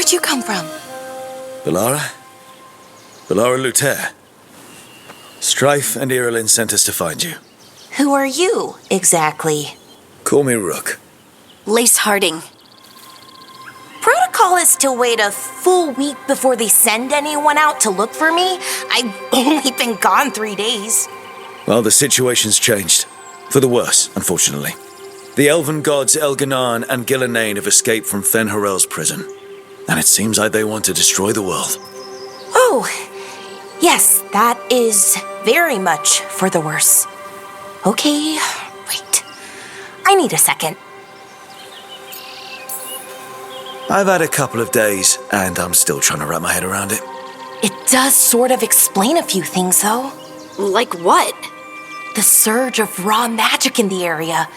Where'd you come from? Bellara? Bellara Lutare. Strife and Irulan sent us to find you. Who are you, exactly? Call me Rook. Lace Harding. Protocol is to wait a full week before they send anyone out to look for me. I've only been gone 3 days. Well, the situation's changed. For the worse, unfortunately. The elven gods Elganan and Gillenane have escaped from Fen'Harel's prison. And it seems like they want to destroy the world. Oh, yes, that is very much for the worse. Okay, wait. I need a second. I've had a couple of days, and I'm still trying to wrap my head around it. It does sort of explain a few things, though. Like what? The surge of raw magic in the area.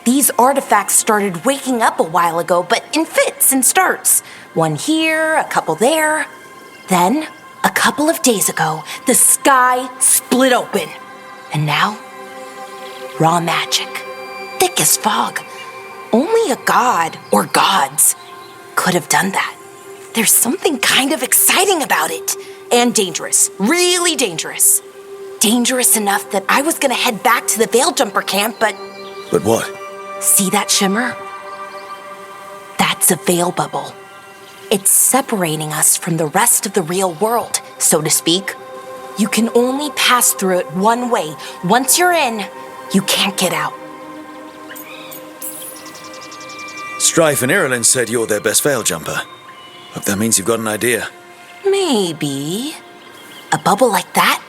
These artifacts started waking up a while ago, but in fits and starts. One here, a couple there. Then, a couple of days ago, the sky split open. And now, raw magic. Thick as fog. Only a god, or gods, could have done that. There's something kind of exciting about it. And dangerous. Really dangerous. Dangerous enough that I was gonna head back to the Veil Jumper camp, but... But what? See that shimmer? That's a veil bubble. It's separating us from the rest of the real world, so to speak. You can only pass through it one way. Once you're in, you can't get out. Strife and Irulan said you're their best veil jumper. Hope that means you've got an idea. Maybe. A bubble like that?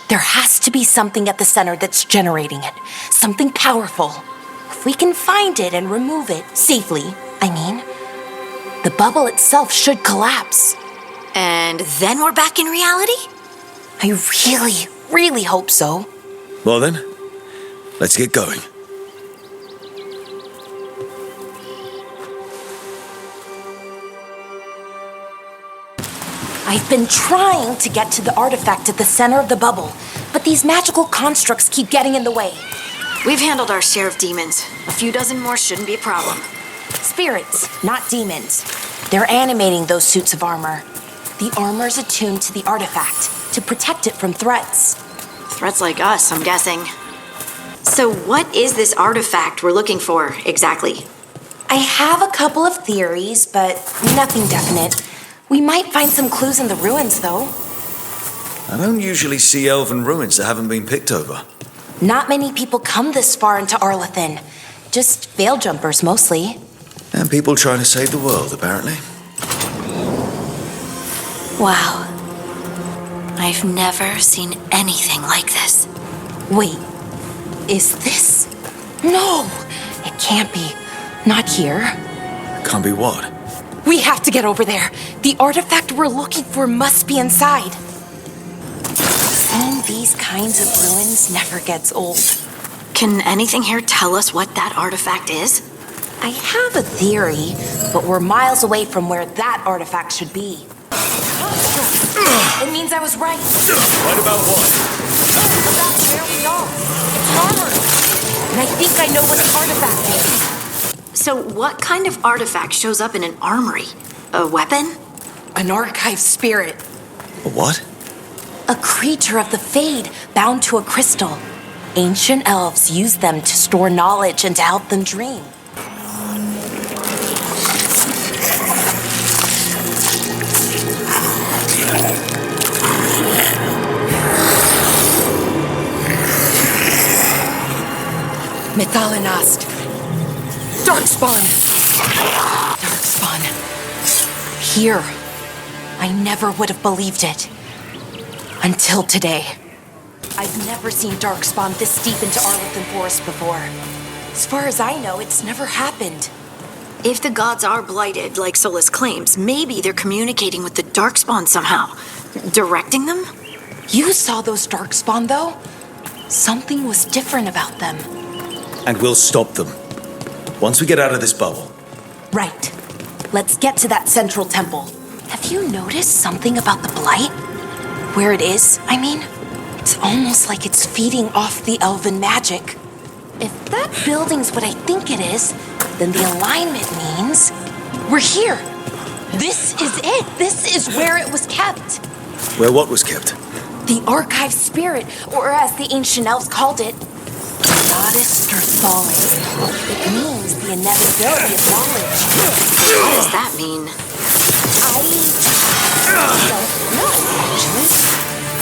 There has to be something at the center that's generating it. Something powerful. If we can find it and remove it, safely, I mean, the bubble itself should collapse. And then we're back in reality? I really, really hope so. Well then, let's get going. I've been trying to get to the artifact at the center of the bubble, but these magical constructs keep getting in the way. We've handled our share of demons. A few dozen more shouldn't be a problem. Spirits, not demons. They're animating those suits of armor. The armor's attuned to the artifact to protect it from threats. Threats like us, I'm guessing. So what is this artifact we're looking for, exactly? I have a couple of theories, but nothing definite. We might find some clues in the ruins, though. I don't usually see elven ruins that haven't been picked over. Not many people come this far into Arlathan. Just veil jumpers, mostly. And people trying to save the world, apparently. Wow. I've never seen anything like this. Wait, is this? No, it can't be. Not here. Can't be what? We have to get over there. The artifact we're looking for must be inside. Seeing these kinds of ruins never gets old. Can anything here tell us what that artifact is? I have a theory, but we're miles away from where that artifact should be. It means I was right. Right about what? About where we are. It's armor. And I think I know what the artifact is. So what kind of artifact shows up in an armory? A weapon? An archive spirit. A what? A creature of the Fade bound to a crystal. Ancient elves use them to store knowledge and to help them dream. Mythalinast. Darkspawn. Darkspawn. Here. I never would have believed it. Until today. I've never seen Darkspawn this deep into Arlathan Forest before. As far as I know, it's never happened. If the gods are blighted, like Solus claims, maybe they're communicating with the Darkspawn somehow. Directing them? You saw those Darkspawn, though? Something was different about them. And we'll stop them. Once we get out of this bubble. Right. Let's get to that central temple. Have you noticed something about the blight? Where it is, I mean? It's almost like it's feeding off the elven magic. If that building's what I think it is, then the alignment means we're here. This is it. This is where it was kept. Where what was kept? The archive spirit, or as the ancient elves called it, Goddess Terthallen. It means the inevitability of knowledge. What does that mean? I don't know, actually.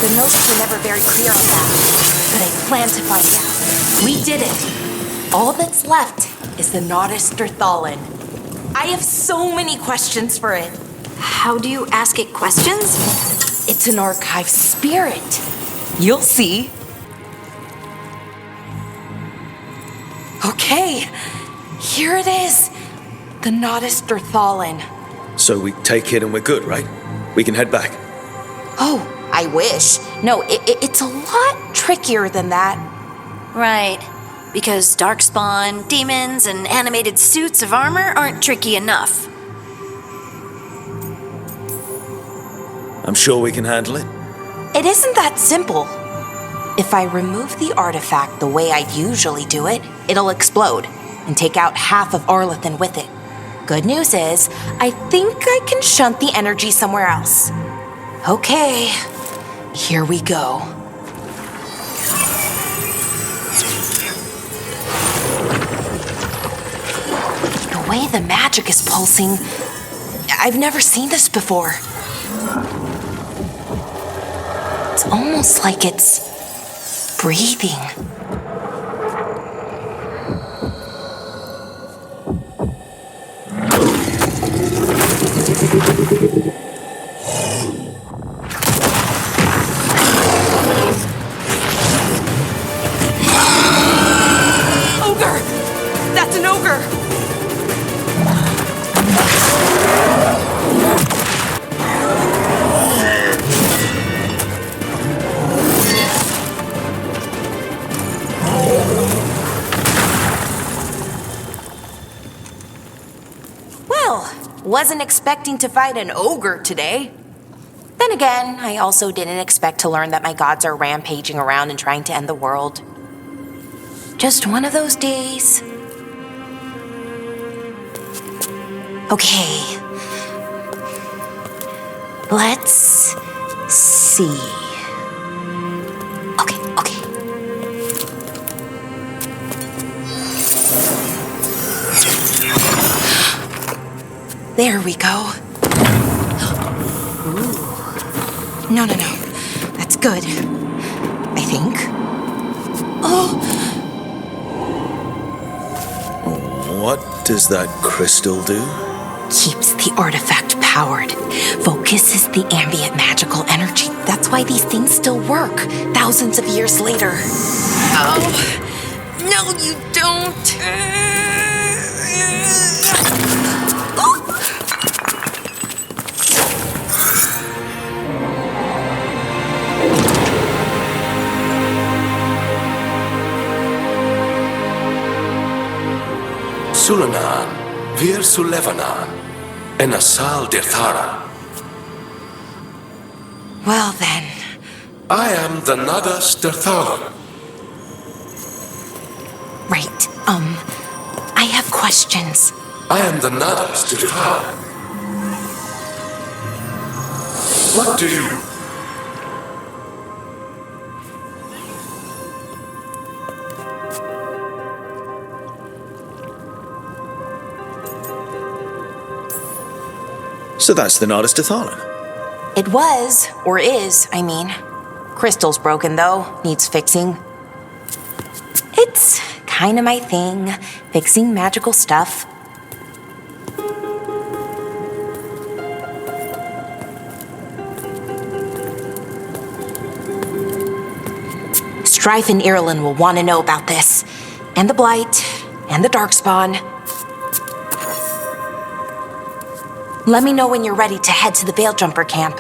The notes were never very clear on that, but I plan to find out. We did it. All that's left is the Goddess Terthallen. I have so many questions for it. How do you ask it questions? It's an archive spirit. You'll see. Okay, here it is. The Goddess Terthallen. So we take it and we're good, right? We can head back. Oh, I wish. No, it's a lot trickier than that. Right. Because darkspawn, demons, and animated suits of armor aren't tricky enough. I'm sure we can handle it. It isn't that simple. If I remove the artifact the way I'd usually do it, it'll explode and take out half of Arlathan with it. Good news is, I think I can shunt the energy somewhere else. Okay, here we go. The way the magic is pulsing, I've never seen this before. It's almost like it's breathing. Ogre! That's an ogre! Wasn't expecting to fight an ogre today. Then again, I also didn't expect to learn that my gods are rampaging around and trying to end the world. Just one of those days. Okay. Let's see. Okay. There we go. Ooh. No. That's good. I think. Oh! What does that crystal do? Keeps the artifact powered. Focuses the ambient magical energy. That's why these things still work, thousands of years later. Oh! No, you don't! Sulanan, Vir Sulevanan, and Asal Dirthara. Well then. I am the Nagas Dirthalan. Right, I have questions. I am the Nagas Dirthalan. What do you... So that's the Goddess Terthallen. It was, or is, I mean. Crystal's broken though, needs fixing. It's kinda my thing, fixing magical stuff. Strife and Ireland will want to know about this. And the Blight, and the Darkspawn. Let me know when you're ready to head to the Veil Jumper camp.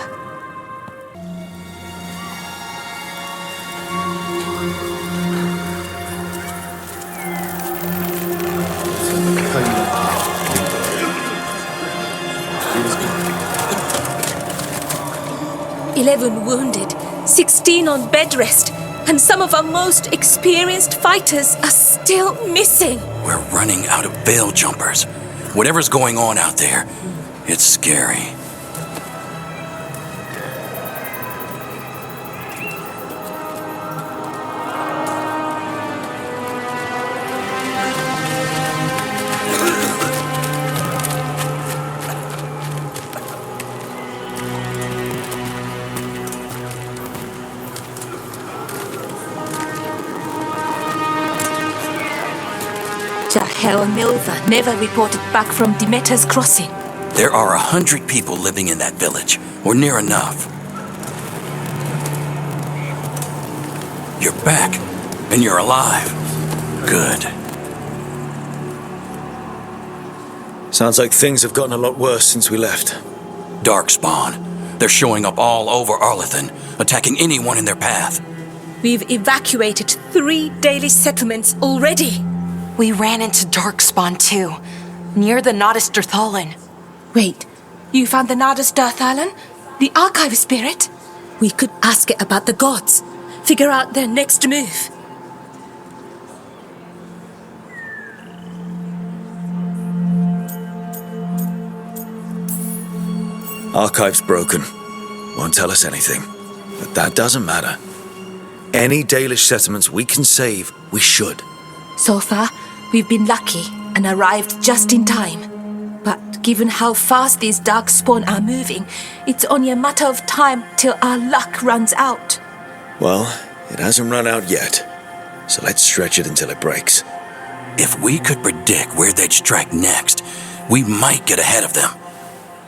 "11 wounded, 16 on bed rest, and some of our most experienced fighters are still missing." We're running out of Veil Jumpers. Whatever's going on out there, It's scary. Jahel and Milva never reported back from Demeter's crossing. There are 100 people living in that village, or near enough. You're back, and you're alive. Good. Sounds like things have gotten a lot worse since we left. Darkspawn. They're showing up all over Arlethan, attacking anyone in their path. We've evacuated 3 daily settlements already. We ran into Darkspawn too, near the Nodus Dirthalan. Wait, you found the Nodus Dirthalan? The archive spirit? We could ask it about the gods. Figure out their next move. Archive's broken. Won't tell us anything. But that doesn't matter. Any Dalish settlements we can save, we should. So far, we've been lucky and arrived just in time. But given how fast these darkspawn are moving, it's only a matter of time till our luck runs out. Well, it hasn't run out yet. So let's stretch it until it breaks. If we could predict where they'd strike next, we might get ahead of them.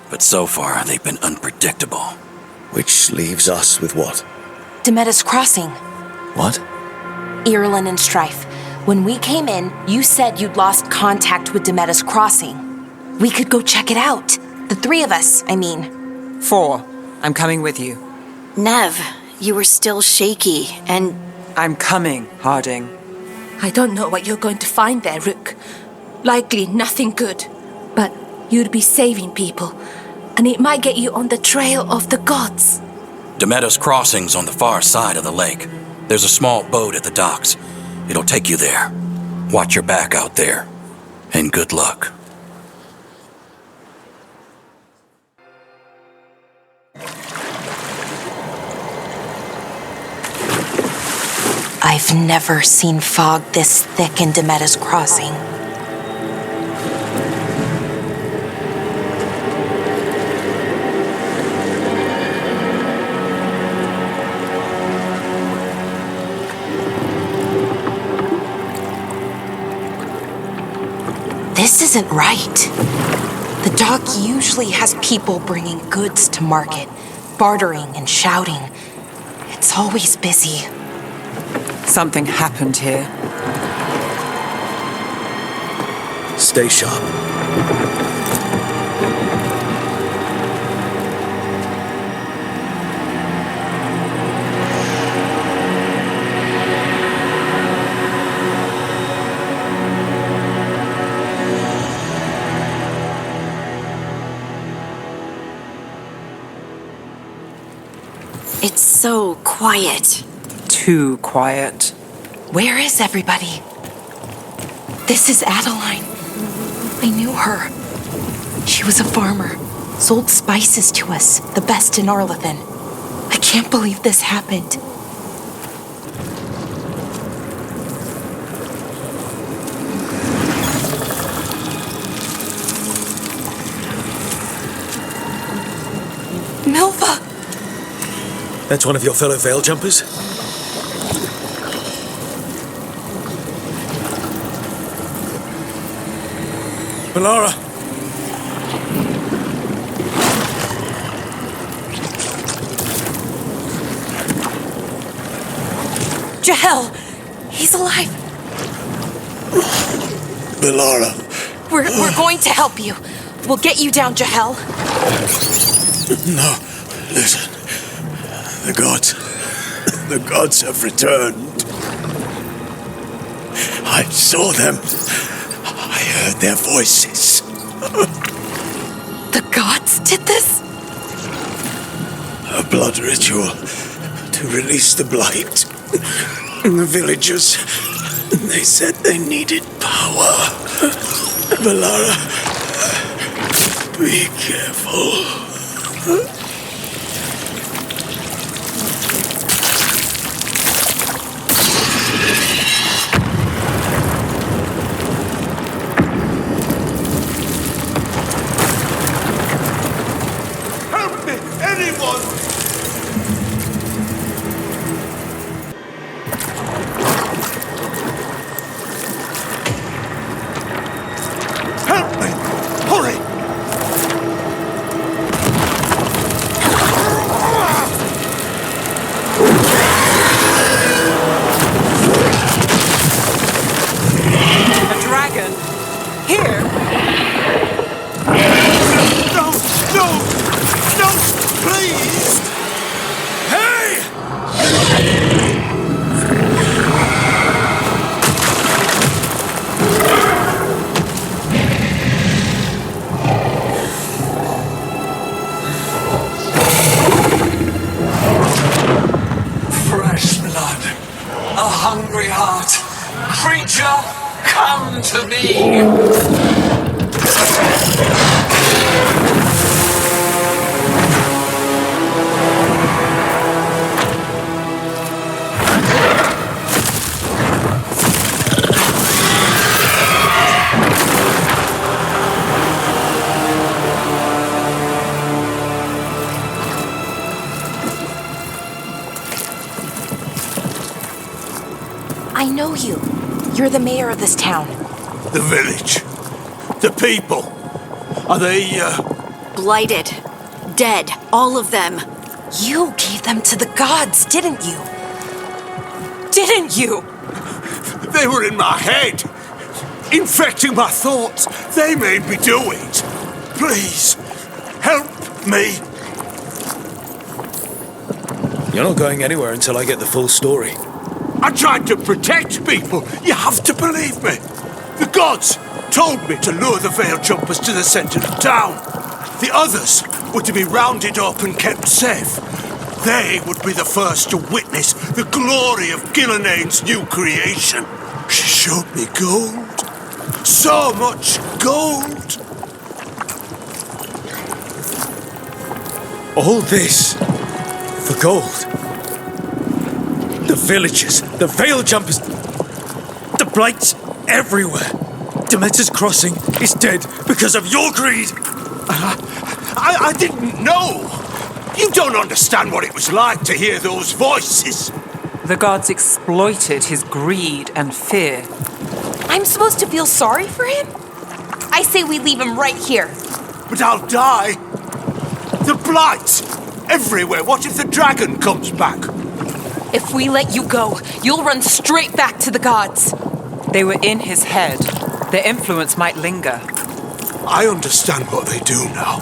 But so far, they've been unpredictable. Which leaves us with what? Demeter's crossing. What? Irulan and Strife. When we came in, you said you'd lost contact with Demeter's crossing. We could go check it out. The 3 of us, I mean. 4. I'm coming with you. Nev, you were still shaky, and I'm coming, Harding. I don't know what you're going to find there, Rook. Likely nothing good. But you'd be saving people, and it might get you on the trail of the gods. Demeter's crossing's on the far side of the lake. There's a small boat at the docks. It'll take you there. Watch your back out there. And good luck. I've never seen fog this thick in Demeter's crossing. This isn't right. The dock usually has people bringing goods to market, bartering and shouting. It's always busy. Something happened here. Stay sharp. it's so quiet. Too quiet. Where is everybody? This is Adeline. I knew her. She was a farmer, sold spices to us, the best in Arlethan. I can't believe this happened. Milva! That's one of your fellow Veil Jumpers? Bellara! Jahel! He's alive! Bellara! We're going to help you. We'll get you down, Jahel. No, listen. The gods have returned. I saw them. I heard their voices. The gods did this? A blood ritual to release the blight. The villagers, they said they needed power. Bellara, Be careful. Help me, anyone! Help me! Hurry! A dragon? Here? No! No! No! Please! Hey! Fresh blood, a hungry heart. Creature, come to me. I know you. You're the mayor of this town. The village. The people. Are they, Blighted. Dead. All of them. You gave them to the gods, didn't you? Didn't you? They were in my head. Infecting my thoughts. They made me do it. Please, help me. You're not going anywhere until I get the full story. I tried to protect people. You have to believe me. The gods told me to lure the veil jumpers to the center of town. The others were to be rounded up and kept safe. They would be the first to witness the glory of Gillanane's new creation. She showed me gold. So much gold. All this for gold. The villagers, the veil jumpers, the blights everywhere. Demeter's crossing is dead because of your greed. I didn't know. You don't understand what it was like to hear those voices. The gods exploited his greed and fear. I'm supposed to feel sorry for him? I say we leave him right here. But I'll die. The blight everywhere. What if the dragon comes back? If we let you go, you'll run straight back to the gods. They were in his head. Their influence might linger. I understand what they do now.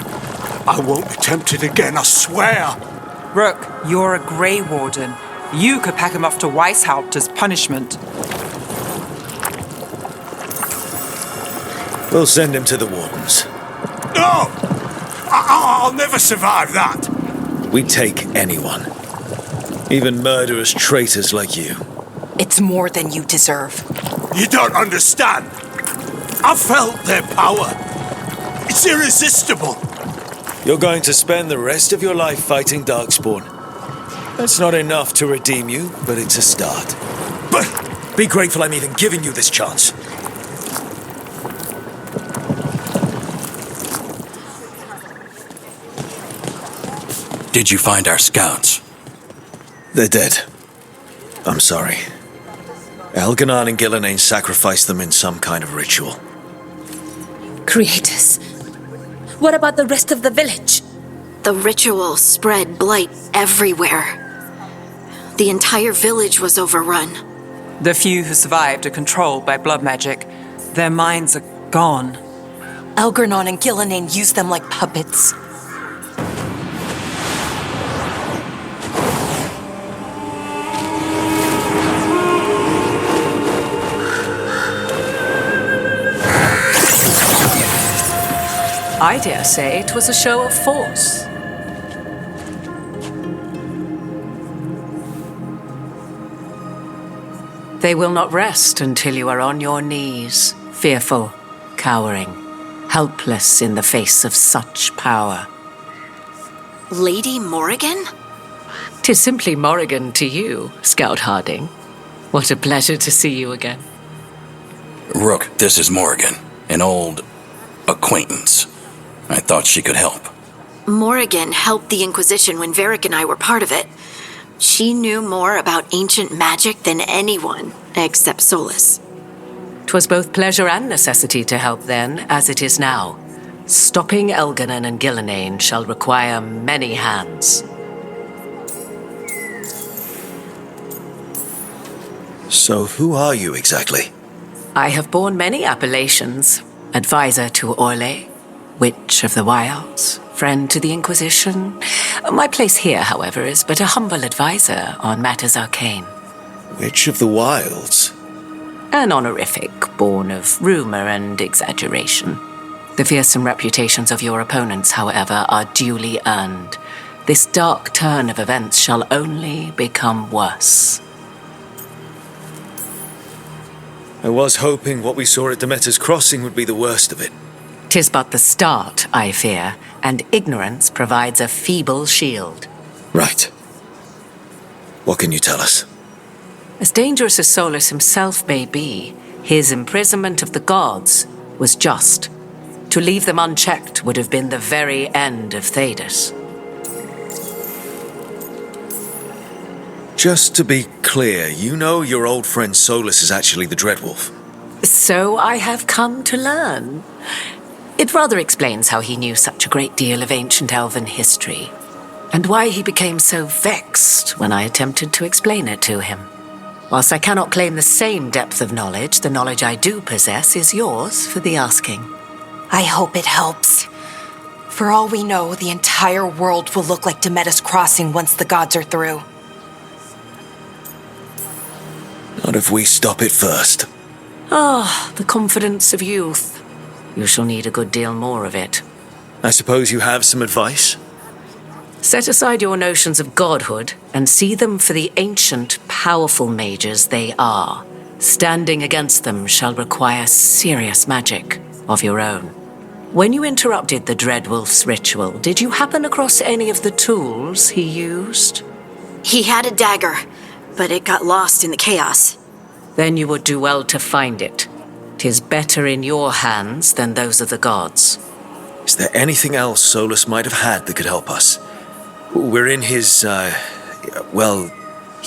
I won't be tempted again, I swear. Rook, you're a Grey Warden. You could pack him off to Weishaupt as punishment. We'll send him to the wardens. No! I'll never survive that. We take anyone. Even murderous traitors like you. It's more than you deserve. You don't understand. I felt their power. It's irresistible. You're going to spend the rest of your life fighting Darkspawn. That's not enough to redeem you, but it's a start. But Be grateful I'm even giving you this chance. Did you find our scouts? They're dead. I'm sorry. Elganon and Gillanane sacrificed them in some kind of ritual. Creators. What about the rest of the village? The ritual spread blight everywhere. The entire village was overrun. The few who survived are controlled by blood magic. Their minds are gone. Elgarnon and Gillanane used them like puppets. I dare say it was a show of force. They will not rest until you are on your knees, fearful, cowering. helpless in the face of such power. Lady Morrigan? 'Tis simply Morrigan to you, Scout Harding. What a pleasure to see you again. Rook, this is Morrigan, an old acquaintance. I thought she could help. Morrigan helped the Inquisition when Varric and I were part of it. She knew more about ancient magic than anyone, except Solus. 'Twas both pleasure and necessity to help then, as it is now. Stopping Elganon and Gillenane shall require many hands. So who are you exactly? I have borne many appellations. Advisor to Orlais, Witch of the Wilds, friend to the Inquisition. My place here, however, is but a humble advisor on matters arcane. Witch of the Wilds? An honorific born of rumor and exaggeration. The fearsome reputations of your opponents, however, are duly earned. This dark turn of events shall only become worse. I was hoping what we saw at Demeter's Crossing would be the worst of it. 'Tis but the start, I fear, and ignorance provides a feeble shield. Right. What can you tell us? As dangerous as Solus himself may be, his imprisonment of the gods was just. To leave them unchecked would have been the very end of Thedas. Just to be clear, you know your old friend Solus is actually the Dreadwolf. So I have come to learn. It rather explains how he knew such a great deal of ancient elven history, and why he became so vexed when I attempted to explain it to him. Whilst I cannot claim the same depth of knowledge, the knowledge I do possess is yours for the asking. I hope it helps. For all we know, the entire world will look like Demeter's Crossing once the gods are through. Not if we stop it first. Ah, the confidence of youth. You shall need a good deal more of it. I suppose you have some advice? Set aside your notions of godhood and see them for the ancient, powerful mages they are. Standing against them shall require serious magic of your own. When you interrupted the Dreadwolf's ritual, did you happen across any of the tools he used? He had a dagger, but it got lost in the chaos. Then you would do well to find it. 'Tis better in your hands than those of the gods. Is there anything else Solus might have had that could help us? We're in his,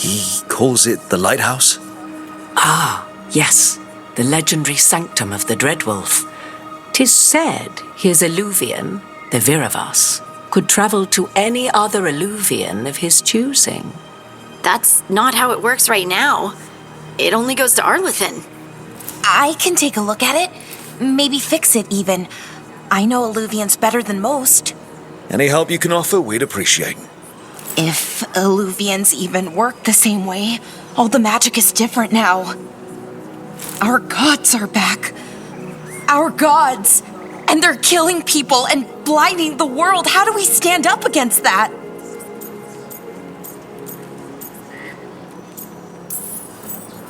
he calls it the lighthouse? Ah, yes, the legendary sanctum of the Dreadwolf. 'Tis said his eluvian, the Viravas, could travel to any other eluvian of his choosing. That's not how it works right now. It only goes to Arlethan. I can take a look at it. Maybe fix it, even. I know eluvians better than most. Any help you can offer, we'd appreciate. If eluvians even work the same way, all the magic is different now. Our gods are back. Our gods! And they're killing people and blinding the world. How do we stand up against that?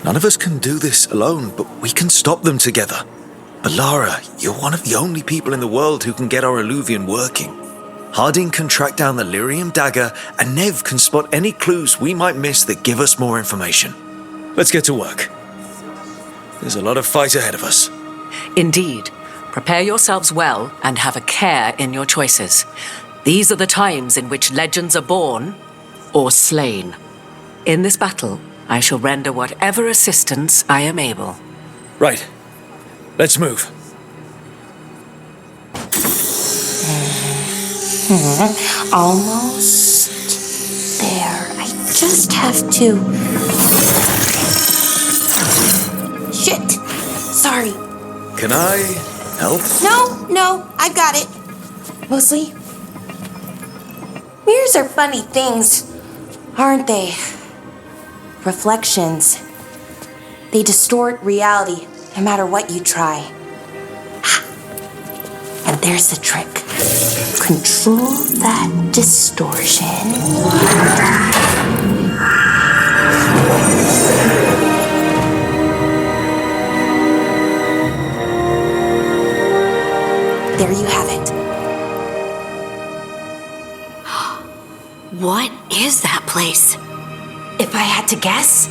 None of us can do this alone, but we can stop them together. Bellara, you're one of the only people in the world who can get our eluvian working. Harding can track down the lyrium dagger, and Nev can spot any clues we might miss that give us more information. Let's get to work. There's a lot of fight ahead of us. Indeed. Prepare yourselves well and have a care in your choices. These are the times in which legends are born or slain. In this battle, I shall render whatever assistance I am able. Right. Let's move. Almost there. I just have to... Shit! Sorry. Can I help? No, I've got it. Mostly. Mirrors are funny things, aren't they? Reflections. They distort reality, no matter what you try. And there's the trick. Control that distortion. There you have it. What is that place? If I had to guess,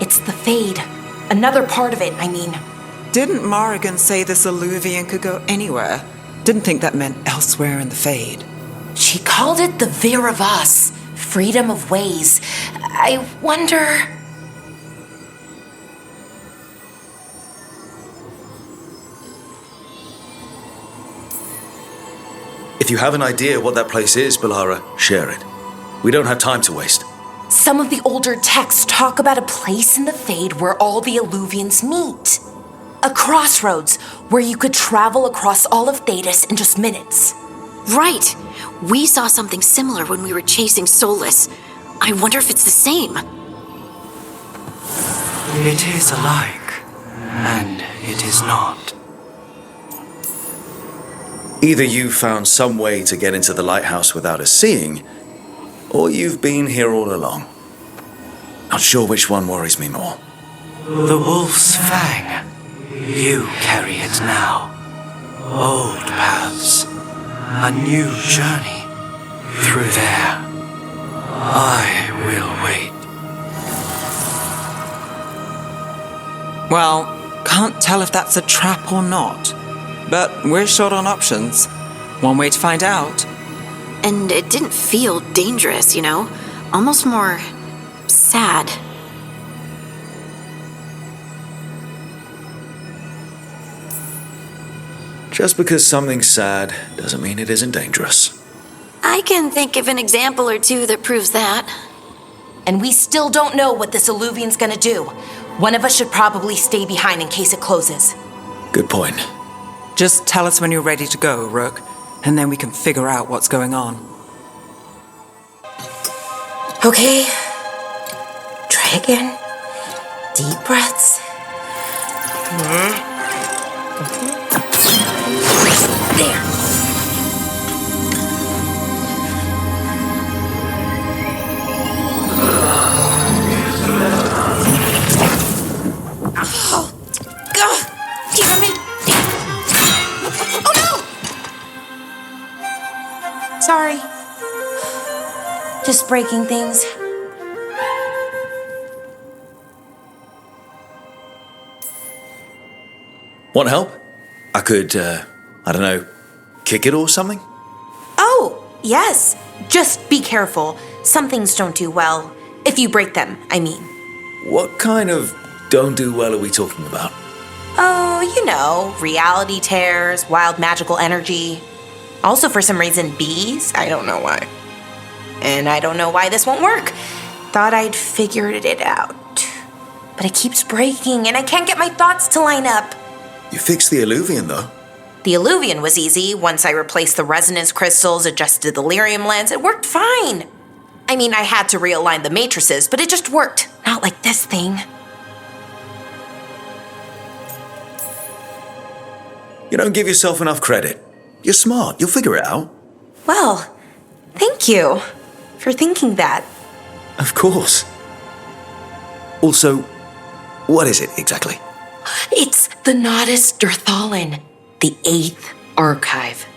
it's the Fade. Another part of it, I mean. Didn't Morrigan say this eluvian could go anywhere? Didn't think that meant elsewhere in the Fade. She called it the Vir of Us, freedom of ways. I wonder... If you have an idea what that place is, Bellara, share it. We don't have time to waste. Some of the older texts talk about a place in the Fade where all the eluvians meet. A crossroads where you could travel across all of Thedas in just minutes. Right. We saw something similar when we were chasing Solus. I wonder if it's the same. It is alike, and it is not. Either you found some way to get into the lighthouse without us seeing, or you've been here all along. Not sure which one worries me more. The wolf's fang. You carry it now. Old paths. A new journey. Through there. I will wait. Well, can't tell if that's a trap or not. But we're short on options. One way to find out. And it didn't feel dangerous, you know? Almost more sad. Just because something's sad doesn't mean it isn't dangerous. I can think of an example or two that proves that. And we still don't know what this eluvian's gonna do. One of us should probably stay behind in case it closes. Good point. Just tell us when you're ready to go, Rook, and then we can figure out what's going on. Okay. Try again. Deep breaths. There. Oh, God, damn it. Oh, no. Sorry. Just breaking things. Want help? I could, I don't know, kick it or something? Oh, yes. Just be careful. Some things don't do well. If you break them, I mean. What kind of don't do well are we talking about? Oh, you know, reality tears, wild magical energy. Also, for some reason, bees. I don't know why. And I don't know why this won't work. Thought I'd figured it out. But it keeps breaking, and I can't get my thoughts to line up. You fixed the eluvian, though. The eluvian was easy. Once I replaced the resonance crystals, adjusted the lyrium lens, it worked fine. I mean, I had to realign the matrices, but it just worked. Not like this thing. You don't give yourself enough credit. You're smart. You'll figure it out. Well, thank you for thinking that. Of course. Also, what is it exactly? It's the Nodus Dirthalin, the 8th archive.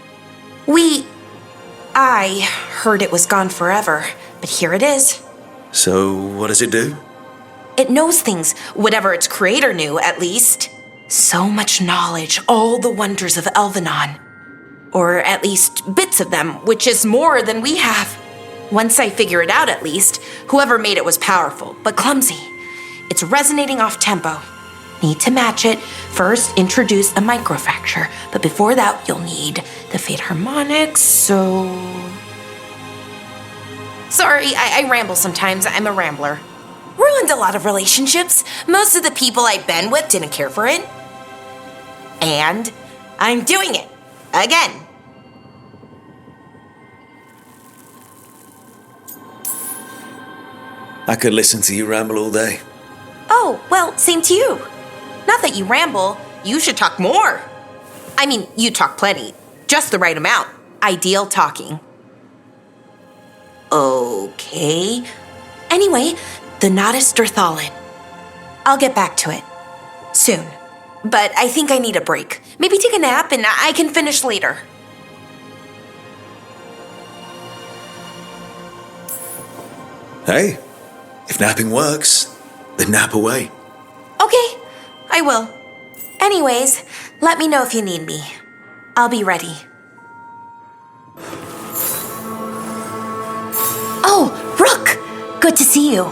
I heard it was gone forever, but here it is. So, what does it do? It knows things, whatever its creator knew, at least. So much knowledge, all the wonders of Elvenon. Or at least bits of them, which is more than we have. Once I figure it out, at least, whoever made it was powerful, but clumsy. It's resonating off tempo. Need to match it. First, introduce a microfracture, but before that, you'll need the Fate harmonics, so... Sorry, I ramble sometimes. I'm a rambler. Ruined a lot of relationships. Most of the people I've been with didn't care for it. And I'm doing it. Again. I could listen to you ramble all day. Oh, well, same to you. Not that you ramble. You should talk more. I mean, you talk plenty. Just the right amount. Ideal talking. Okay. Anyway, the Nodus Dirthalin. I'll get back to it. Soon. But I think I need a break. Maybe take a nap and I can finish later. Hey, if napping works, then nap away. Okay, I will. Anyways, let me know if you need me. I'll be ready. Oh, Rook! Good to see you.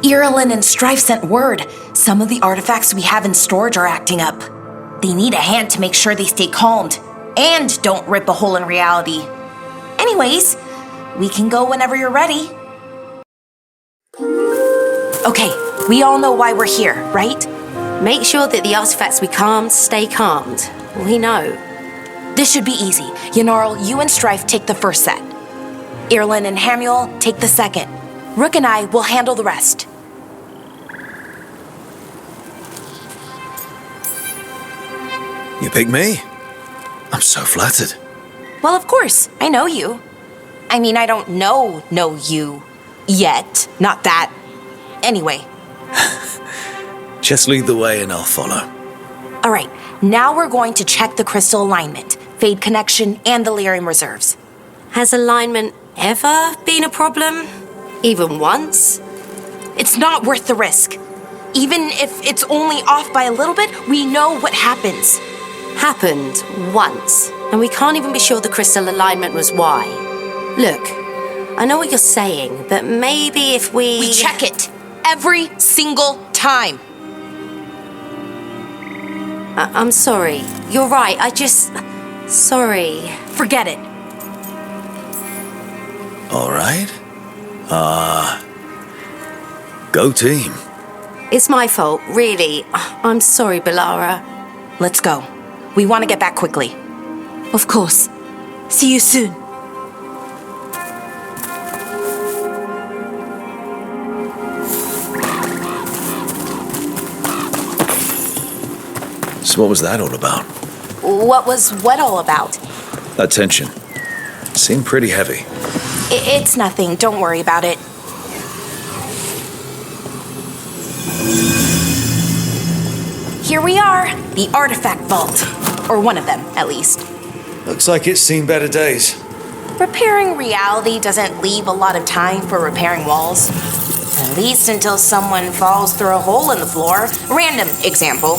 Irilyn and Strife sent word. Some of the artifacts we have in storage are acting up. They need a hand to make sure they stay calmed and don't rip a hole in reality. Anyways, we can go whenever you're ready. Okay, we all know why we're here, right? Make sure that the artifacts we calmed stay calmed. We know. This should be easy. Yanarl, you and Strife take the first set. Irilyn and Hamuel take the second. Rook and I will handle the rest. You pick me? I'm so flattered. Well, of course, I know you. I mean, I don't know you yet. Not that. Anyway. Just lead the way and I'll follow. All right, now we're going to check the crystal alignment, fade connection, and the lyrium reserves. Has alignment ever been a problem? Even once? It's not worth the risk. Even if it's only off by a little bit, we know what happens. Happened once, and we can't even be sure the crystal alignment was why. Look, I know what you're saying, but maybe if we check it every single time. I'm sorry. You're right. Sorry. Forget it. All right. Go team. It's my fault, really. I'm sorry, Bellara. Let's go. We want to get back quickly. Of course. See you soon. So what was that all about? What was what all about? That tension. Seemed pretty heavy. It's nothing. Don't worry about it. Here we are, the artifact vault. Or one of them, at least. Looks like it's seen better days. Repairing reality doesn't leave a lot of time for repairing walls. At least until someone falls through a hole in the floor. Random example.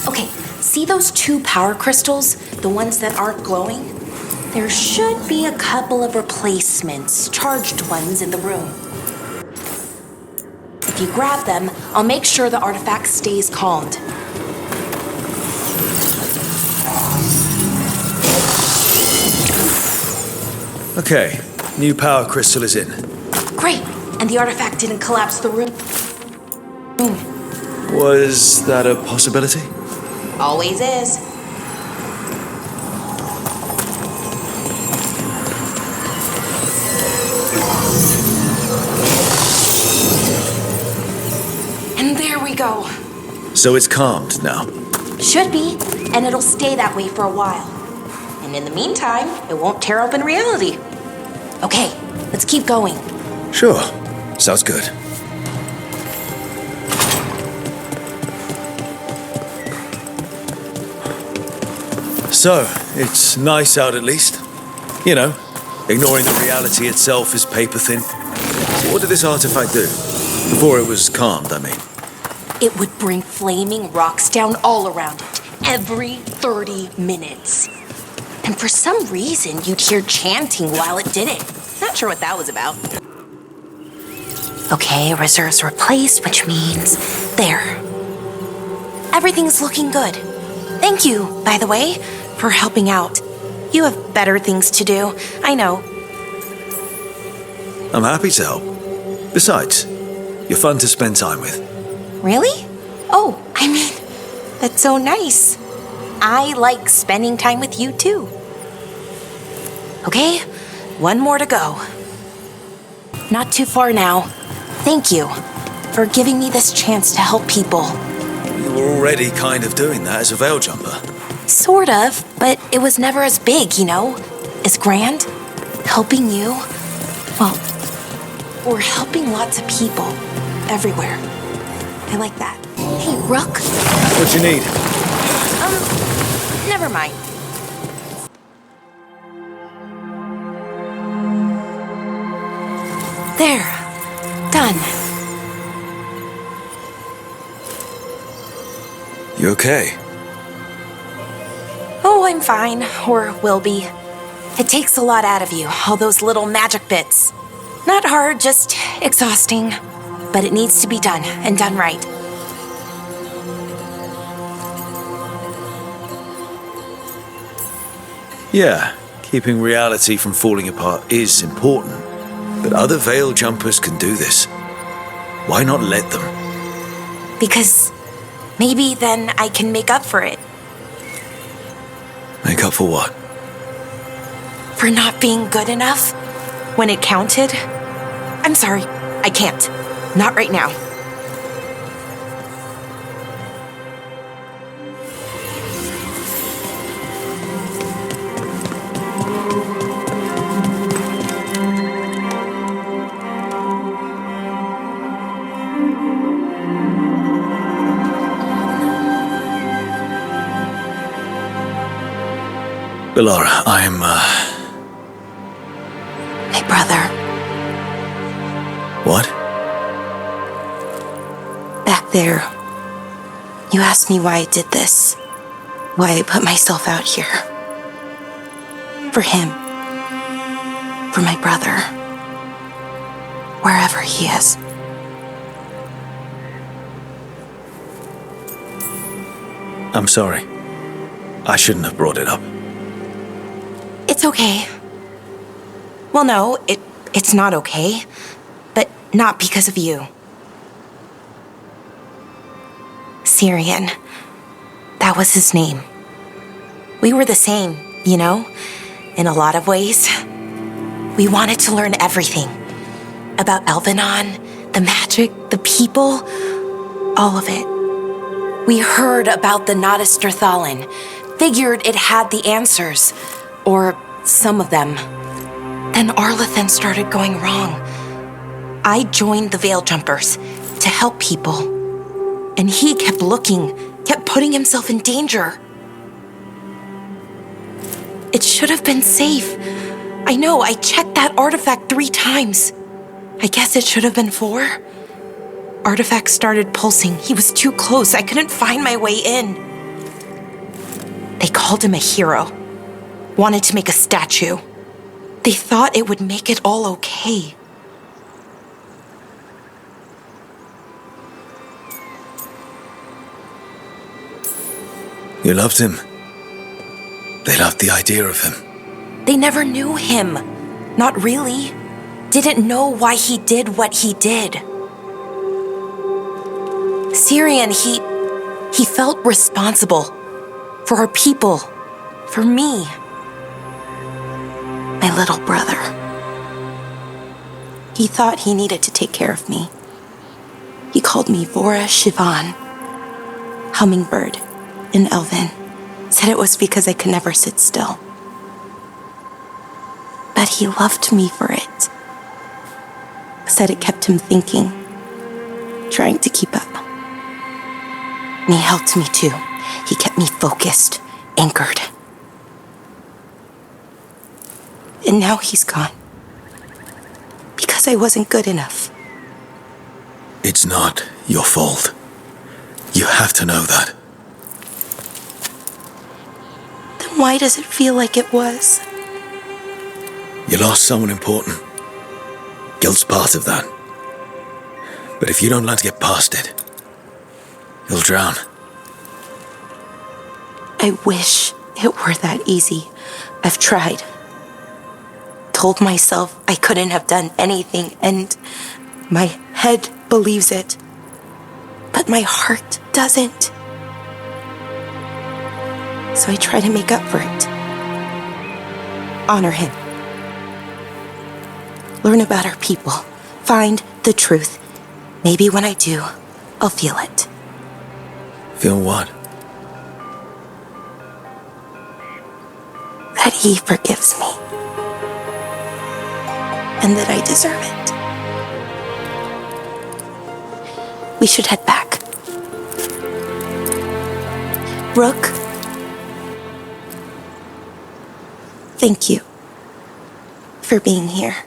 Okay, see those 2 power crystals? The ones that aren't glowing? There should be a couple of replacements, charged ones in the room. If you grab them, I'll make sure the artifact stays calmed. Okay, new power crystal is in. Great, and the artifact didn't collapse the room. Was that a possibility? Always is. And there we go. So it's calmed now. Should be, and it'll stay that way for a while. And in the meantime, it won't tear open reality. Okay, let's keep going. Sure, sounds good. So, it's nice out at least. You know, ignoring the reality itself is paper thin. So what did this artifact do? Before it was calmed, I mean. It would bring flaming rocks down all around it, every 30 minutes. And for some reason, you'd hear chanting while it did it. Not sure what that was about. Okay, reserves replaced, which means there. Everything's looking good. Thank you, by the way, for helping out. You have better things to do, I know. I'm happy to help. Besides, you're fun to spend time with. Really? Oh, I mean, that's so nice. I like spending time with you too. Okay, one more to go. Not too far now. Thank you for giving me this chance to help people. You were already kind of doing that as a veil jumper. Sort of, but it was never as big, you know? As grand. Helping you. Well, we're helping lots of people. Everywhere. I like that. Hey, Rook. What you need? Never mind. There. Done. You okay? Oh, I'm fine. Or will be. It takes a lot out of you, all those little magic bits. Not hard, just exhausting. But it needs to be done, and done right. Yeah, keeping reality from falling apart is important. But other veil jumpers can do this. Why not let them? Because maybe then I can make up for it. Make up for what? For not being good enough when it counted. I'm sorry, I can't. Not right now. Bellara, I'm, My brother, What? back there. You asked me why I did this. Why I put myself out here. For him. For my brother. Wherever he is. I'm sorry. I shouldn't have brought it up. It's okay. Well, no, it's not okay. But not because of you. Cyrian. That was his name. We were the same, you know? In a lot of ways. We wanted to learn everything. About Elvenon, the magic, the people, all of it. We heard about the Notisterthalin, figured it had the answers, or some of them. Then Arlathan started going wrong. I joined the Veil Jumpers to help people. And he kept looking, kept putting himself in danger. It should have been safe. I know, I checked that artifact 3 times. I guess it should have been 4. Artifact started pulsing. He was too close. I couldn't find my way in. They called him a hero. Wanted to make a statue. They thought it would make it all okay. You loved him. They loved the idea of him. They never knew him. Not really. Didn't know why he did what he did. Cyrian, he felt responsible. For our people. For me. My little brother. He thought he needed to take care of me. He called me Vora Shivan. Hummingbird in Elven. Said it was because I could never sit still. But he loved me for it. Said it kept him thinking. Trying to keep up. And he helped me too. He kept me focused, anchored. And now he's gone. Because I wasn't good enough. It's not your fault. You have to know that. Then why does it feel like it was? You lost someone important. Guilt's part of that. But if you don't learn to get past it, you'll drown. I wish it were that easy. I've tried. Told myself I couldn't have done anything, and my head believes it. But my heart doesn't. So I try to make up for it. Honor him. Learn about our people. Find the truth. Maybe when I do, I'll feel it. Feel what? That he forgives me. And that I deserve it. We should head back. Rook. Thank you for being here.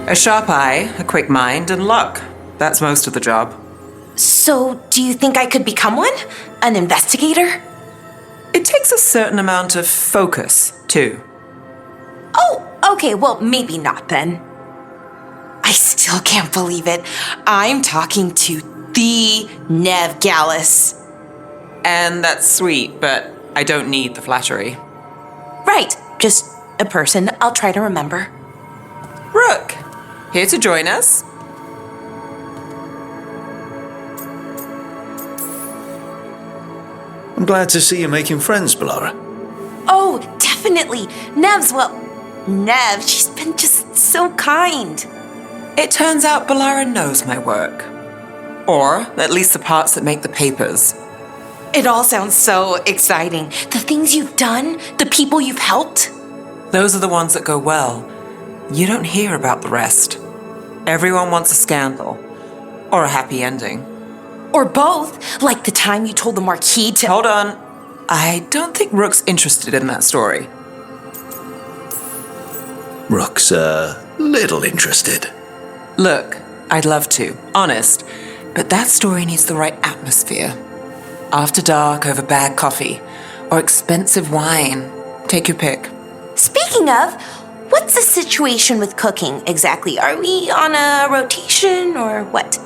A sharp eye, a quick mind, and luck. That's most of the job. So, do you think I could become one? An investigator? It takes a certain amount of focus, too. Oh, okay, well, maybe not then. I still can't believe it. I'm talking to the Nev Gallus. And that's sweet, but I don't need the flattery. Right, just a person I'll try to remember. Rook, here to join us? I'm glad to see you making friends, Bellara. Oh, definitely. Nev, she's been just so kind. It turns out Bellara knows my work. Or at least the parts that make the papers. It all sounds so exciting. The things you've done, the people you've helped. Those are the ones that go well. You don't hear about the rest. Everyone wants a scandal. Or a happy ending. Or both, like the time you told the Marquis to— Hold on. I don't think Rook's interested in that story. Rook's a little interested. Look, I'd love to, honest. But that story needs the right atmosphere. After dark over bad coffee. Or expensive wine. Take your pick. Speaking of, what's the situation with cooking exactly? Are we on a rotation or what?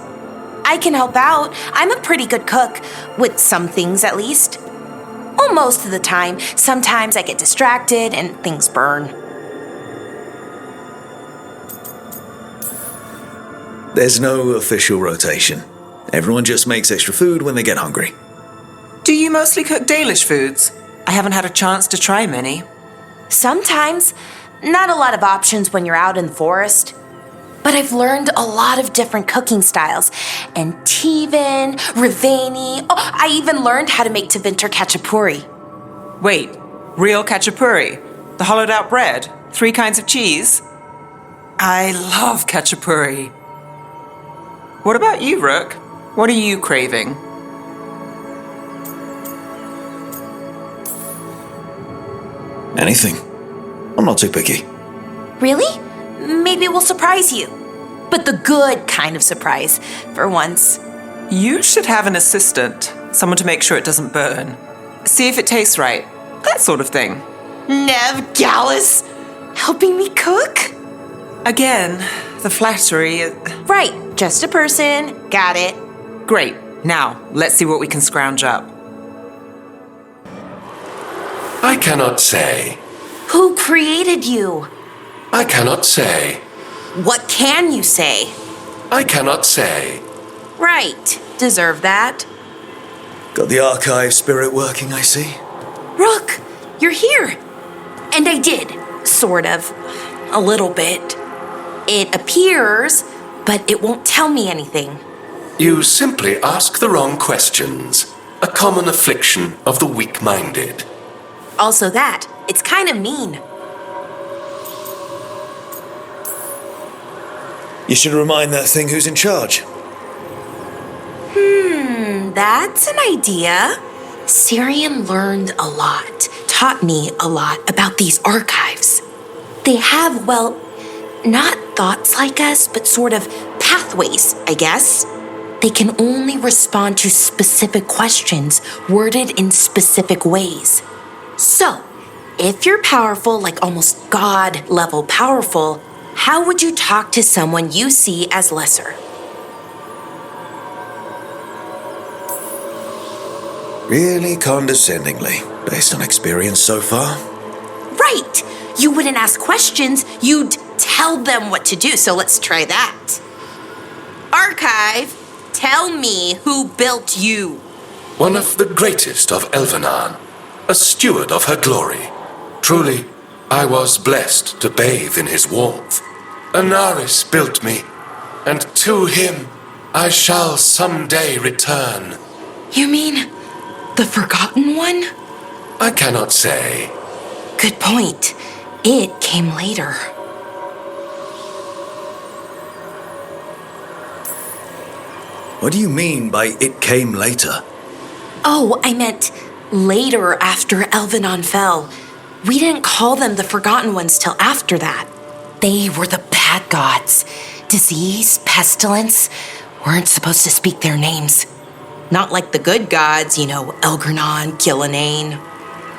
I can help out. I'm a pretty good cook, with some things at least. Well, most of the time. Sometimes I get distracted and things burn. There's no official rotation. Everyone just makes extra food when they get hungry. Do you mostly cook Dalish foods? I haven't had a chance to try many. Sometimes. Not a lot of options when you're out in the forest. But I've learned a lot of different cooking styles. And Tivin, Rivani. Oh, I even learned how to make Tevinter Khachapuri. Wait, real khachapuri? The hollowed out bread? 3 kinds of cheese? I love khachapuri. What about you, Rook? What are you craving? Anything. I'm not too picky. Really? Maybe it will surprise you. But the good kind of surprise, for once. You should have an assistant. Someone to make sure it doesn't burn. See if it tastes right. That sort of thing. Nev Gallus, helping me cook? Again, the flattery. Right, just a person. Got it. Great. Now, let's see what we can scrounge up. I cannot say. Who created you? I cannot say. What can you say? I cannot say. Right, deserve that. Got the archive spirit working, I see. Rook, you're here. And I did, sort of. A little bit. It appears, but it won't tell me anything. You simply ask the wrong questions. A common affliction of the weak-minded. Also that, it's kind of mean. You should remind that thing who's in charge. That's an idea. Cyrian learned a lot, taught me a lot about these archives. They have, well, not thoughts like us, but sort of pathways, I guess. They can only respond to specific questions worded in specific ways. So, if you're powerful, like almost God-level powerful, how would you talk to someone you see as lesser? Really condescendingly, based on experience so far. Right! You wouldn't ask questions, you'd tell them what to do, so let's try that. Archive, tell me who built you. One of the greatest of Elvenan, a steward of her glory. Truly, I was blessed to bathe in his warmth. Anaris built me, and to him I shall someday return. You mean the Forgotten One? I cannot say. Good point. It came later. What do you mean by it came later? Oh, I meant later after Elvenan fell. We didn't call them the Forgotten Ones till after that. They were the bad gods. Disease, pestilence, weren't supposed to speak their names. Not like the good gods, Elgernon, Killinane.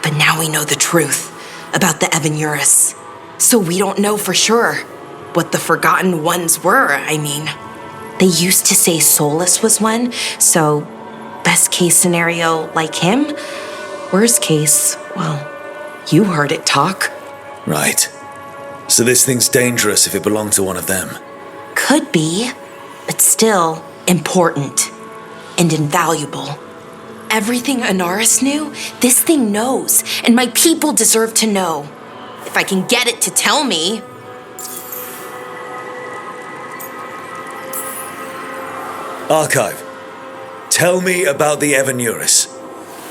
But now we know the truth about the Evanuris. So we don't know for sure what the Forgotten Ones were, They used to say Solus was one, so best case scenario like him. Worst case, well, you heard it talk. Right. So this thing's dangerous if it belonged to one of them. Could be, but still important and invaluable. Everything Anaris knew, this thing knows, and my people deserve to know. If I can get it to tell me. Archive. Tell me about the Evanuris.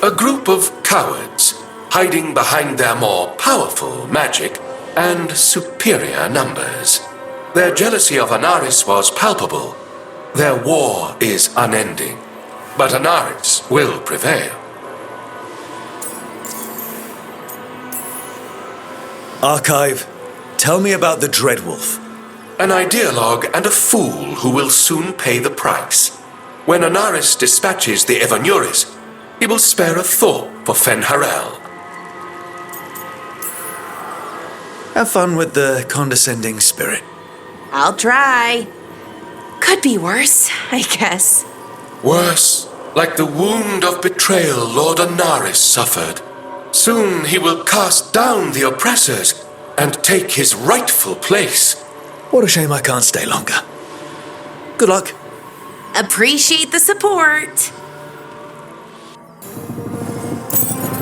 A group of cowards hiding behind their more powerful magic and superior numbers. Their jealousy of Anaris was palpable. Their war is unending, but Anaris will prevail. Archive, tell me about the Dreadwolf. An ideologue and a fool who will soon pay the price. When Anaris dispatches the Evanuris, he will spare a thought for Fen'Harel. Have fun with the condescending spirit. I'll try. Could be worse, I guess. Worse, like the wound of betrayal Lord Anaris suffered. Soon he will cast down the oppressors and take his rightful place. What a shame I can't stay longer. Good luck. Appreciate the support.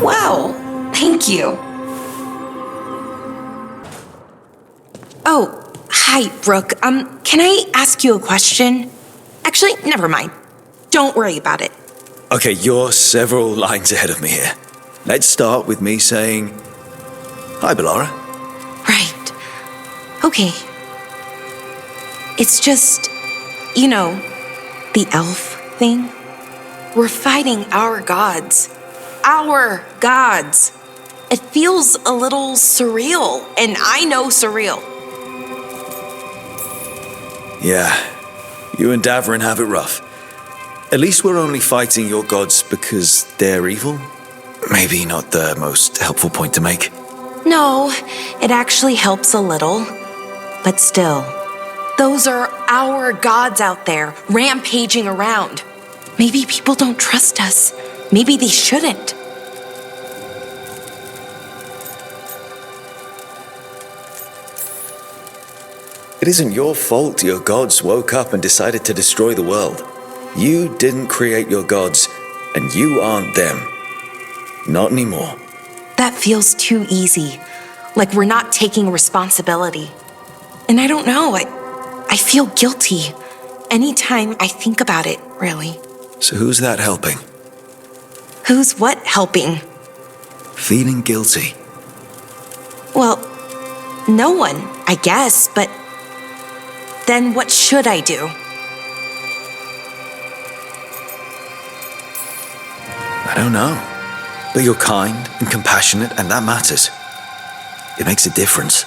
Wow, thank you. Oh, hi, Brooke. Can I ask you a question? Actually, never mind. Don't worry about it. Okay, you're several lines ahead of me here. Let's start with me saying, hi, Bellara. Right. Okay. It's just, the elf thing. We're fighting our gods. Our gods. It feels a little surreal, and I know surreal. Yeah, you and Davrin have it rough. At least we're only fighting your gods because they're evil? Maybe not the most helpful point to make. No, it actually helps a little. But still, those are our gods out there, rampaging around. Maybe people don't trust us. Maybe they shouldn't. It isn't your fault your gods woke up and decided to destroy the world. You didn't create your gods, and you aren't them. Not anymore. That feels too easy. Like we're not taking responsibility. And I don't know, I feel guilty anytime I think about it, really. So who's that helping? Who's what helping? Feeling guilty. Well, no one, I guess, but then what should I do? I don't know. But you're kind and compassionate, and that matters. It makes a difference.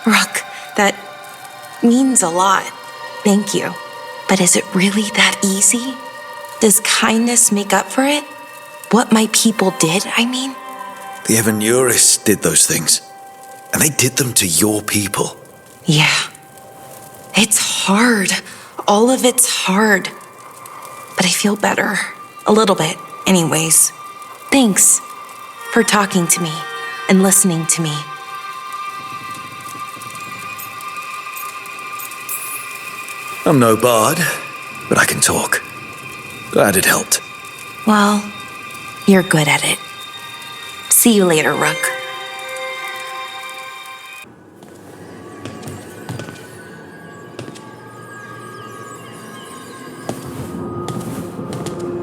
Rook, that means a lot. Thank you. But is it really that easy? Does kindness make up for it? What my people did, I mean? The Evanuris did those things. And they did them to your people. Yeah. It's hard. All of it's hard. But I feel better. A little bit, anyways. Thanks for talking to me and listening to me. I'm no bard, but I can talk. Glad it helped. Well, you're good at it. See you later, Rook.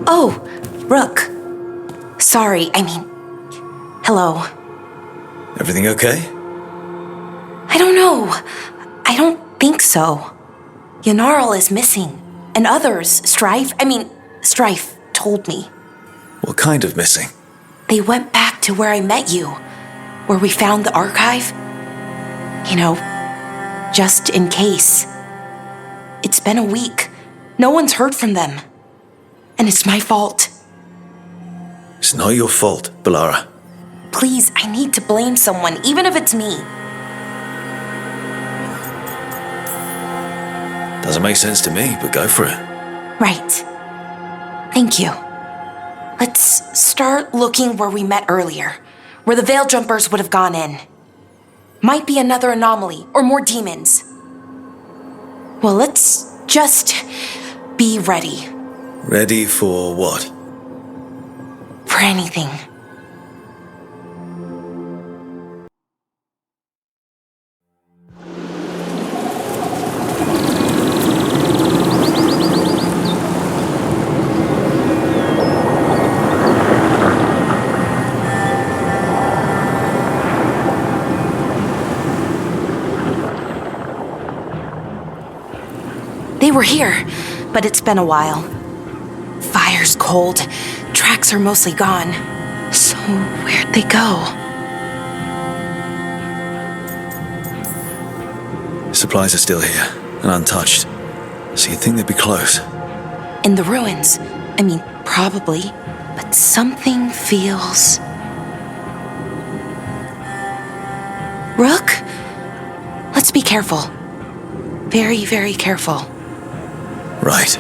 Oh, Rook. Sorry, hello. Everything okay? I don't know. I don't think so. Yanarl is missing. And others, Strife told me. What kind of missing? They went back to where I met you, where we found the archive. just in case. It's been a week. No one's heard from them. And it's my fault. It's not your fault, Bellara. Please, I need to blame someone, even if it's me. Doesn't make sense to me, but go for it. Right. Thank you. Let's start looking where we met earlier, where the Veil Jumpers would have gone in. Might be another anomaly, or more demons. Well, let's just be ready. Ready for what? For anything. They were here, but it's been a while. Fire's cold, tracks are mostly gone. So where'd they go? Supplies are still here, and untouched. So you'd think they'd be close. In the ruins. I mean, probably. But something feels... Rook? Let's be careful. Very, very careful. Right.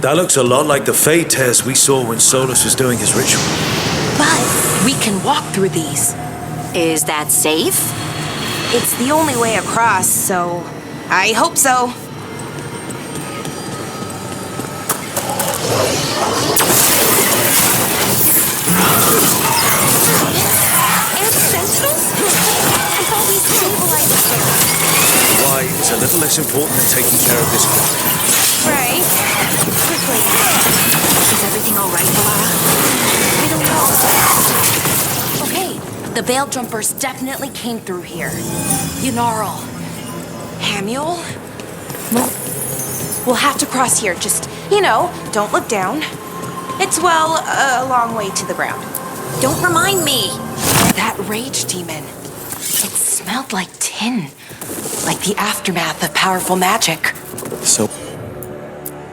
That looks a lot like the Fade Tears we saw when Solus was doing his ritual. But we can walk through these. Is that safe? It's the only way across, so I hope so. And sentinels? I thought we stabilized the area. Why is a little less important than taking care of this one. Right. Quickly. Is everything all right, Bellara? I don't know. Okay, the Veil Jumpers definitely came through here. Yunarl. Hamuel? We'll have to cross here. Just, don't look down. It's, well, a long way to the ground. Don't remind me. That rage demon. It smelled like tin. Like the aftermath of powerful magic. So,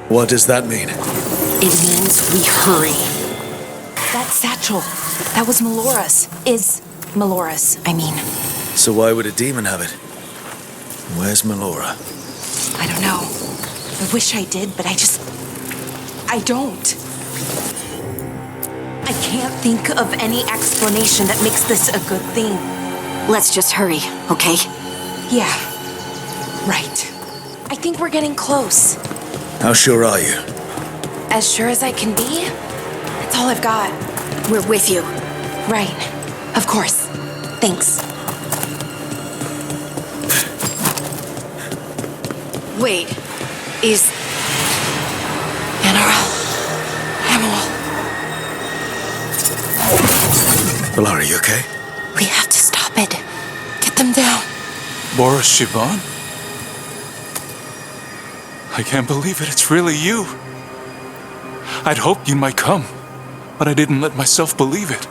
what does that mean? It means we hurry. That satchel, that was Melora's. Is Melora's, I mean. So why would a demon have it? Where's Bellara? I don't know. I wish I did, but I don't. I can't think of any explanation that makes this a good thing. Let's just hurry, okay? Yeah, right. I think we're getting close. How sure are you? As sure as I can be. That's all I've got. We're with you. Right. Of course. Thanks. Wait, is... Yunarl. Hamuel. Bellara, you okay? We have to stop it. Get them down. Boris Shivan? I can't believe it. It's really you. I'd hoped you might come, but I didn't let myself believe it.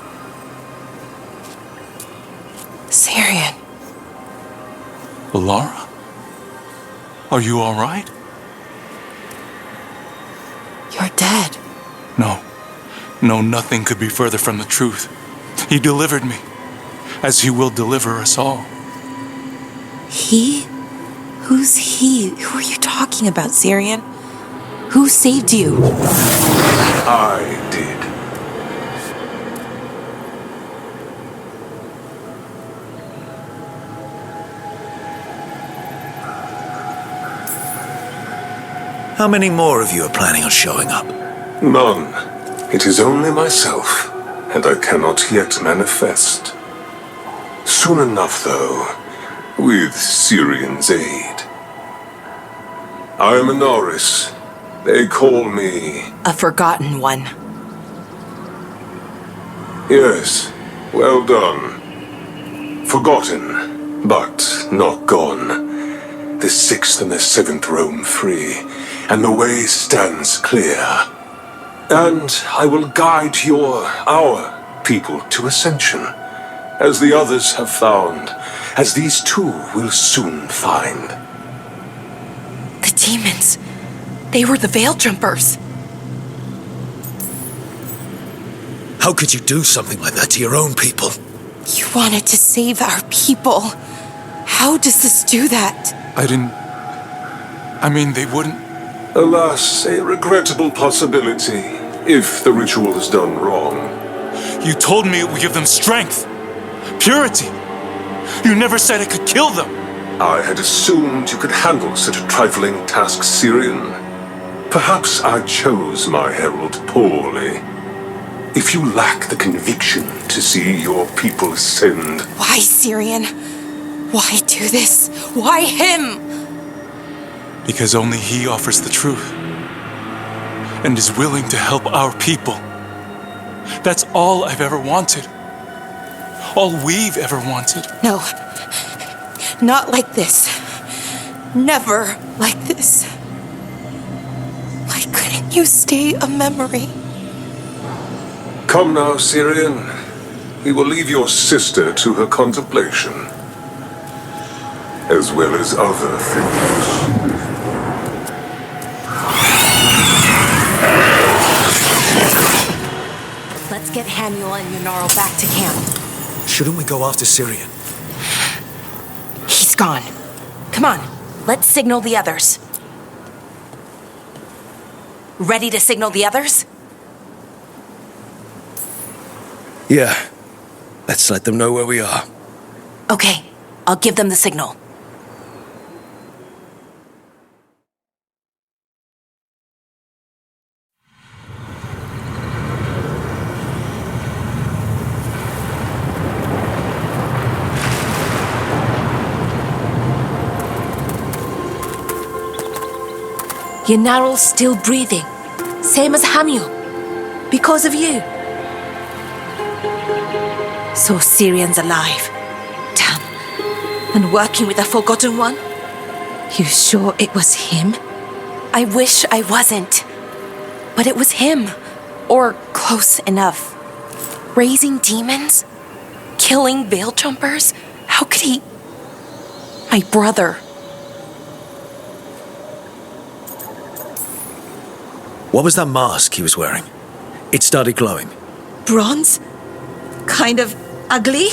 Cyrian. Bellara? Are you all right? You're dead. No, nothing could be further from the truth. He delivered me, as he will deliver us all. He? Who's he? Who are you talking about, Cyrian? Who saved you? I did. How many more of you are planning on showing up? None. It is only myself, and I cannot yet manifest. Soon enough, though, with Cyrian's aid. I am Anaris. They call me... A forgotten one. Yes, well done. Forgotten, but not gone. The 6th and the 7th roam free, and the way stands clear. And I will guide our people to ascension, as the others have found, as these two will soon find. The demons. They were the Veil Jumpers. How could you do something like that to your own people? You wanted to save our people. How does this do that? They wouldn't. Alas, a regrettable possibility, if the ritual is done wrong. You told me it would give them strength, purity. You never said it could kill them. I had assumed you could handle such a trifling task, Cyrian. Perhaps I chose my herald poorly. If you lack the conviction to see your people ascend... Why, Cyrian? Why do this? Why him? Because only he offers the truth and is willing to help our people. That's all I've ever wanted. All we've ever wanted. No. Not like this. Never like this. Why couldn't you stay a memory? Come now, Cyrian. We will leave your sister to her contemplation, as well as other things. Let's get Hamuel and Yunaro back to camp. Shouldn't we go after Cyrian? He's gone. Come on, let's signal the others. Ready to signal the others? Yeah. Let's let them know where we are. Okay, I'll give them the signal. Yunaro's still breathing, same as Hamuel, because of you. So Cyrian's alive. Damn. And working with the Forgotten One? You sure it was him? I wish I wasn't. But it was him. Or close enough. Raising demons? Killing Veil Jumpers? How could he... My brother. What was that mask he was wearing? It started glowing. Bronze? Kind of ugly?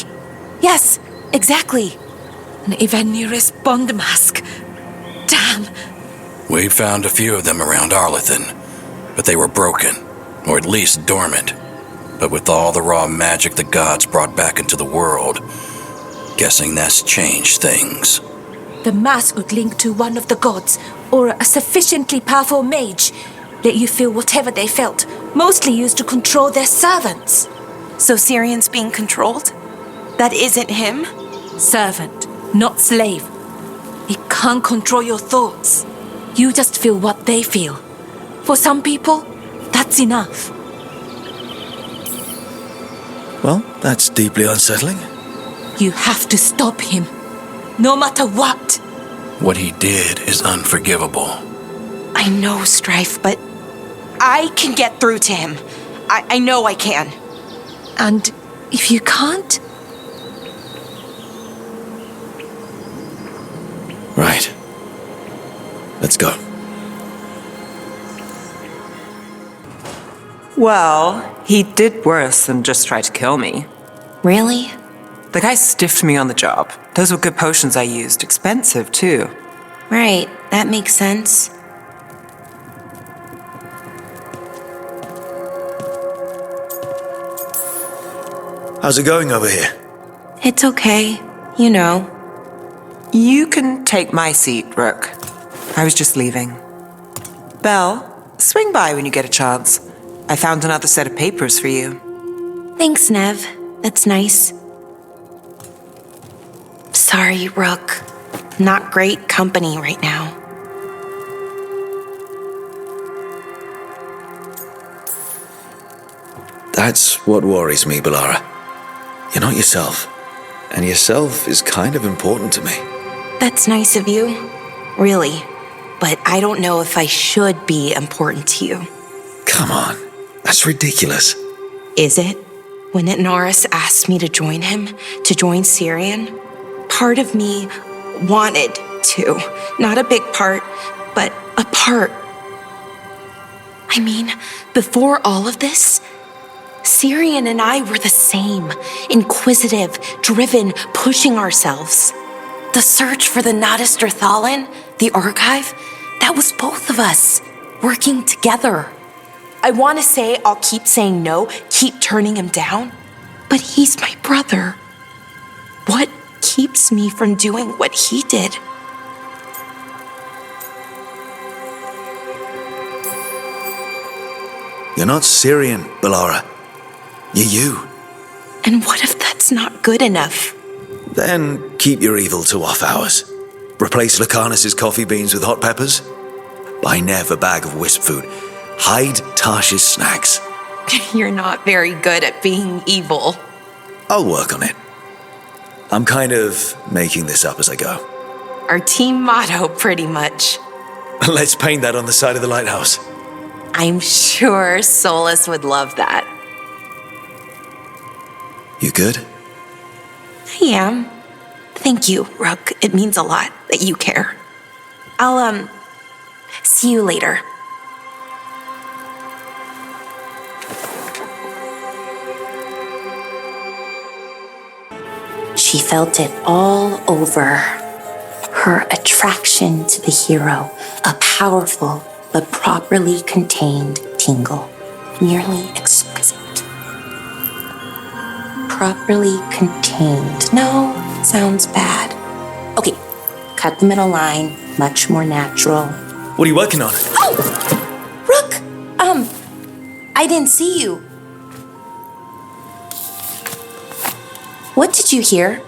Yes, exactly. An Ivanirus Bond mask. Damn. We found a few of them around Arlethan, but they were broken, or at least dormant. But with all the raw magic the gods brought back into the world, guessing that's changed things. The mask would link to one of the gods, or a sufficiently powerful mage. Let you feel whatever they felt, mostly used to control their servants. So Cyrian's being controlled? That isn't him? Servant, not slave. He can't control your thoughts. You just feel what they feel. For some people, that's enough. Well, that's deeply unsettling. You have to stop him, no matter what. What he did is unforgivable. I know, Strife, but I can get through to him. I know I can. And if you can't? Right. Let's go. Well, he did worse than just try to kill me. Really? The guy stiffed me on the job. Those were good potions I used. Expensive, too. Right, that makes sense. How's it going over here? It's okay. You know. You can take my seat, Rook. I was just leaving. Belle, swing by when you get a chance. I found another set of papers for you. Thanks, Nev. That's nice. Sorry, Rook. Not great company right now. That's what worries me, Bellara. You're not yourself. And yourself is kind of important to me. That's nice of you. Really. But I don't know if I should be important to you. Come on. That's ridiculous. Is it? When Norris asked me to join him, to join Cyrian, part of me wanted to. Not a big part, but a part. I mean, before all of this, Cyrian and I were the same. Inquisitive, driven, pushing ourselves. The search for the Nodus Thalin, the archive, that was both of us, working together. I want to say I'll keep saying no, keep turning him down, but he's my brother. What keeps me from doing what he did? You're not Cyrian, Bellara. You're you. And what if that's not good enough? Then keep your evil to off hours. Replace Lucanus's coffee beans with hot peppers. Buy Nev a bag of wisp food. Hide Tarsh's snacks. You're not very good at being evil. I'll work on it. I'm kind of making this up as I go. Our team motto, pretty much. Let's paint that on the side of the lighthouse. I'm sure Solus would love that. You good? I am. Thank you, Rook. It means a lot that you care. I'll, see you later. She felt it all over. Her attraction to the hero, a powerful but properly contained tingle, nearly exquisite. Properly contained. No, sounds bad. Okay, cut the middle line, much more natural. What are you working on? Oh! Rook! I didn't see you. What did you hear?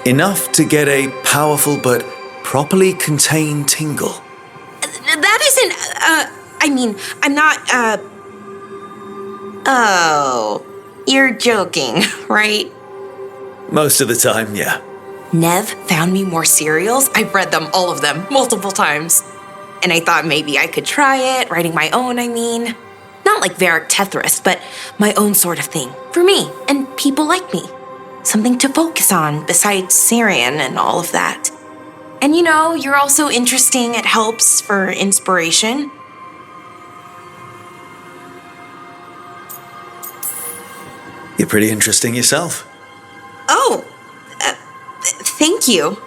Enough to get a powerful but properly contained tingle. That isn't, I'm not, Oh, you're joking, right? Most of the time, yeah. Nev found me more cereals. I've read them, all of them, multiple times. And I thought maybe I could try it, writing my own, Not like Varric Tethrist, but my own sort of thing. For me, and people like me. Something to focus on besides Cyrian and all of that. And you're also interesting. It helps for inspiration. You're pretty interesting yourself. Oh, thank you.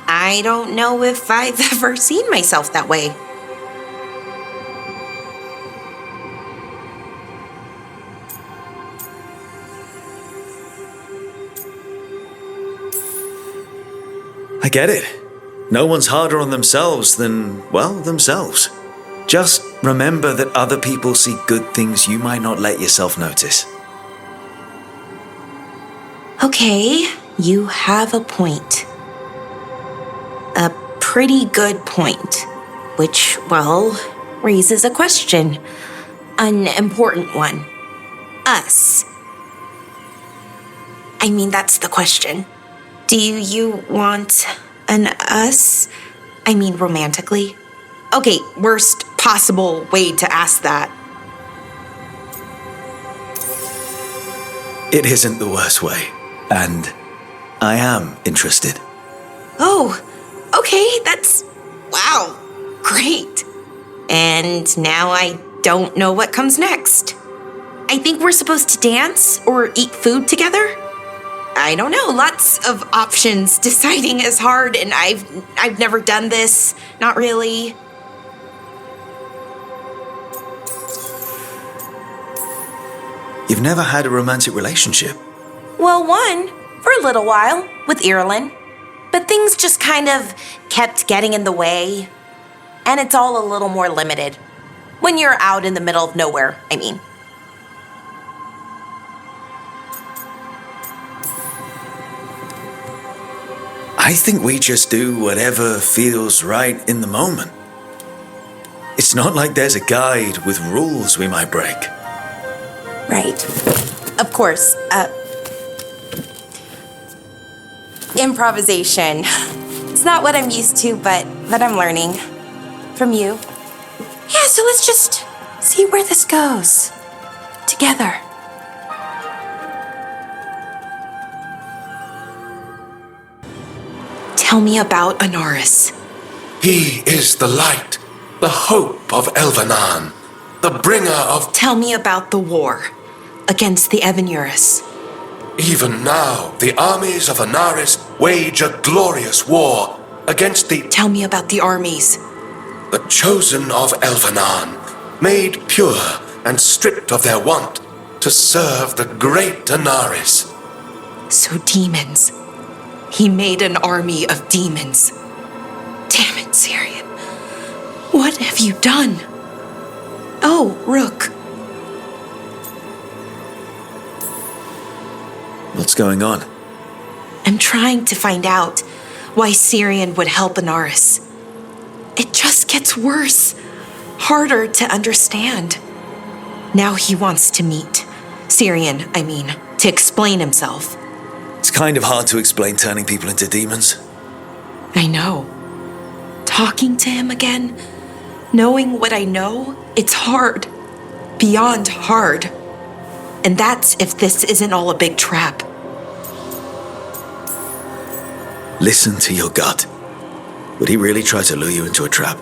I don't know if I've ever seen myself that way. I get it. No one's harder on themselves than, well, themselves. Just remember that other people see good things you might not let yourself notice. Okay, you have a point. A pretty good point. Which, well, raises a question. An important one. Us. That's the question. Do you want an us? Romantically? Okay, worst possible way to ask that. It isn't the worst way, and I am interested. Oh, okay, wow, great. And now I don't know what comes next. I think we're supposed to dance or eat food together. I don't know, lots of options. Deciding is hard, and I've never done this. Not really. You've never had a romantic relationship? Well, one, for a little while, with Ireland. But things just kind of kept getting in the way. And it's all a little more limited. When you're out in the middle of nowhere, I think we just do whatever feels right in the moment. It's not like there's a guide with rules we might break. Right. Of course. Improvisation. It's not what I'm used to, but I'm learning. From you. Yeah, so let's just see where this goes. together. Tell me about Anaris. He is the light, the hope of Elvenan, the bringer of... Tell me about the war against the Evenuris. Even now, the armies of Anaris wage a glorious war against the... Tell me about the armies. The chosen of Elvenan, made pure and stripped of their want to serve the great Anaris. So demons. He made an army of demons. Damn it, Cyrian. What have you done? Oh, Rook. What's going on? I'm trying to find out why Cyrian would help Anaris. It just gets worse. Harder to understand. Now he wants to meet. Cyrian, I mean, to explain himself. It's kind of hard to explain turning people into demons. I know. Talking to him again, knowing what I know, it's hard. Beyond hard. And that's if this isn't all a big trap. Listen to your gut. Would he really try to lure you into a trap?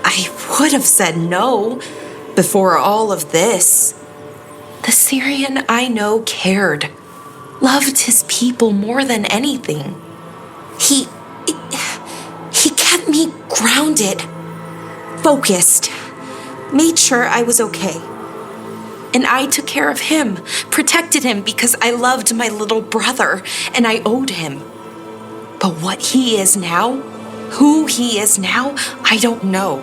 I would have said no before all of this. The Cyrian I know cared. Loved his people more than anything. He kept me grounded, focused, made sure I was okay. And I took care of him, protected him because I loved my little brother and I owed him. But what he is now, who he is now, I don't know.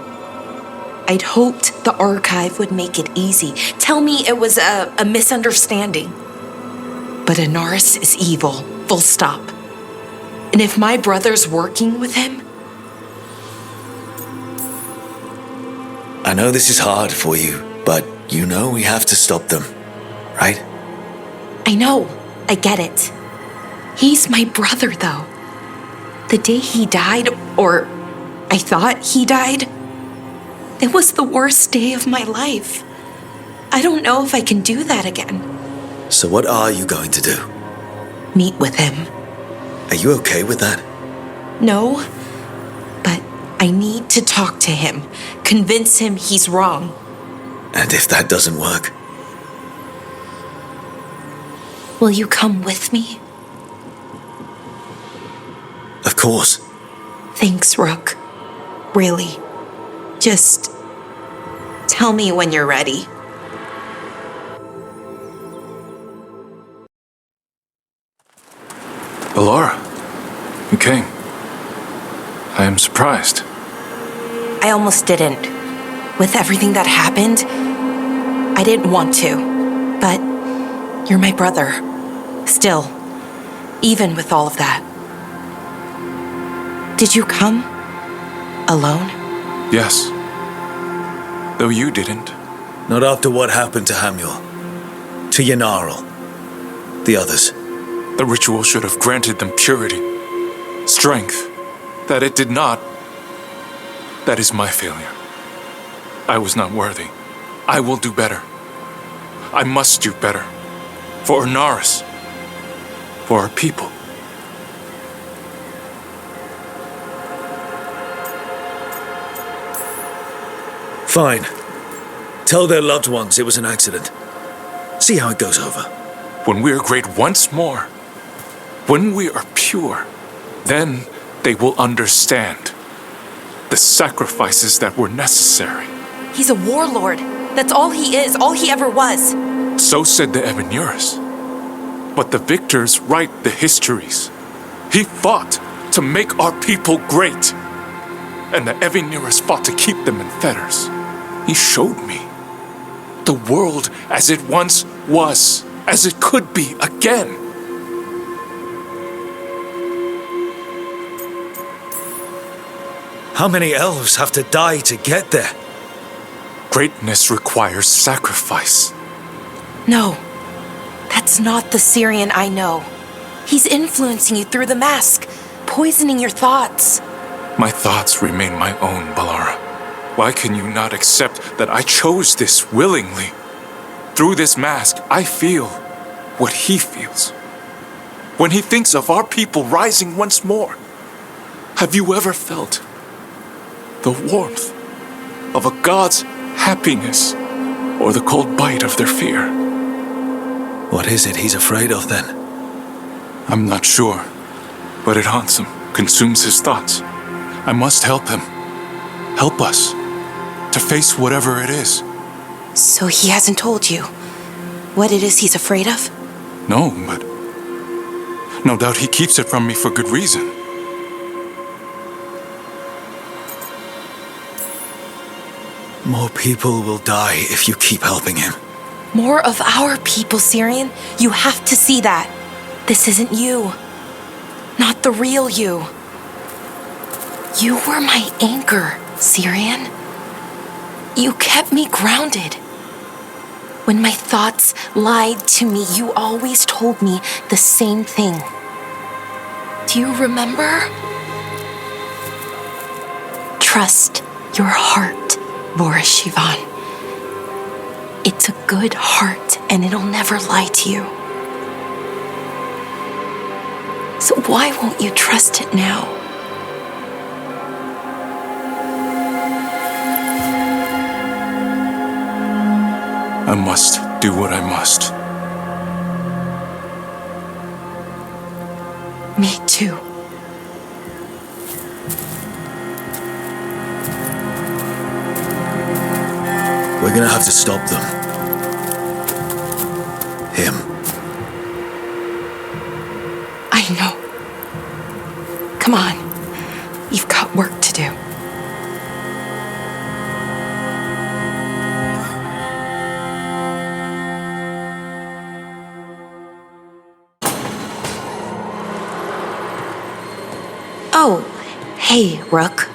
I'd hoped the archive would make it easy, tell me it was a misunderstanding. But Anaris is evil, full stop. And if my brother's working with him... I know this is hard for you, but you know we have to stop them, right? I know, I get it. He's my brother, though. The day he died, or I thought he died, it was the worst day of my life. I don't know if I can do that again. So what are you going to do? Meet with him. Are you okay with that? No, but I need to talk to him, convince him he's wrong. And if that doesn't work? Will you come with me? Of course. Thanks, Rook. Really. Just tell me when you're ready. Bellara, you came. I am surprised. I almost didn't. With everything that happened, I didn't want to. But you're my brother. Still, even with all of that. Did you come? Alone? Yes. Though you didn't. Not after what happened to Hamuel. To Yanarl. The others. The ritual should have granted them purity. Strength. That it did not. That is my failure. I was not worthy. I will do better. I must do better. For Anaris. For our people. Fine. Tell their loved ones it was an accident. See how it goes over. When we are great once more, when we are pure, then they will understand the sacrifices that were necessary. He's a warlord. That's all he is, all he ever was. So said the Evenuris. But the victors write the histories. He fought to make our people great. And the Evenuris fought to keep them in fetters. He showed me the world as it once was, as it could be again. How many elves have to die to get there? Greatness requires sacrifice. No, that's not the Cyrian I know. He's influencing you through the mask, poisoning your thoughts. My thoughts remain my own, Bellara. Why can you not accept that I chose this willingly? Through this mask, I feel what he feels. When he thinks of our people rising once more, have you ever felt the warmth of a god's happiness or the cold bite of their fear? What is it he's afraid of then? I'm not sure, but it haunts him, consumes his thoughts. I must help him. Help us to face whatever it is. So he hasn't told you what it is he's afraid of? No, but no doubt he keeps it from me for good reason. More people will die if you keep helping him. More of our people, Cyrian. You have to see that. This isn't you. Not the real you. You were my anchor, Cyrian. You kept me grounded. When my thoughts lied to me, you always told me the same thing. Do you remember? Trust your heart, Boris Shivan. It's a good heart, and it'll never lie to you. So why won't you trust it now? I must do what I must. Me too. We're gonna have to stop them. Him. I know. Come on. You've got work to do. Oh, hey, Rook.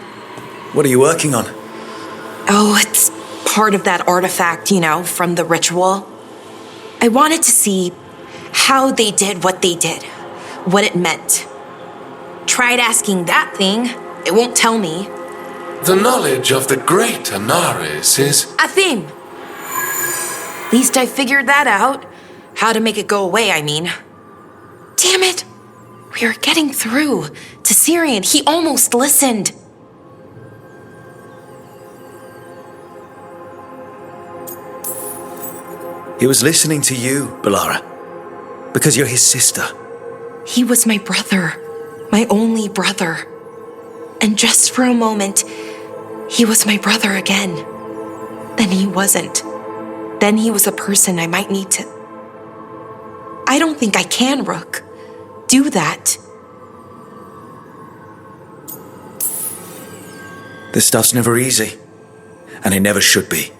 What are you working on? Oh, it's part of that artifact, from the ritual. I wanted to see how they did what they did, what it meant. Tried asking that thing. It won't tell me. The knowledge of the great Anaris is... A theme. At least I figured that out. How to make it go away, I mean. Damn it. We were getting through to Cyrian. He almost listened. He was listening to you, Bellara. Because you're his sister. He was my brother. My only brother. And just for a moment, he was my brother again. Then he wasn't. Then he was a person I might need to... I don't think I can, Rook. Do that. This stuff's never easy. And it never should be.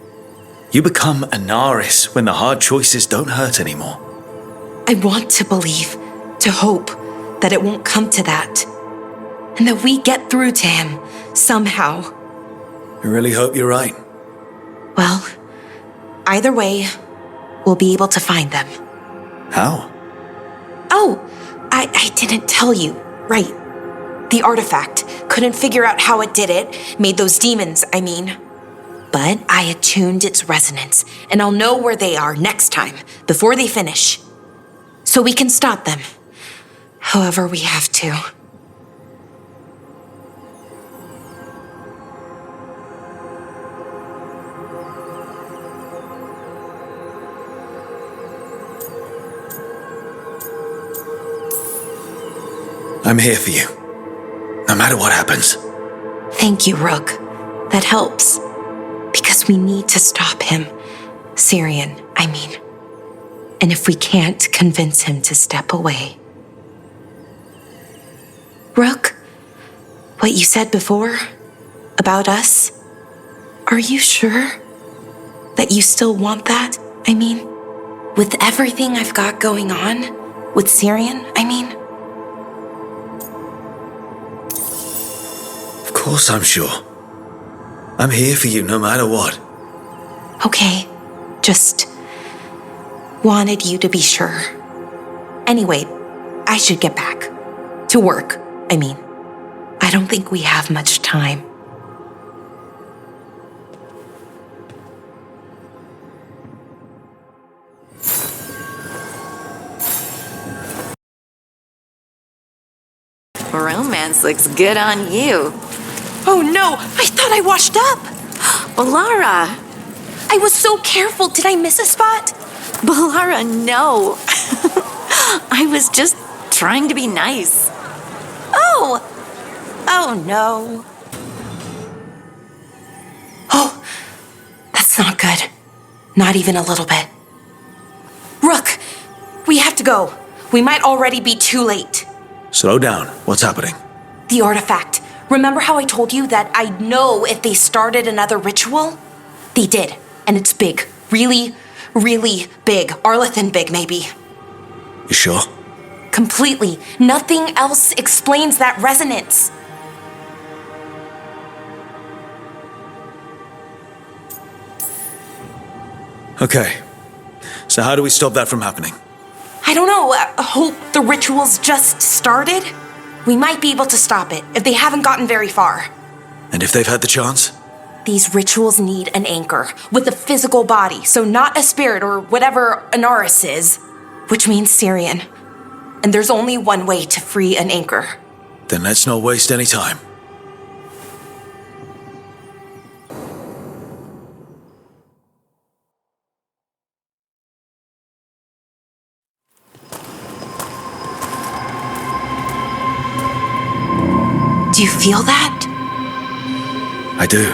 You become Anaris when the hard choices don't hurt anymore. I want to believe, to hope, that it won't come to that. And that we get through to him, somehow. I really hope you're right. Well, either way, we'll be able to find them. How? Oh, I didn't tell you. Right. The artifact. Couldn't figure out how it did it. Made those demons, I mean. But I attuned its resonance, and I'll know where they are next time, before they finish. So we can stop them. However we have to. I'm here for you. No matter what happens. Thank you, Rook. That helps. Because we need to stop him. Cyrian, I mean. And if we can't convince him to step away. Rook, what you said before about us, are you sure that you still want that? I mean, with everything I've got going on, with Cyrian, I mean. Of course I'm sure. I'm here for you no matter what. Okay, just wanted you to be sure. Anyway, I should get back. To work, I mean. I don't think we have much time. Romance looks good on you. Oh no, I thought I washed up. Bellara! I was so careful. Did I miss a spot? Bellara, no. I was just trying to be nice. Oh no. Oh, that's not good. Not even a little bit. Rook, we have to go. We might already be too late. Slow down. What's happening? The artifact. Remember how I told you that I'd know if they started another ritual? They did, and it's big. Really, really big. Arlethan big, maybe. You sure? Completely. Nothing else explains that resonance. Okay. So how do we stop that from happening? I don't know. I hope the ritual's just started. We might be able to stop it if they haven't gotten very far. And if they've had the chance? These rituals need an anchor with a physical body, so not a spirit or whatever Anaris is, which means Cyrian. And there's only one way to free an anchor. Then let's not waste any time. Do you feel that? I do.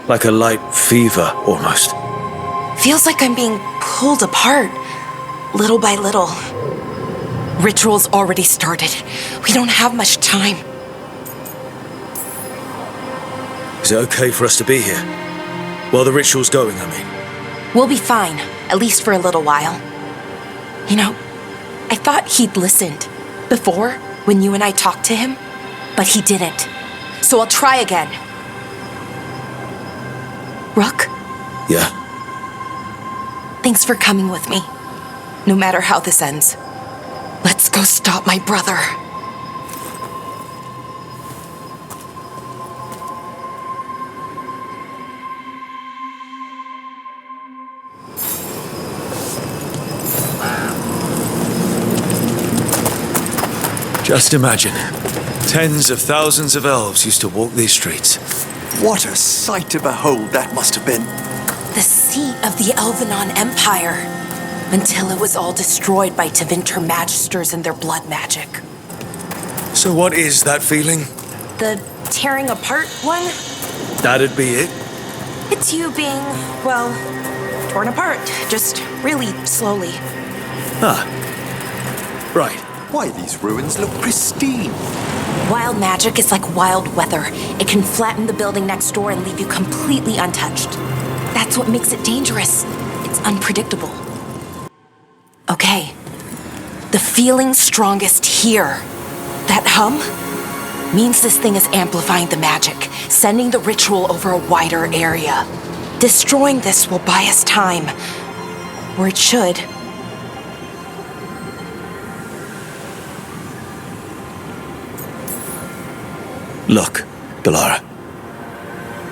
Like a light fever, almost. Feels like I'm being pulled apart, little by little. Ritual's already started. We don't have much time. Is it okay for us to be here? While the ritual's going, I mean. We'll be fine, at least for a little while. You know, I thought he'd listened before when you and I talked to him, but he didn't. So I'll try again. Rook? Yeah? Thanks for coming with me, no matter how this ends. Let's go stop my brother. Just imagine. Tens of thousands of elves used to walk these streets. What a sight to behold that must have been. The seat of the Elvenon Empire, until it was all destroyed by Tevinter Magisters and their blood magic. So what is that feeling? The tearing apart one? That'd be it? It's you being, well, torn apart, just really slowly. Ah. Right. Why, these ruins look pristine. Wild magic is like wild weather. It can flatten the building next door and leave you completely untouched. That's what makes it dangerous. It's unpredictable. Okay. The feeling's strongest here. That hum means this thing is amplifying the magic, sending the ritual over a wider area. Destroying this will buy us time. Or it should. Look, Bellara.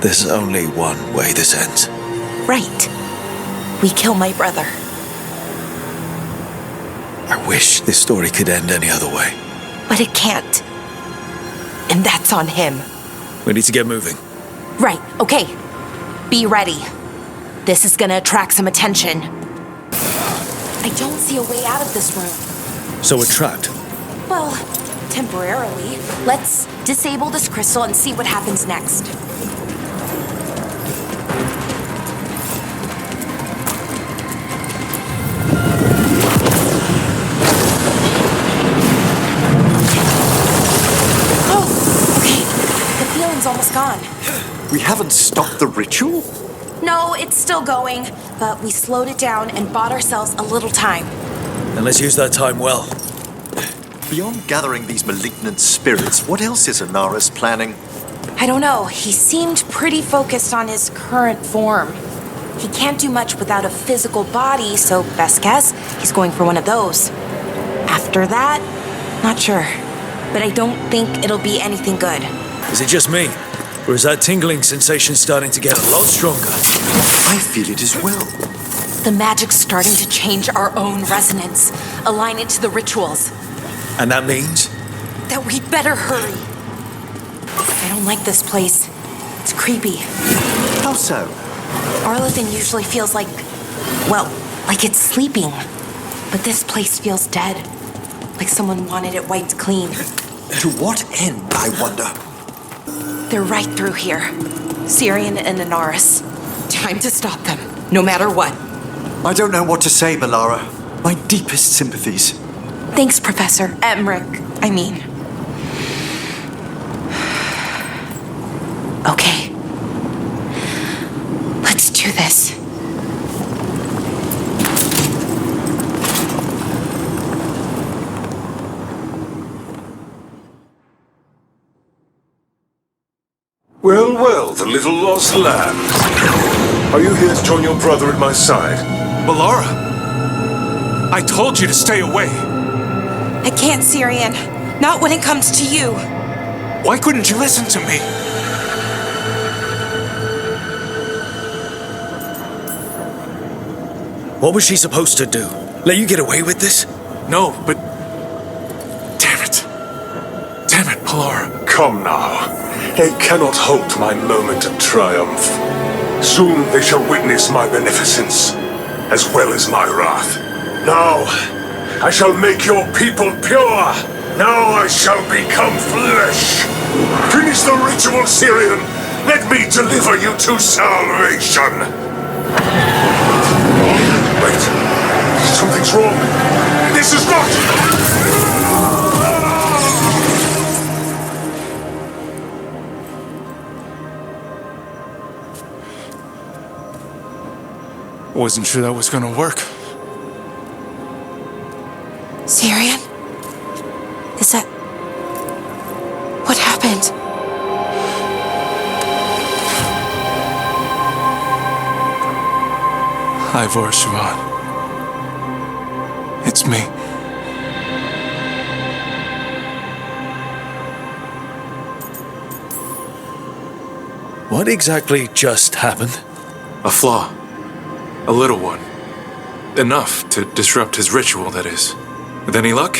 There's only one way this ends. Right. We kill my brother. I wish this story could end any other way. But it can't. And that's on him. We need to get moving. Right, okay. Be ready. This is gonna attract some attention. I don't see a way out of this room. So we're trapped? Well, temporarily. Let's disable this crystal and see what happens next. Oh, okay. The feeling's almost gone. We haven't stopped the ritual? No, it's still going, but we slowed it down and bought ourselves a little time. And let's use that time well. Beyond gathering these malignant spirits, what else is Anaris planning? I don't know. He seemed pretty focused on his current form. He can't do much without a physical body, so best guess, he's going for one of those. After that, not sure. But I don't think it'll be anything good. Is it just me? Or is that tingling sensation starting to get a lot stronger? I feel it as well. The magic's starting to change our own resonance, align it to the rituals. And that means? that we'd better hurry. I don't like this place. It's creepy. How so? Arlithin usually feels like, well, like it's sleeping. But this place feels dead. Like someone wanted it wiped clean. To what end, I wonder? They're right through here. Cyrian and Inaris. Time to stop them, no matter what. I don't know what to say, Bellara. My deepest sympathies. Thanks, Professor. Emmerich, I mean. Okay. Let's do this. Well, well, the little lost lamb. Are you here to join your brother at my side? Bellara! I told you to stay away! I can't, Cyrian. Not when it comes to you. Why couldn't you listen to me? What was she supposed to do? Let you get away with this? No, but... Damn it. Damn it, Bellara. Come now. They cannot halt my moment of triumph. Soon they shall witness my beneficence, as well as my wrath. Now, I shall make your people pure! Now I shall become flesh! Finish the ritual, Cyrian! Let me deliver you to salvation! Wait! Something's wrong! This is not... Wasn't sure that was gonna work. Cyrian? Is that... What happened? Hi, Sivan. It's me. What exactly just happened? A flaw. A little one. Enough to disrupt his ritual, that is. With any luck,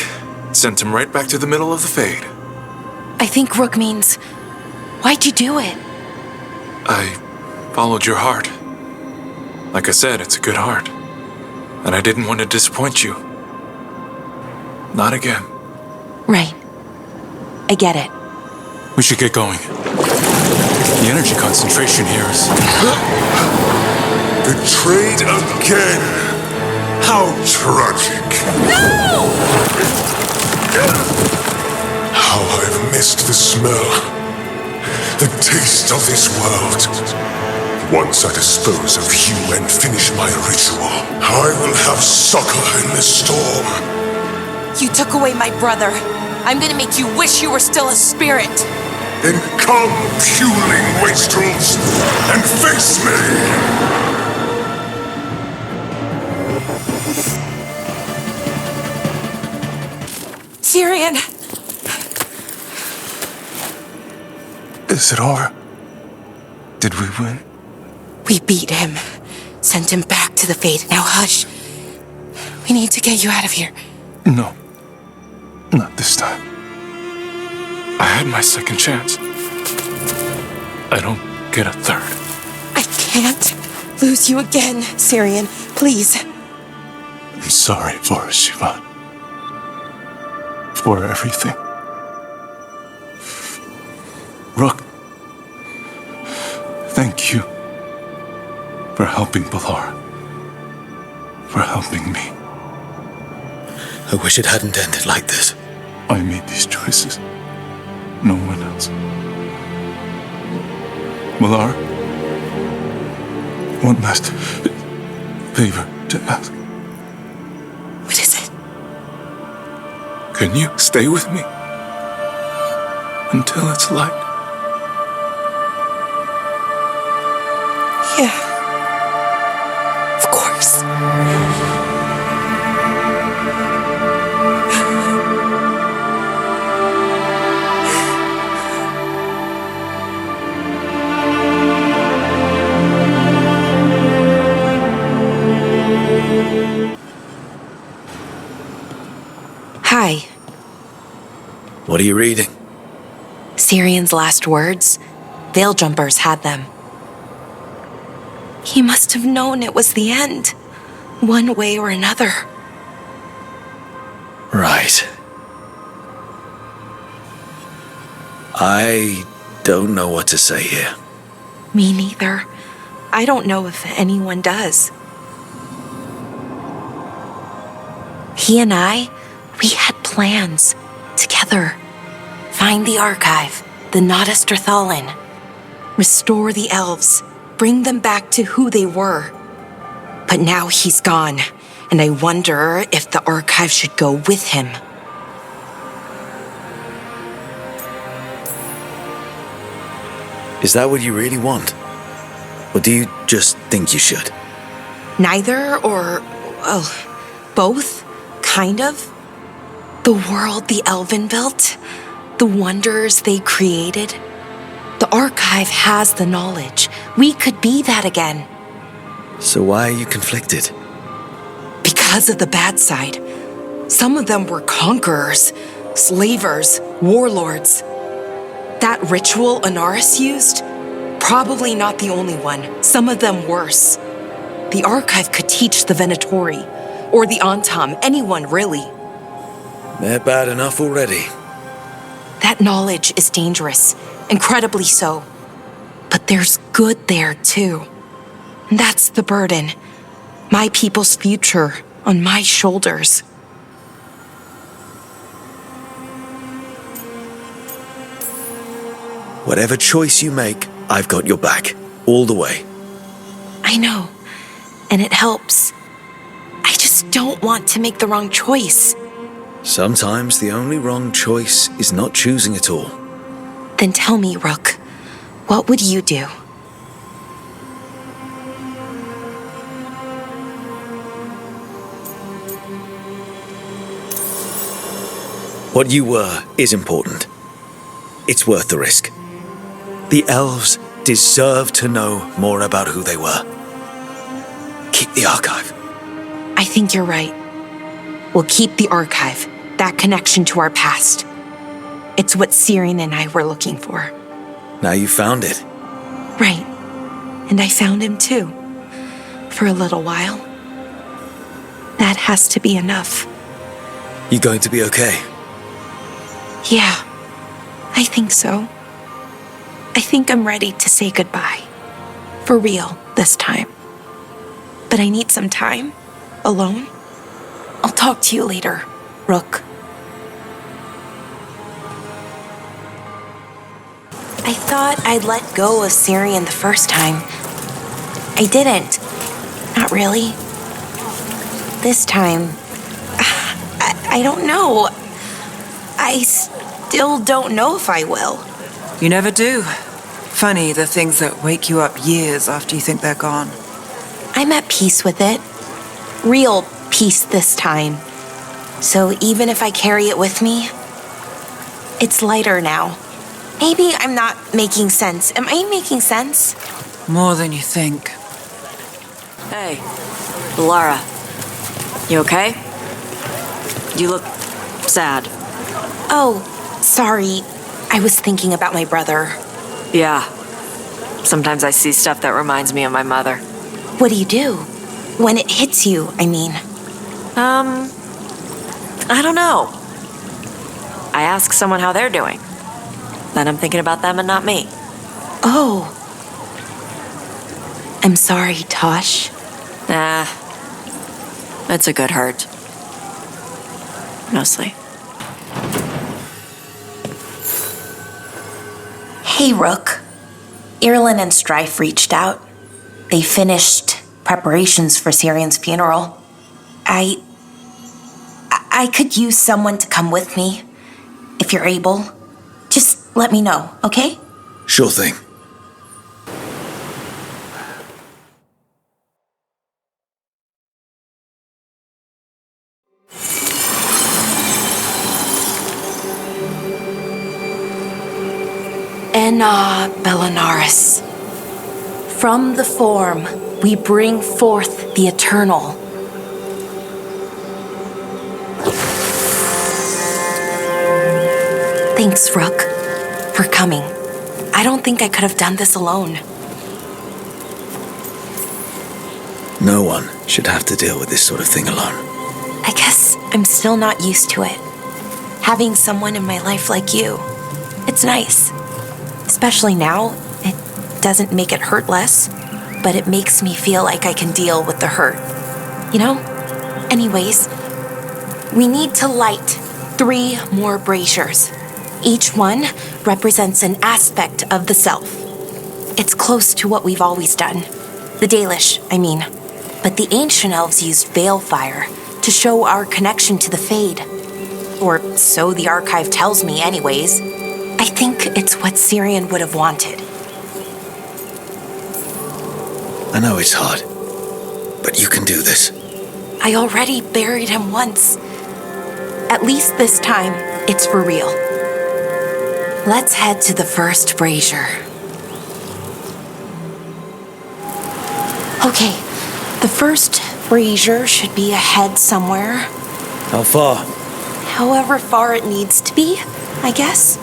sent him right back to the middle of the Fade. I think Rook means... Why'd you do it? I followed your heart. Like I said, it's a good heart. And I didn't want to disappoint you. Not again. Right. I get it. We should get going. The energy concentration here is... Betrayed again! How tragic! No! How I've missed the smell, the taste of this world. Once I dispose of you and finish my ritual, I will have succor in the storm. You took away my brother. I'm gonna make you wish you were still a spirit. Then come, puling wastrels, and face me! Cyrian! Is it over? Did we win? We beat him. Sent him back to the Fade. Now hush. We need to get you out of here. No. Not this time. I had my second chance. I don't get a third. I can't lose you again, Cyrian. Please. I'm sorry, Sivan. For everything. Rook, thank you for helping Bellara. For helping me. I wish it hadn't ended like this. I made these choices. No one else. Bellara, one last favor to ask. What is it? Can you stay with me until it's light? Yeah. Of course. Hi. What are you reading? Cyrian's last words. Veil jumpers had them. He must have known it was the end, one way or another. Right. I don't know what to say here. Me neither. I don't know if anyone does. He and we had plans together. Find the archive, the Nodasterthalin. Restore the elves, bring them back to who they were. But now he's gone, and I wonder if the archive should go with him. Is that what you really want? Or do you just think you should? Neither, or, well, both, kind of. The world the Elven built, the wonders they created. The archive has the knowledge. We could be that again. So why are you conflicted? Because of the bad side. Some of them were conquerors, slavers, warlords. That ritual Anaris used? Probably not the only one. Some of them worse. The archive could teach the Venatori, or the Antam, anyone really. They're bad enough already. That knowledge is dangerous, incredibly so. But there's good there too. And that's the burden. My people's future on my shoulders. Whatever choice you make, I've got your back. All the way. I know. And it helps. I just don't want to make the wrong choice. Sometimes the only wrong choice is not choosing at all. Then tell me, Rook, what would you do? What you were is important. It's worth the risk. The elves deserve to know more about who they were. Keep the archive. I think you're right. We'll keep the archive, that connection to our past. It's what Cyrian and I were looking for. Now you found it. Right. And I found him too. For a little while. That has to be enough. You going to be okay? Yeah, I think so. I think I'm ready to say goodbye. For real, this time. But I need some time, alone. I'll talk to you later, Rook. I thought I'd let go of Cyrian the first time. I didn't. Not really. This time, I don't know. I still don't know if I will. You never do. Funny, the things that wake you up years after you think they're gone. I'm at peace with it. Real peace this time. So even if I carry it with me, it's lighter now. Maybe I'm not making sense. Am I making sense? More than you think. Hey, Bellara. You okay? You look sad. Oh, sorry. I was thinking about my brother. Yeah. Sometimes I see stuff that reminds me of my mother. What do you do? When it hits you, I mean. I don't know. I ask someone how they're doing. Then I'm thinking about them and not me. Oh. I'm sorry, Tosh. Nah. It's a good hurt. Mostly. Hey, Rook. Irlin and Strife reached out. They finished preparations for Cyrian's funeral. I could use someone to come with me, if you're able. Just let me know, okay? Sure thing. Enna Bellanaris. From the form, we bring forth the eternal. Thanks, Rook, for coming. I don't think I could have done this alone. No one should have to deal with this sort of thing alone. I guess I'm still not used to it. Having someone in my life like you, it's nice. Especially now, it doesn't make it hurt less, but it makes me feel like I can deal with the hurt. You know? Anyways, we need to light 3 more braziers. Each one represents an aspect of the self. It's close to what we've always done. The Dalish, I mean. But the ancient elves used veil fire to show our connection to the Fade. Or so the archive tells me anyways. I think it's what Cyrian would have wanted. I know it's hard, but you can do this. I already buried him once. At least this time, it's for real. Let's head to the first brazier. Okay, the first brazier should be ahead somewhere. How far? However far it needs to be, I guess.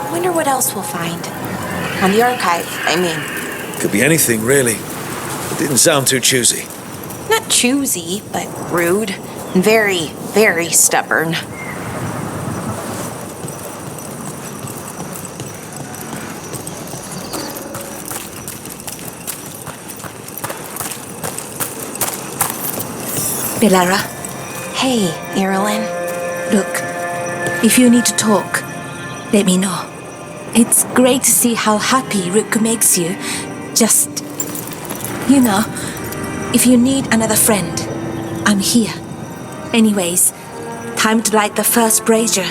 I wonder what else we'll find. On the archive, I mean. Could be anything, really. It didn't sound too choosy. Not choosy, but rude. And very, very stubborn. Bellara, Hey, Irilyn. look, if you need to talk, let me know. It's great to see how happy Rook makes you. Just, you know, if you need another friend, I'm here. Anyways, time to light the first brazier.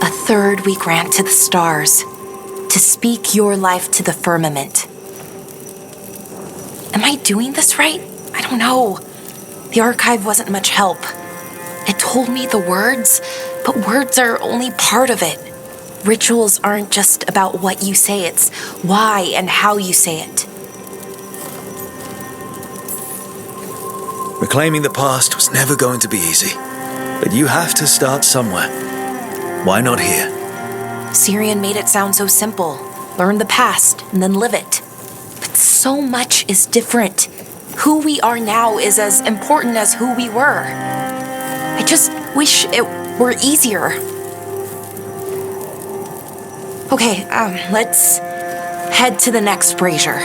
A third we grant to the stars, to speak your life to the firmament. Am I doing this right? I don't know. The archive wasn't much help. It told me the words, but words are only part of it. Rituals aren't just about what you say, it's why and how you say it. Reclaiming the past was never going to be easy. But you have to start somewhere. Why not here? Cyrian made it sound so simple. Learn the past and then live it. But so much is different. Who we are now is as important as who we were. I just wish it were easier. Okay, let's head to the next brazier.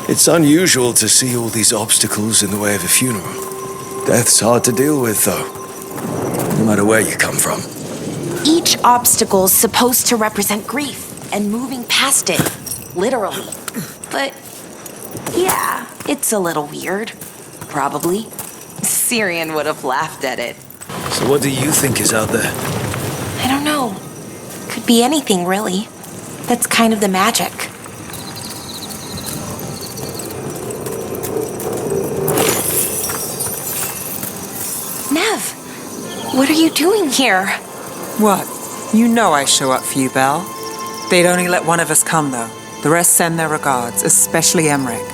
It's unusual to see all these obstacles in the way of a funeral. Death's hard to deal with, though, no matter where you come from. Each obstacle's supposed to represent grief and moving past it, literally. But yeah, it's a little weird. Probably. Cyrian would have laughed at it. So what do you think is out there? I don't know. Could be anything, really. That's kind of the magic. Nev, what are you doing here? What? You know I show up for you, Belle. They'd only let one of us come, though. The rest send their regards, especially Emmerich.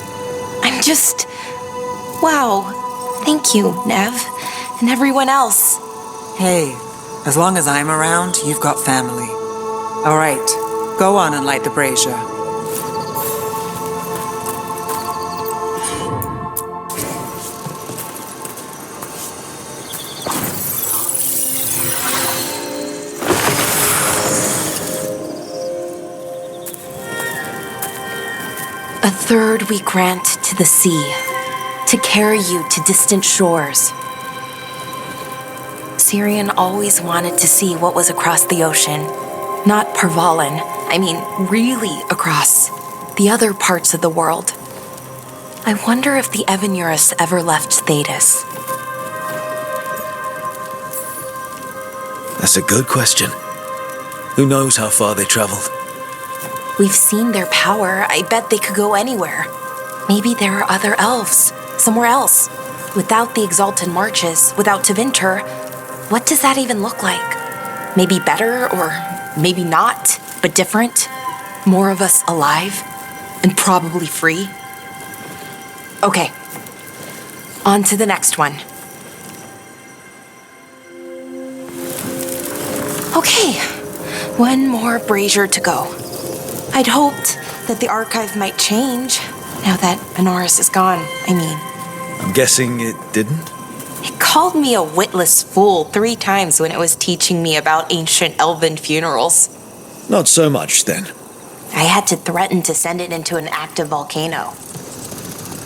I'm just... Wow. Thank you, Nev. And everyone else. Hey, as long as I'm around, you've got family. All right, go on and light the brazier. A third we grant to the sea, to carry you to distant shores. Cyrian always wanted to see what was across the ocean. Not Parvalan, I mean really across. The other parts of the world. I wonder if the Evanuris ever left Thedas. That's a good question. Who knows how far they traveled? We've seen their power. I bet they could go anywhere. Maybe there are other elves, somewhere else. Without the Exalted Marches, without Tevinter, what does that even look like? Maybe better, or maybe not, but different? More of us alive, and probably free? Okay, on to the next one. Okay, one more brazier to go. I'd hoped that the archive might change, now that Benares is gone, I mean. I'm guessing it didn't? It called me a witless fool 3 times when it was teaching me about ancient elven funerals. Not so much, then. I had to threaten to send it into an active volcano.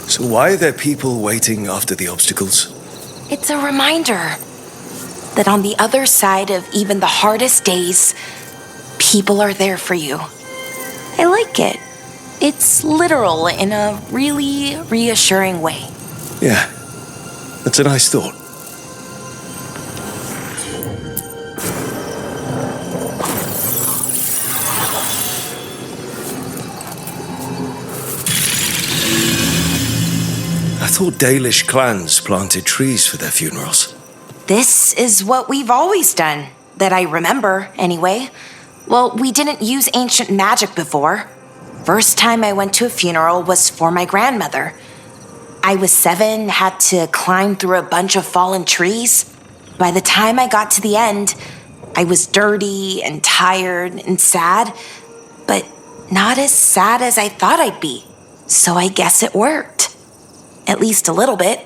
So why are there people waiting after the obstacles? It's a reminder that on the other side of even the hardest days, people are there for you. I like it. It's literal in a really reassuring way. Yeah, that's a nice thought. I thought Dalish clans planted trees for their funerals. This is what we've always done, that I remember, anyway. Well, we didn't use ancient magic before. First time I went to a funeral was for my grandmother. I was 7, had to climb through a bunch of fallen trees. By the time I got to the end, I was dirty and tired and sad, but not as sad as I thought I'd be. So I guess it worked. At least a little bit.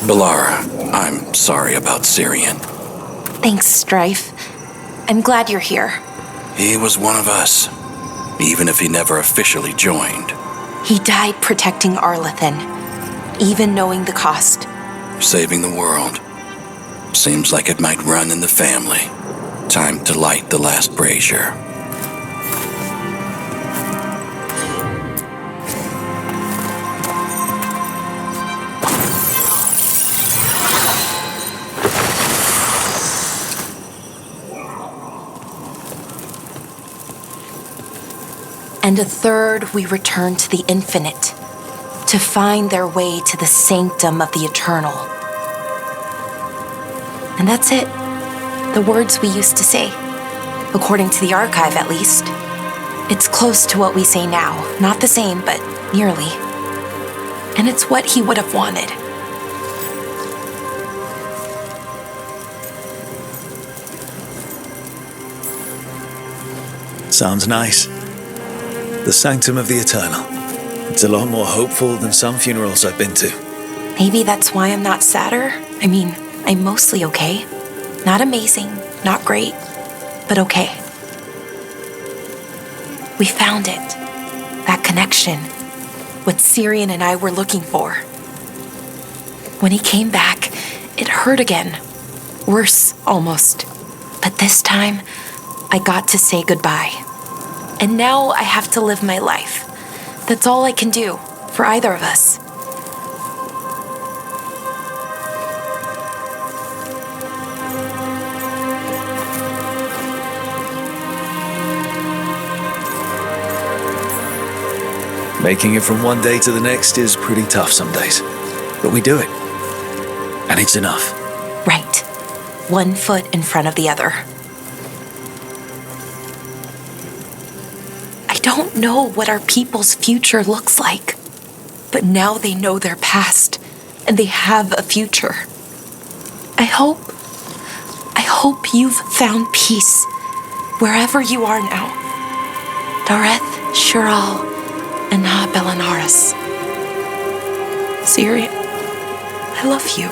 Bellara, I'm sorry about Cyrian. Thanks, Strife. I'm glad you're here. He was one of us, even if he never officially joined. He died protecting Arlethan, even knowing the cost. Saving the world. Seems like it might run in the family. Time to light the last brazier. And a third we return to the infinite, to find their way to the sanctum of the eternal. And that's it. The words we used to say, according to the archive at least. It's close to what we say now, not the same, but nearly. And it's what he would have wanted. Sounds nice. The sanctum of the eternal. It's a lot more hopeful than some funerals I've been to. Maybe that's why I'm not sadder. I mean, I'm mostly okay. Not amazing, not great, but okay. We found it. That connection. What Cyrian and I were looking for. When he came back, it hurt again. Worse, almost. But this time, I got to say goodbye. And now I have to live my life. That's all I can do for either of us. Making it from one day to the next is pretty tough some days. But we do it. And it's enough. Right. One foot in front of the other. I don't know what our people's future looks like. But now they know their past. And they have a future. I hope you've found peace. Wherever you are now. Dareth, Shural, and Na Belanaris. Cyrian, I love you.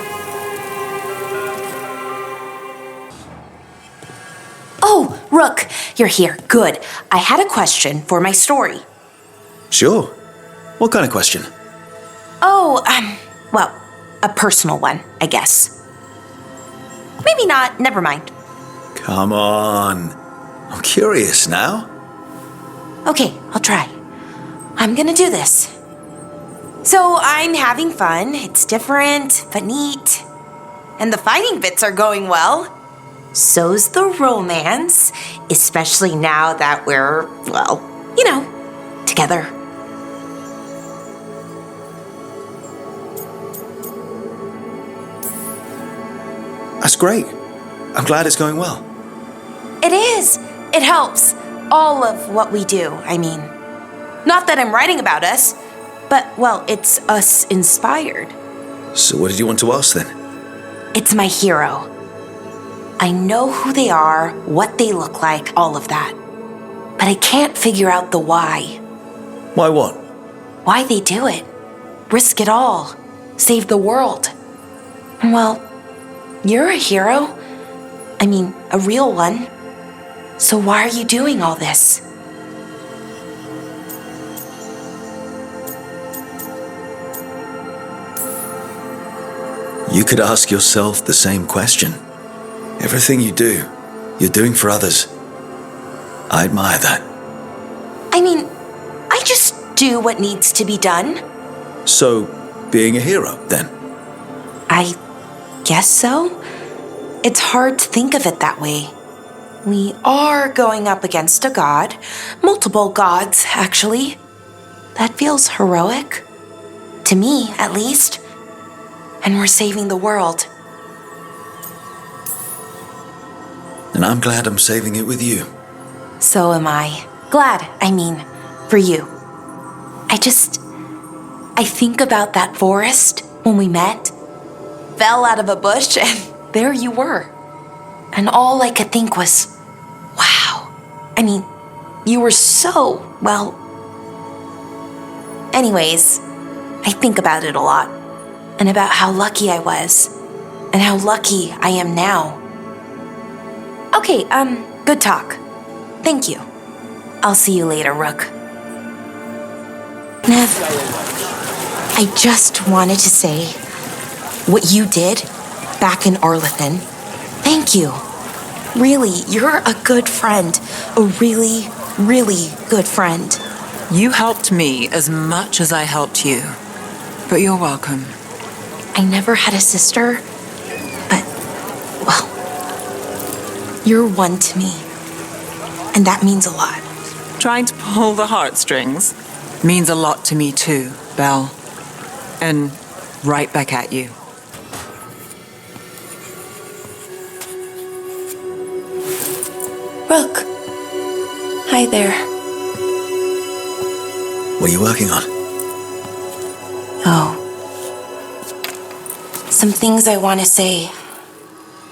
Oh, Rook, you're here. Good. I had a question for my story. Sure. What kind of question? Oh, well, a personal one, I guess. Maybe not. Never mind. Come on. I'm curious now. Okay, I'll try. I'm gonna do this. So I'm having fun. It's different, but neat. And the fighting bits are going well. So's the romance, especially now that we're, well, you know, together. That's great. I'm glad it's going well. It is. It helps. All of what we do, I mean. Not that I'm writing about us, but, well, it's us inspired. So what did you want to ask then? It's my hero. I know who they are, what they look like, all of that. But I can't figure out the why. Why what? Why they do it. Risk it all. Save the world. Well, you're a hero. I mean, a real one. So why are you doing all this? You could ask yourself the same question. Everything you do, you're doing for others. I admire that. I mean, I just do what needs to be done. So, being a hero, then? I guess so. It's hard to think of it that way. We are going up against a god. Multiple gods, actually. That feels heroic. To me, at least. And we're saving the world. And I'm glad I'm saving it with you. So am I. Glad, I mean, for you. I think about that forest when we met. Fell out of a bush and there you were. And all I could think was, wow. I mean, you were so, well... Anyways, I think about it a lot. And about how lucky I was. And how lucky I am now. Okay, good talk. Thank you. I'll see you later, Rook. Nev, I just wanted to say what you did back in Arlithen. Thank you. Really, you're a good friend. A really, really good friend. You helped me as much as I helped you. But you're welcome. I never had a sister, but, well, you're one to me. And that means a lot. Trying to pull the heartstrings means a lot to me too, Belle. And right back at you. Rook. Hi there. What are you working on? Oh. Some things I want to say.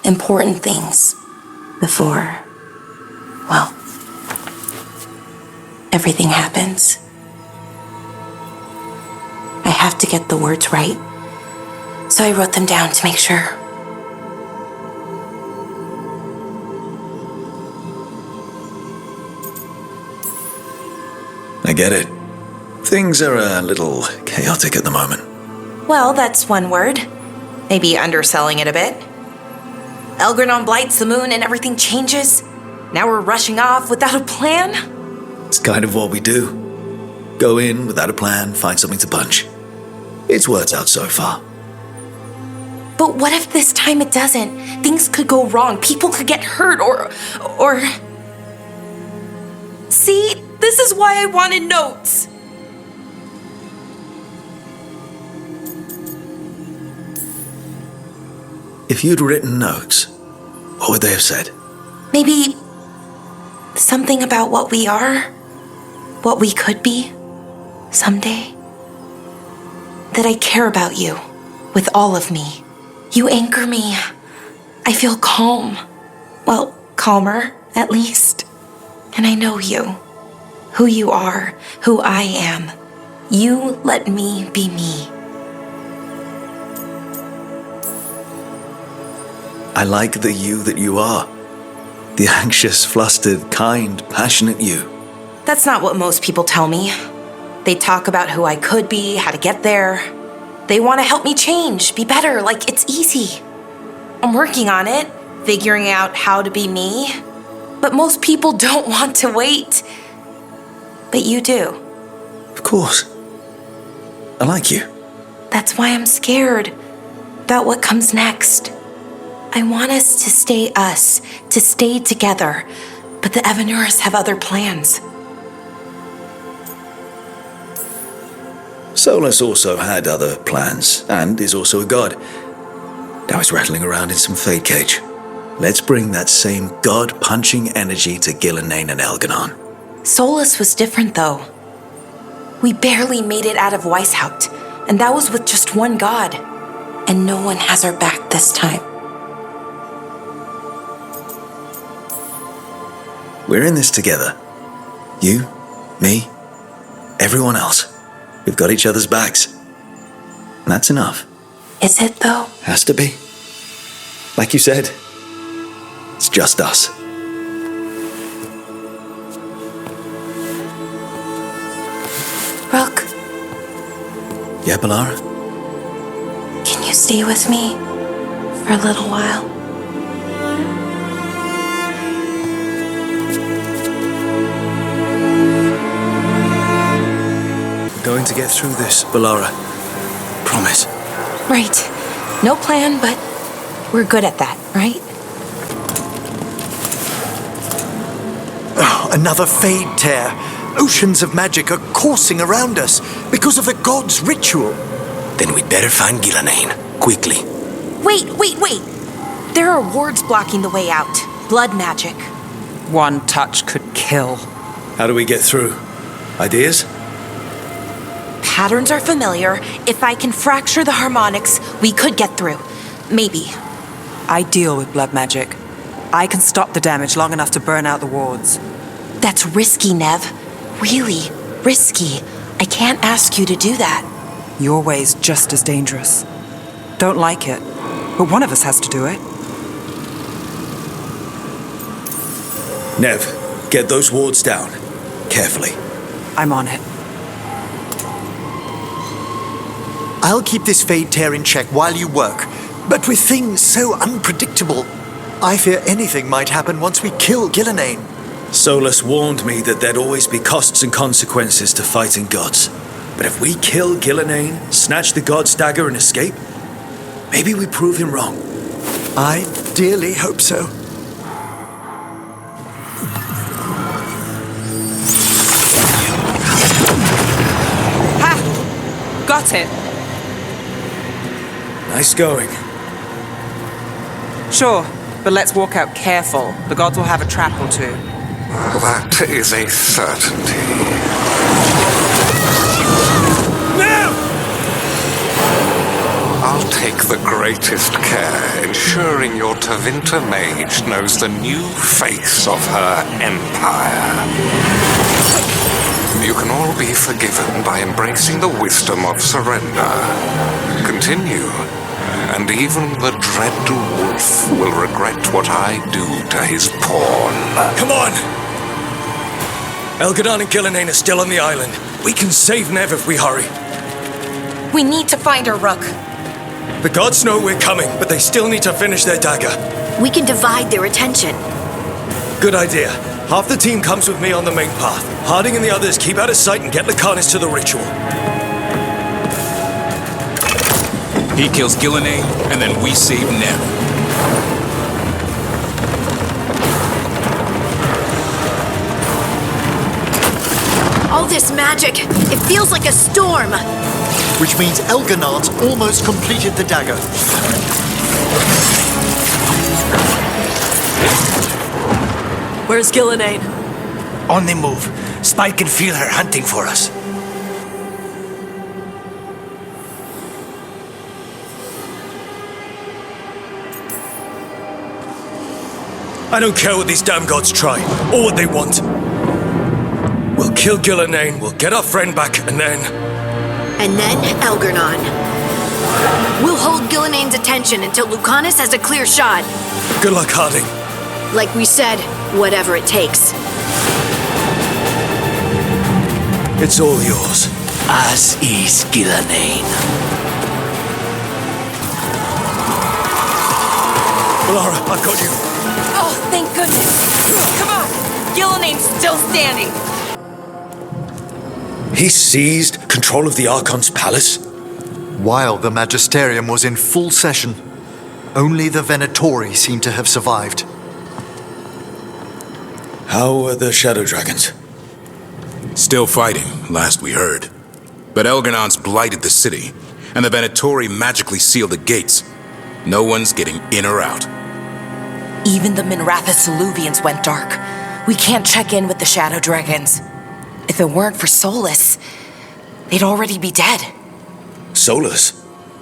Important things. Before, well, everything happens. I have to get the words right. So I wrote them down to make sure. I get it. Things are a little chaotic at the moment. Well, that's one word. Maybe underselling it a bit. Elgranon blights the moon and everything changes. Now we're rushing off without a plan? It's kind of what we do. Go in without a plan, find something to punch. It's worked out so far. But what if this time it doesn't? Things could go wrong. People could get hurt or... See? This is why I wanted notes. If you'd written notes, what would they have said? Maybe something about what we are, what we could be someday. That I care about you with all of me. You anchor me. I feel calm. Well, calmer, at least. And I know you. Who you are, who I am. You let me be me. I like the you that you are. The anxious, flustered, kind, passionate you. That's not what most people tell me. They talk about who I could be, how to get there. They want to help me change, be better, like it's easy. I'm working on it, figuring out how to be me. But most people don't want to wait. But you do. Of course. I like you. That's why I'm scared about what comes next. I want us to stay us, to stay together, but the Evanurs have other plans. Solus also had other plans, and is also a god. Now he's rattling around in some fade cage. Let's bring that same god-punching energy to Gillenane and Elganon. Solus was different, though. We barely made it out of Weishaupt, and that was with just one god. And no one has our back this time. We're in this together. You, me, everyone else. We've got each other's backs. And that's enough. Is it, though? Has to be. Like you said, it's just us. Rook, Yeah, Bellara? can you stay with me for a little while? Going to get through this, Bellara. Promise. Right. No plan, but we're good at that, right? Oh, another fade tear. Oceans of magic are coursing around us because of the god's ritual. Then we'd better find Gillenane, quickly. Wait. There are wards blocking the way out. Blood magic. One touch could kill. How do we get through? Ideas? Patterns are familiar. If I can fracture the harmonics, we could get through. Maybe. I deal with blood magic. I can stop the damage long enough to burn out the wards. That's risky, Nev. Really risky. I can't ask you to do that. Your way's just as dangerous. Don't like it, but one of us has to do it. Nev, get those wards down. Carefully. I'm on it. I'll keep this fade tear in check while you work. But with things so unpredictable, I fear anything might happen once we kill Gillenane. Solus warned me that there'd always be costs and consequences to fighting gods. But if we kill Gillenane, snatch the god's dagger and escape, maybe we prove him wrong. I dearly hope so. Ha! Got it! Nice going. Sure, but let's walk out careful. The gods will have a trap or two. That is a certainty. Now! I'll take the greatest care, ensuring your Tevinter mage knows the new face of her empire. You can all be forgiven by embracing the wisdom of surrender. Continue, and even the dread wolf will regret what I do to his pawn. Come on! Elganon and Gillenane are still on the island. We can save Nev if we hurry. We need to find her, Rook. The gods know we're coming, but they still need to finish their dagger. We can divide their attention. Good idea. Half the team comes with me on the main path. Harding and the others keep out of sight and get Lucanus to the ritual. He kills Gillenane, and then we save Nev. All this magic, it feels like a storm. Which means Elganon's almost completed the dagger. Where's Gillenane? On the move. Spike can feel her hunting for us. I don't care what these damn gods try, or what they want. We'll kill Gillenane, we'll get our friend back, and then... And then Elgarnon. We'll hold Gillenane's attention until Lucanus has a clear shot. Good luck, Harding. Like we said, whatever it takes. It's all yours. As is Gillenane. Bellara, I've got you. Oh, thank goodness. Come on. Gillenane's still standing. He seized control of the Archon's palace? While the Magisterium was in full session, only the Venatori seemed to have survived. How are the Shadow Dragons? Still fighting, last we heard. But Elgarnon's blighted the city, and the Venatori magically sealed the gates. No one's getting in or out. Even the Minrathous eluvians went dark. We can't check in with the Shadow Dragons. If it weren't for Solus, they'd already be dead. Solus?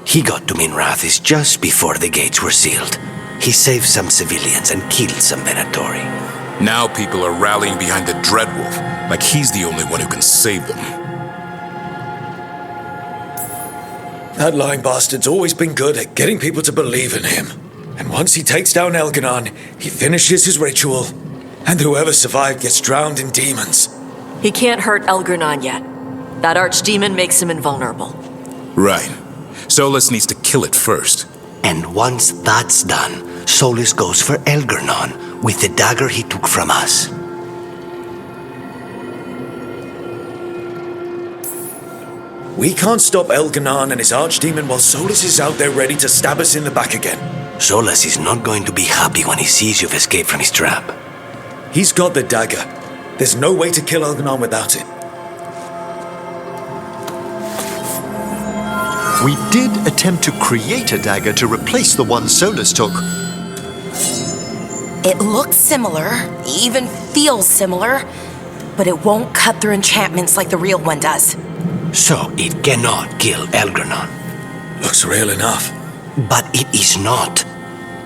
He got to Minrathous just before the gates were sealed. He saved some civilians and killed some Venatori. Now people are rallying behind the Dreadwolf, like he's the only one who can save them. That lying bastard's always been good at getting people to believe in him. And once he takes down Elgarnon, he finishes his ritual. And whoever survived gets drowned in demons. He can't hurt Elgarnon yet. That archdemon makes him invulnerable. Right. Solus needs to kill it first. And once that's done, Solus goes for Elgarnon with the dagger he took from us. We can't stop Elgarnon and his archdemon while Solus is out there ready to stab us in the back again. Solus is not going to be happy when he sees you've escaped from his trap. He's got the dagger. There's no way to kill Elgarnon without it. We did attempt to create a dagger to replace the one Solus took. It looks similar, even feels similar, but it won't cut through enchantments like the real one does. So it cannot kill Elgarnon. Looks real enough. But it is not.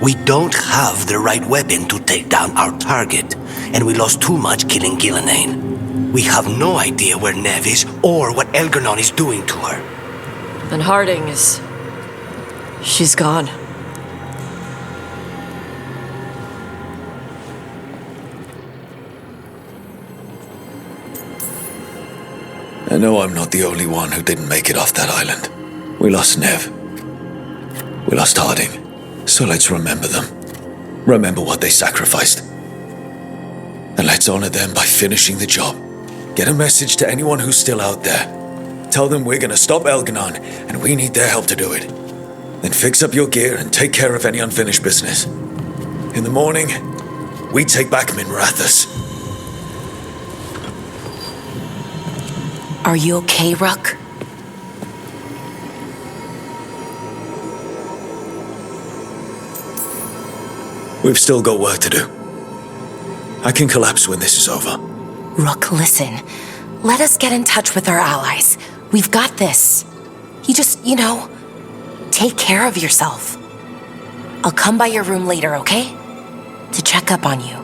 We don't have the right weapon to take down our target, and we lost too much killing Gillenane. We have no idea where Neve is or what Elgarnon is doing to her. And Harding is... she's gone. I know I'm not the only one who didn't make it off that island. We lost Neve. We lost Harding. So let's remember them. Remember what they sacrificed. And let's honor them by finishing the job. Get a message to anyone who's still out there. Tell them we're gonna stop Elgarnon, and we need their help to do it. Then fix up your gear and take care of any unfinished business. In the morning, we take back Minrathous. Are you okay, Rook? We've still got work to do. I can collapse when this is over. Rook, listen. Let us get in touch with our allies. We've got this. You just, take care of yourself. I'll come by your room later, okay? To check up on you.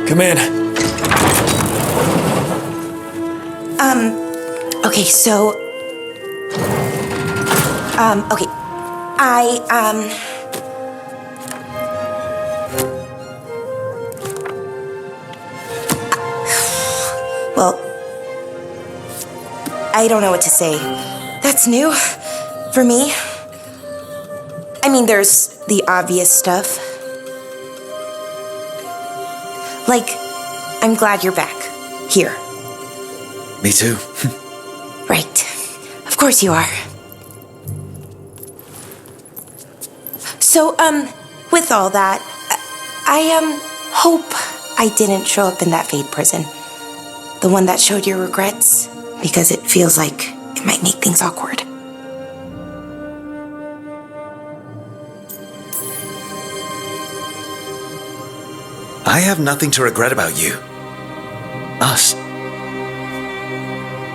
Come in. Okay, so... okay. Well... I don't know what to say. That's new. For me. I mean, there's the obvious stuff. Like, I'm glad you're back. Here. Me too. Right. Of course you are. So, with all that, I hope I didn't show up in that Fade prison. The one that showed your regrets, because it feels like it might make things awkward. I have nothing to regret about you. Us.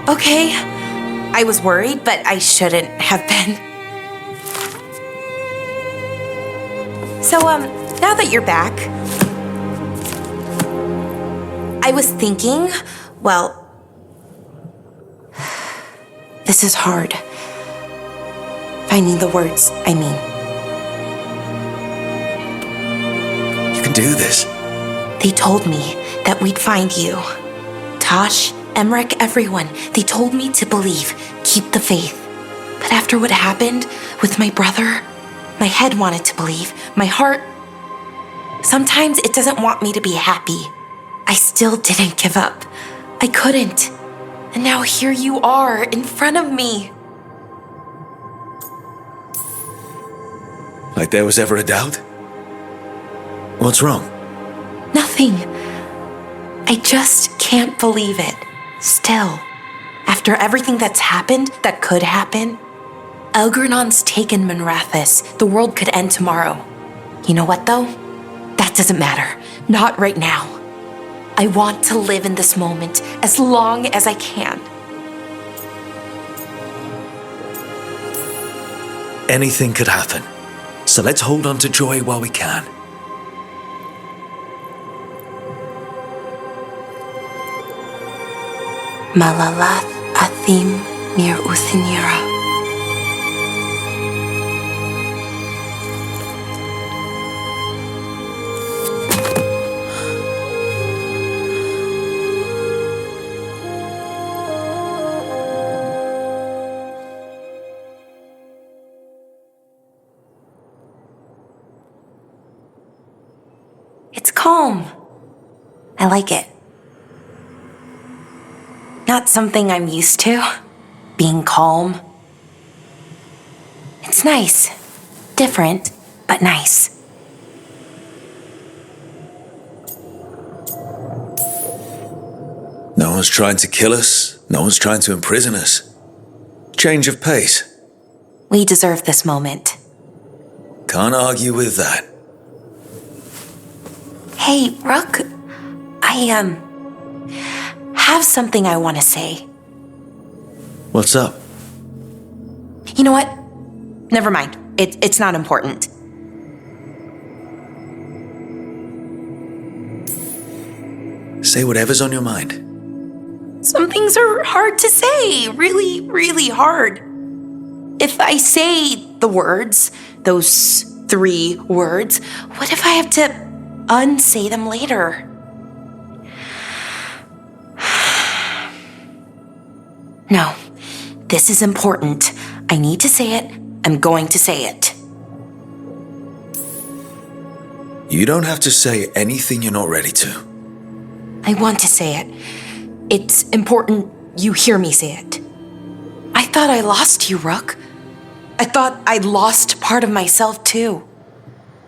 Okay. I was worried, but I shouldn't have been. So, now that you're back, I was thinking, well, this is hard. Finding the words, I mean. You can do this. They told me that we'd find you. Tosh, Emmerich, everyone. They told me to believe, keep the faith. But after what happened with my brother, my head wanted to believe. My heart, sometimes it doesn't want me to be happy. I still didn't give up. I couldn't. And now here you are in front of me. Like there was ever a doubt? What's wrong? Nothing. I just can't believe it. Still, after everything that's happened, that could happen, Elgernon's taken Minrathous. The world could end tomorrow. You know what, though? That doesn't matter. Not right now. I want to live in this moment as long as I can. Anything could happen. So let's hold on to joy while we can. Malalath Athim Mir Uthinira. It's calm. I like it. Not something I'm used to, being calm. It's nice. Different, but nice. No one's trying to kill us. No one's trying to imprison us. Change of pace. We deserve this moment. Can't argue with that. Hey, Rook. I have something I want to say. What's up? You know what? Never mind. It's not important. Say whatever's on your mind. Some things are hard to say. Really, really hard. If I say the words, those 3 words, what if I have to unsay them later? No, this is important. I need to say it. I'm going to say it. You don't have to say anything you're not ready to. I want to say it. It's important you hear me say it. I thought I lost you, Rook. I thought I lost part of myself too.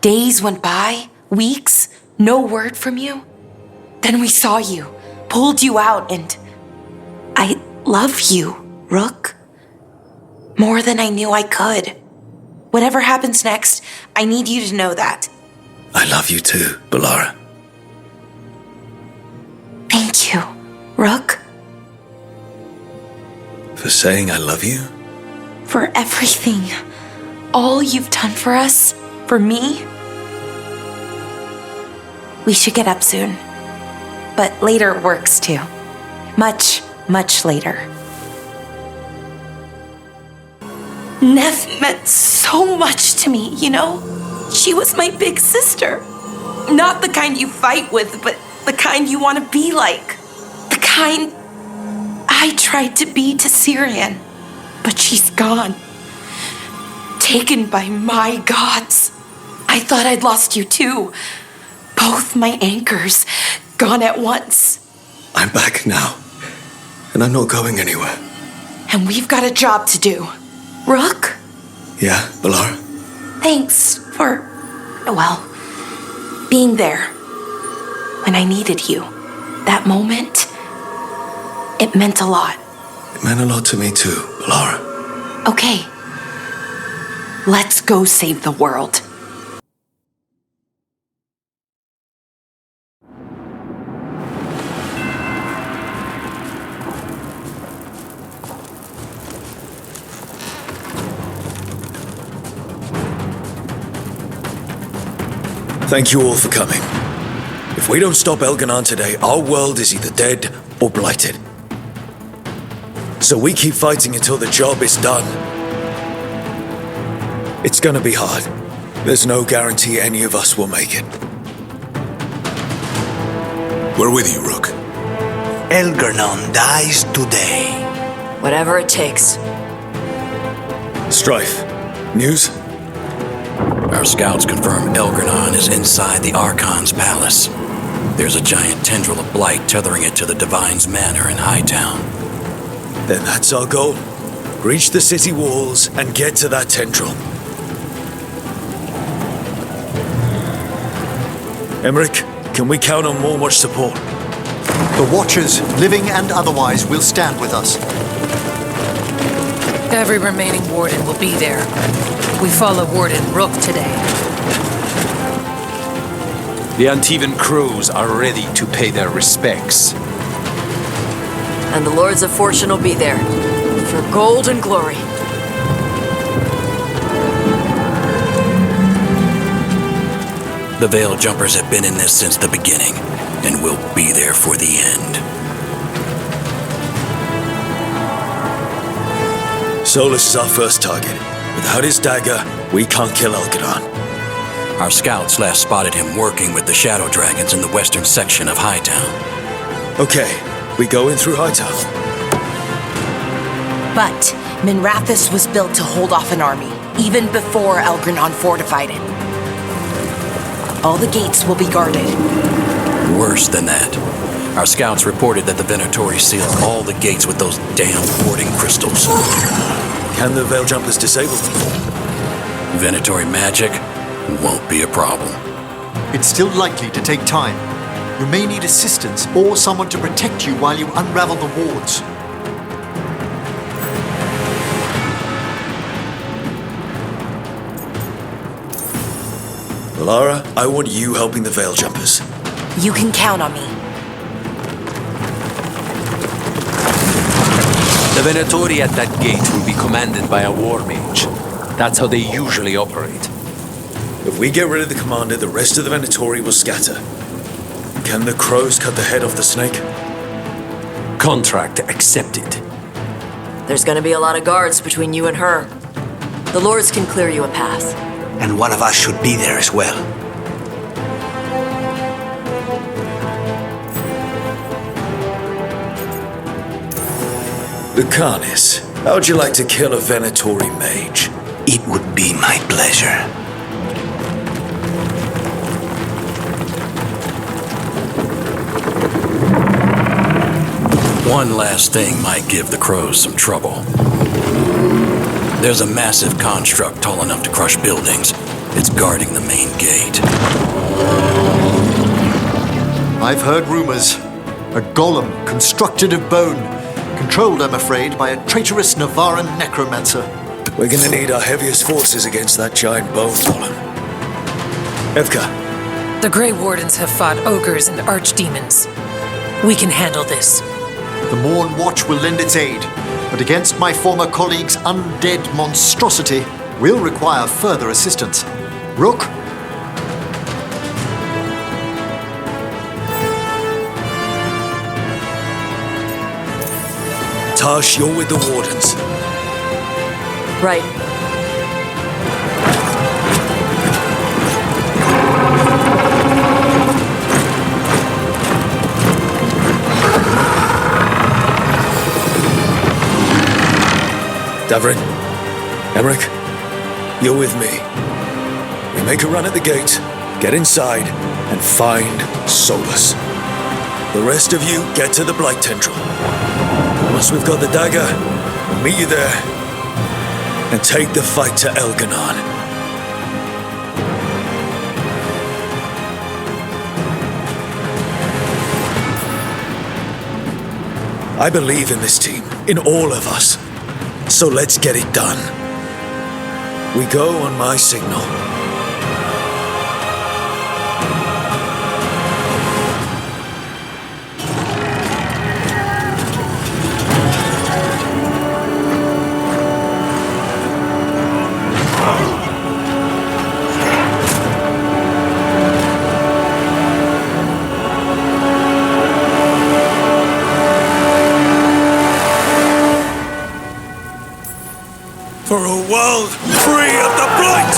Days went by, weeks, no word from you. Then we saw you, pulled you out, and I love you, Rook. More than I knew I could. Whatever happens next, I need you to know that. I love you too, Bellara. Thank you, Rook. For saying I love you? For everything. All you've done for us, for me. We should get up soon. But later works too. Much, much later. Nev meant so much to me, you know? She was my big sister. Not the kind you fight with, but the kind you want to be like. The kind I tried to be to Cyrian. But she's gone. Taken by my gods. I thought I'd lost you too. Both my anchors gone at once. I'm back now, and I'm not going anywhere. And we've got a job to do. Rook? Yeah, Bellara? Thanks for, well, being there when I needed you. That moment, it meant a lot. It meant a lot to me too, Bellara. Okay. Let's go save the world. Thank you all for coming. If we don't stop Elganon today, our world is either dead or blighted. So we keep fighting until the job is done. It's gonna be hard. There's no guarantee any of us will make it. We're with you, Rook. Elgernon dies today. Whatever it takes. Strife. News? Our scouts confirm Elgernon is inside the Archon's palace. There's a giant tendril of blight tethering it to the Divine's manor in Hightown. Then that's our goal. Reach the city walls and get to that tendril. Emmerich, can we count on more watch support? The Watchers, living and otherwise, will stand with us. Every remaining warden will be there. We follow Warden Rook today. The Antivan crews are ready to pay their respects. And the Lords of Fortune will be there. For gold and glory. The Veil Jumpers have been in this since the beginning, and will be there for the end. Solus is our first target. Without his dagger, we can't kill Elgernon. Our scouts last spotted him working with the Shadow Dragons in the western section of Hightown. Okay, we go in through Hightown. But Minrathous was built to hold off an army, even before Elgernon fortified it. All the gates will be guarded. Worse than that. Our scouts reported that the Venatori sealed all the gates with those damn warding crystals. Can the Veil Jumpers disable them? Venatori magic won't be a problem. It's still likely to take time. You may need assistance or someone to protect you while you unravel the wards. Bellara, I want you helping the Veil Jumpers. You can count on me. The Venatori at that gate will be commanded by a war mage. That's how they usually operate. If we get rid of the commander, the rest of the Venatori will scatter. Can the crows cut the head off the snake? Contract accepted. There's gonna be a lot of guards between you and her. The Lords can clear you a path. And one of us should be there as well. Lucanis, how would you like to kill a Venatori mage? It would be my pleasure. One last thing might give the crows some trouble. There's a massive construct tall enough to crush buildings. It's guarding the main gate. I've heard rumors. A golem constructed of bone. Controlled, I'm afraid, by a traitorous Navaran necromancer. We're gonna need our heaviest forces against that giant bone golem. Evka. The Grey Wardens have fought ogres and archdemons. We can handle this. The Morn Watch will lend its aid, but against my former colleague's undead monstrosity, we'll require further assistance. Rook? Tash, you're with the Wardens. Right. Davrin, Emmerich, you're with me. We make a run at the gate, get inside, and find Solus. The rest of you get to the Blight Tendril. Once we've got the dagger, we'll meet you there and take the fight to Elgernon. I believe in this team, in all of us. So let's get it done. We go on my signal. For a world free of the blight!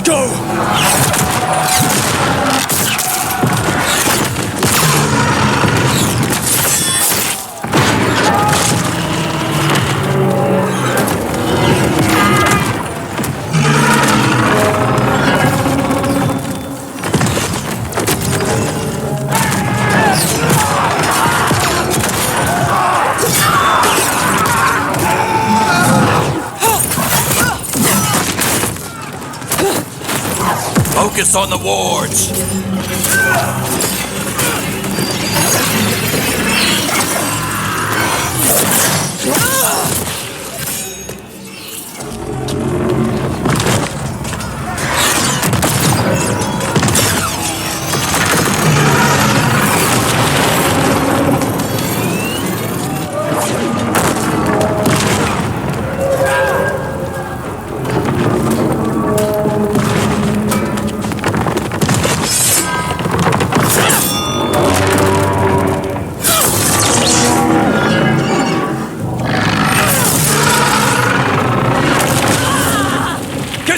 Go! Focus on the wards!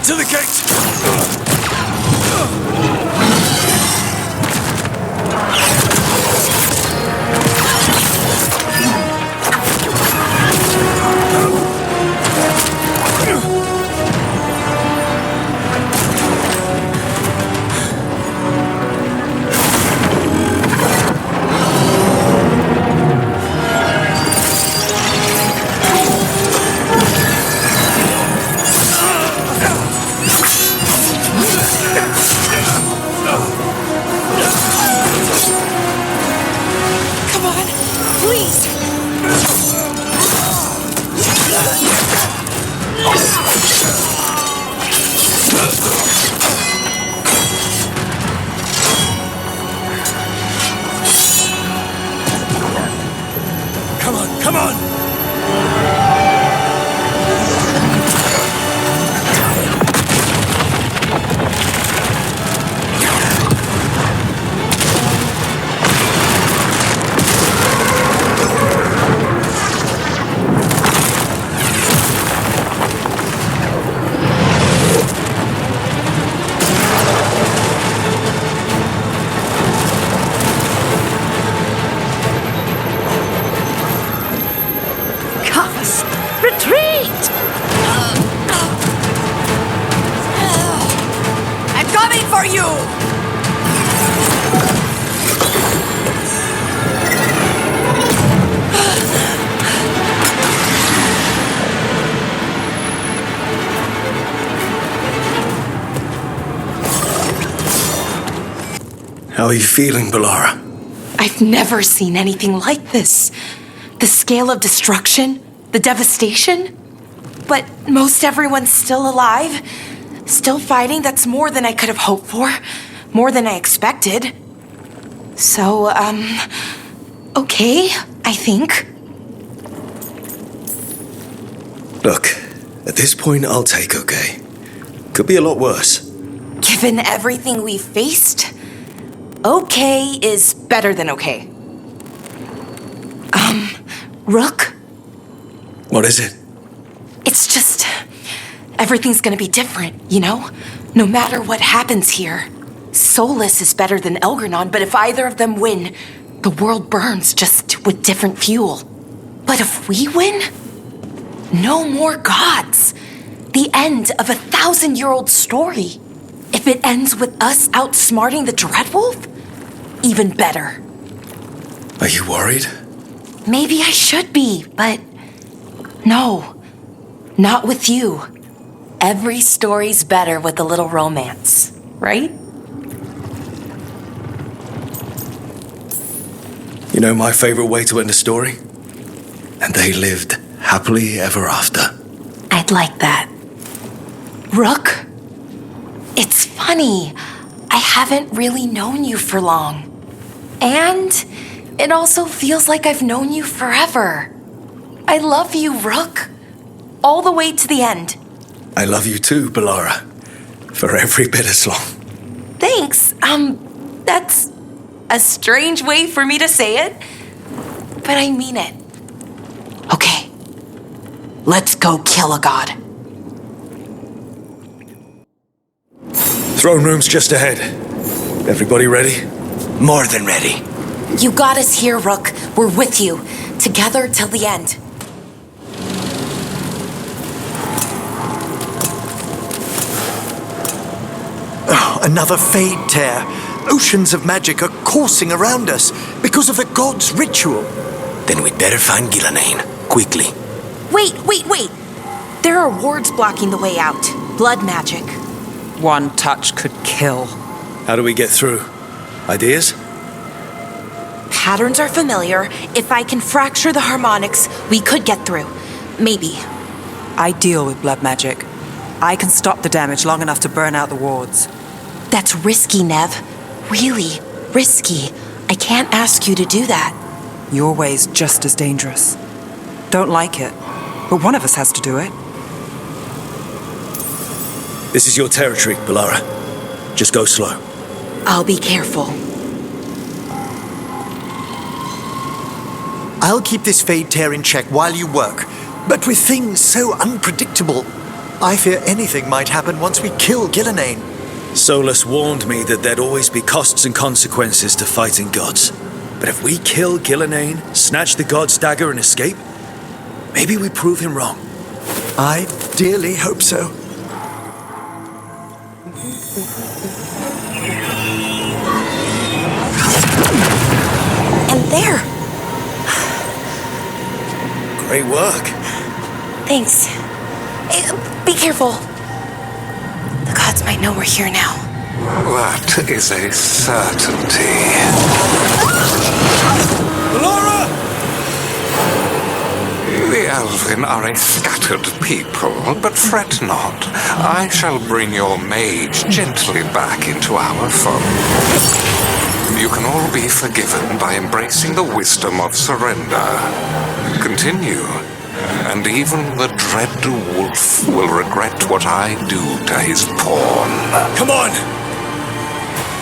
To the gate! Come on! How are you feeling, Bellara? I've never seen anything like this. The scale of destruction, the devastation. But most everyone's still alive, still fighting. That's more than I could have hoped for, more than I expected. So, okay, I think. Look, at this point, I'll take okay. Could be a lot worse. Given everything we've faced, okay is better than okay. Rook? What is it? It's just, everything's gonna be different, you know? No matter what happens here. Solus is better than Elgranon, but if either of them win, the world burns just with different fuel. But if we win, no more gods. The end of a 1,000-year-old story. If it ends with us outsmarting the Dreadwolf, even better. Are you worried? Maybe I should be, but no, not with you. Every story's better with a little romance, right? You know my favorite way to end a story? And they lived happily ever after. I'd like that. Rook, it's funny. I haven't really known you for long. And it also feels like I've known you forever. I love you, Rook. All the way to the end. I love you too, Bellara. For every bit as long. Thanks. That's a strange way for me to say it, but I mean it. Okay, let's go kill a god. Throne room's just ahead. Everybody ready? More than ready. You got us here, Rook. We're with you. Together till the end. Oh, another fade tear. Oceans of magic are coursing around us because of the god's ritual. Then we'd better find Gillenane, quickly. Wait. There are wards blocking the way out. Blood magic. One touch could kill. How do we get through? Ideas? Patterns are familiar. If I can fracture the harmonics, we could get through. Maybe. I deal with blood magic. I can stop the damage long enough to burn out the wards. That's risky, Nev. Really risky. I can't ask you to do that. Your way's just as dangerous. Don't like it, but one of us has to do it. This is your territory, Bellara. Just go slow. I'll be careful. I'll keep this fade tear in check while you work. But with things so unpredictable, I fear anything might happen once we kill Gillenane. Solus warned me that there'd always be costs and consequences to fighting gods. But if we kill Gillenane, snatch the god's dagger and escape, maybe we prove him wrong. I dearly hope so. And there! Great work. Thanks. Be careful. The gods might know we're here now. That is a certainty. Bellara! The Elven are a scattered people, but fret not. I shall bring your mage gently back into our fold. You can all be forgiven by embracing the wisdom of surrender. Continue, and even the dread wolf will regret what I do to his pawn. Come on!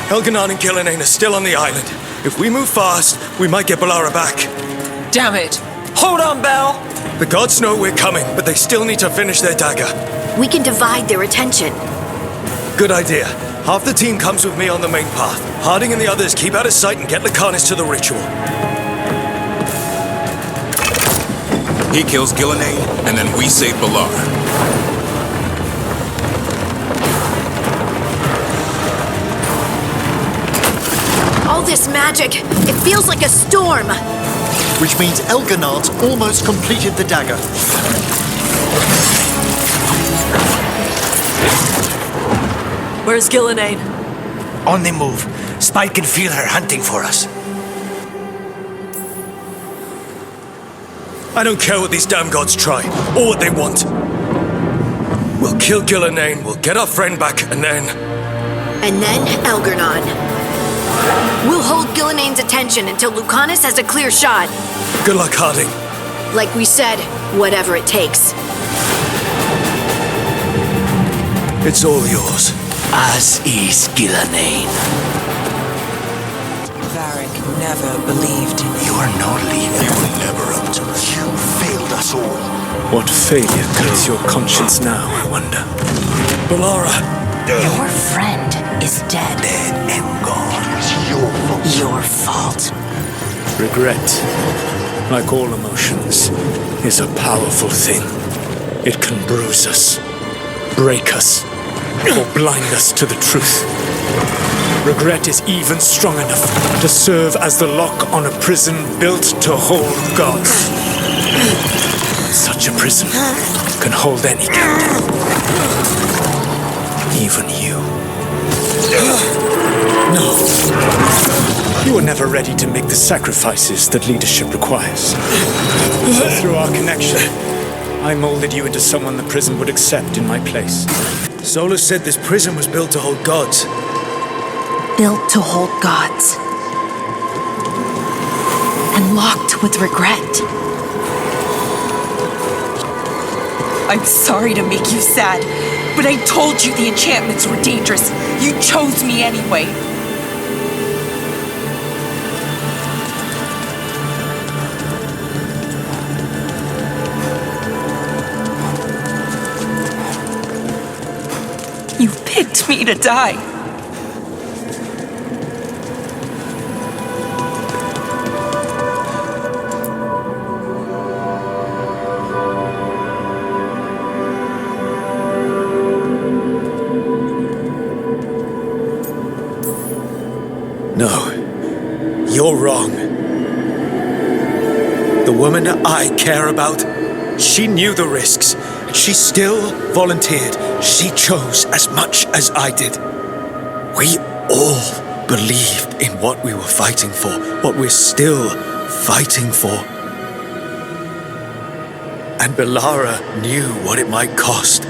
Elganon and Gillenane are still on the island. If we move fast, we might get Bellara back. Damn it! Hold on, Belle! The gods know we're coming, but they still need to finish their dagger. We can divide their attention. Good idea. Half the team comes with me on the main path. Harding and the others keep out of sight and get Lucanus to the ritual. He kills Gillenane, and then we save Bellara. All this magic, it feels like a storm. Which means Elganard's almost completed the dagger. Where's Gillenane? On the move. Spike can feel her hunting for us. I don't care what these damn gods try, or what they want. We'll kill Gillenane, we'll get our friend back, and then... And then Elgarnon. We'll hold Gillenane's attention until Lucanus has a clear shot. Good luck, Harding. Like we said, whatever it takes. It's all yours. As is Gillenane. Varric never believed in you. You are no leader. You were never up to it. You failed us all. What failure cuts your conscience now, I wonder? Bellara! Your friend is dead. Dead and gone. Your fault. Regret, like all emotions, is a powerful thing. It can bruise us, break us, or blind us to the truth. Regret is even strong enough to serve as the lock on a prison built to hold gods. Such a prison can hold any captive. Even you. No. You were never ready to make the sacrifices that leadership requires. So through our connection, I molded you into someone the prison would accept in my place. Solus said this prison was built to hold gods. Built to hold gods. And locked with regret. I'm sorry to make you sad, but I told you the enchantments were dangerous. You chose me anyway. You picked me to die. No, you're wrong. The woman I care about, she knew the risks. She still volunteered. She chose as much as I did. We all believed in what we were fighting for, what we're still fighting for. And Bellara knew what it might cost.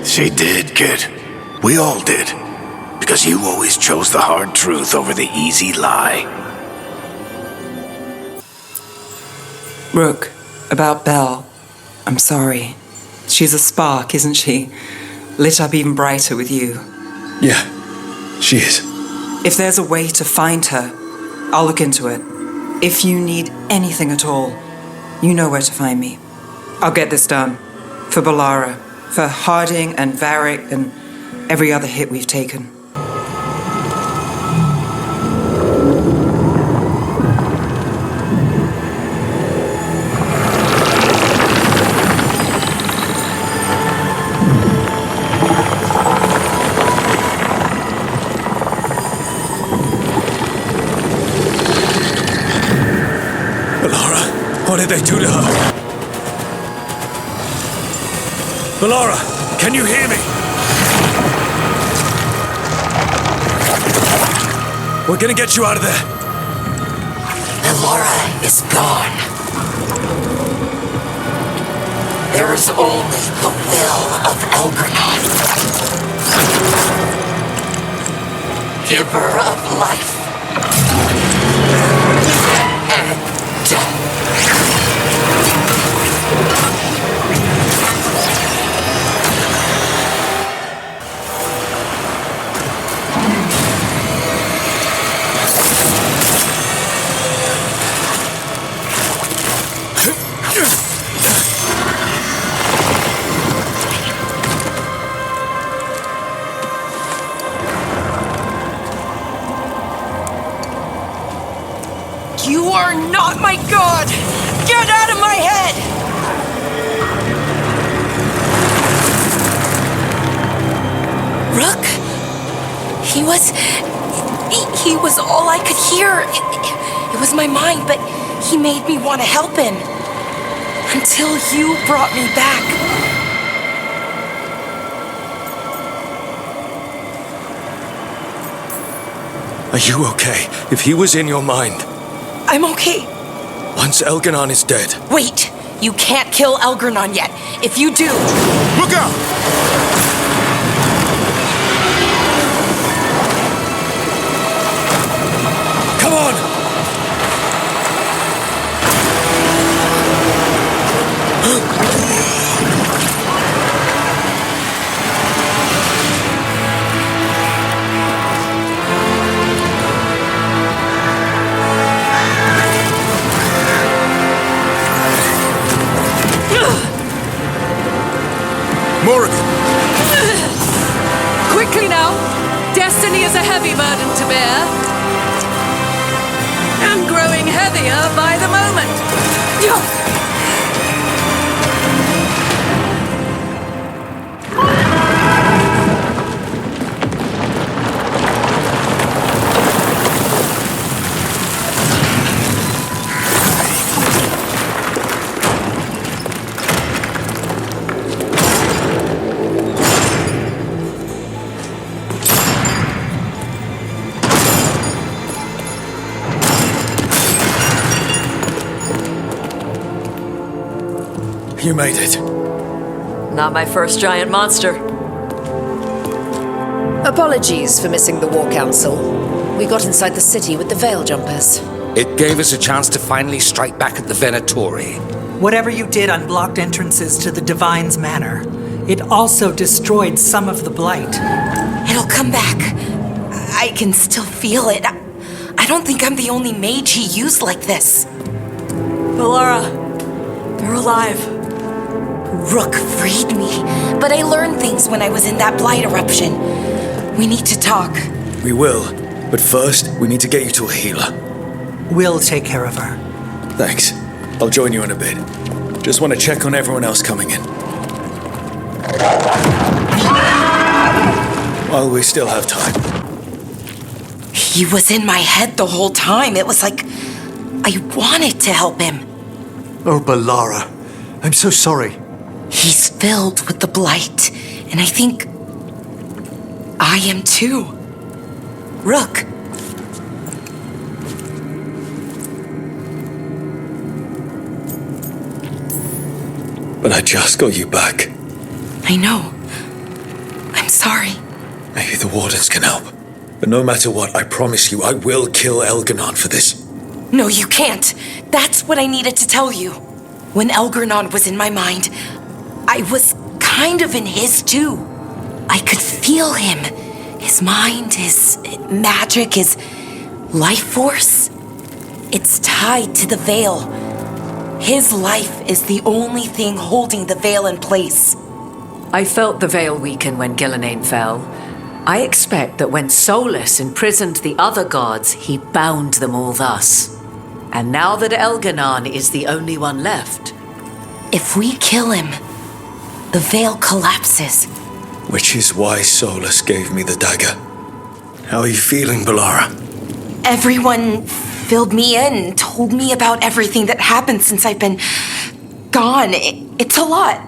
She did, kid. We all did. Because you always chose the hard truth over the easy lie. Rook, about Belle. I'm sorry. She's a spark, isn't she? Lit up even brighter with you. Yeah, she is. If there's a way to find her, I'll look into it. If you need anything at all, you know where to find me. I'll get this done. For Bellara, for Harding and Varric and every other hit we've taken. What did they do to her? Bellara, can you hear me? We're gonna get you out of there. Bellara is gone. There is only the will of Elgranon. Giver of life and death. You are not my god! Get out of my head! Rook? He was all I could hear. It was my mind, but he made me want to help him. Until you brought me back. Are you okay? If he was in your mind. I'm okay. Once Elgranon is dead. Wait! You can't kill Elgranon yet. If you do... Look out! Come on! Morrigan! Quickly now! Destiny is a heavy burden to bear. And growing heavier by the moment. You made it. Not my first giant monster. Apologies for missing the War Council. We got inside the city with the Veil Jumpers. It gave us a chance to finally strike back at the Venatori. Whatever you did unblocked entrances to the Divine's Manor. It also destroyed some of the Blight. It'll come back. I can still feel it. I don't think I'm the only mage he used like this. Bellara, you're alive. Rook freed me, but I learned things when I was in that blight eruption. We need to talk. We will, but first, we need to get you to a healer. We'll take care of her. Thanks. I'll join you in a bit. Just want to check on everyone else coming in. While we still have time. He was in my head the whole time. It was like I wanted to help him. Oh, Bellara. I'm so sorry. He's filled with the blight, and I think I am too. Rook. But I just got you back. I know. I'm sorry. Maybe the wardens can help. But no matter what, I promise you, I will kill Elgar'nan for this. No, you can't. That's what I needed to tell you. When Elgar'nan was in my mind, I was kind of in his too. I could feel him. His mind, his magic, his life force. It's tied to the veil. His life is the only thing holding the veil in place. I felt the veil weaken when Gillenane fell. I expect that when Solus imprisoned the other gods, he bound them all thus. And now that Elgar'nan is the only one left. If we kill him, the veil collapses. Which is why Solus gave me the dagger. How are you feeling, Bellara? Everyone filled me in, told me about everything that happened since I've been gone. It's a lot.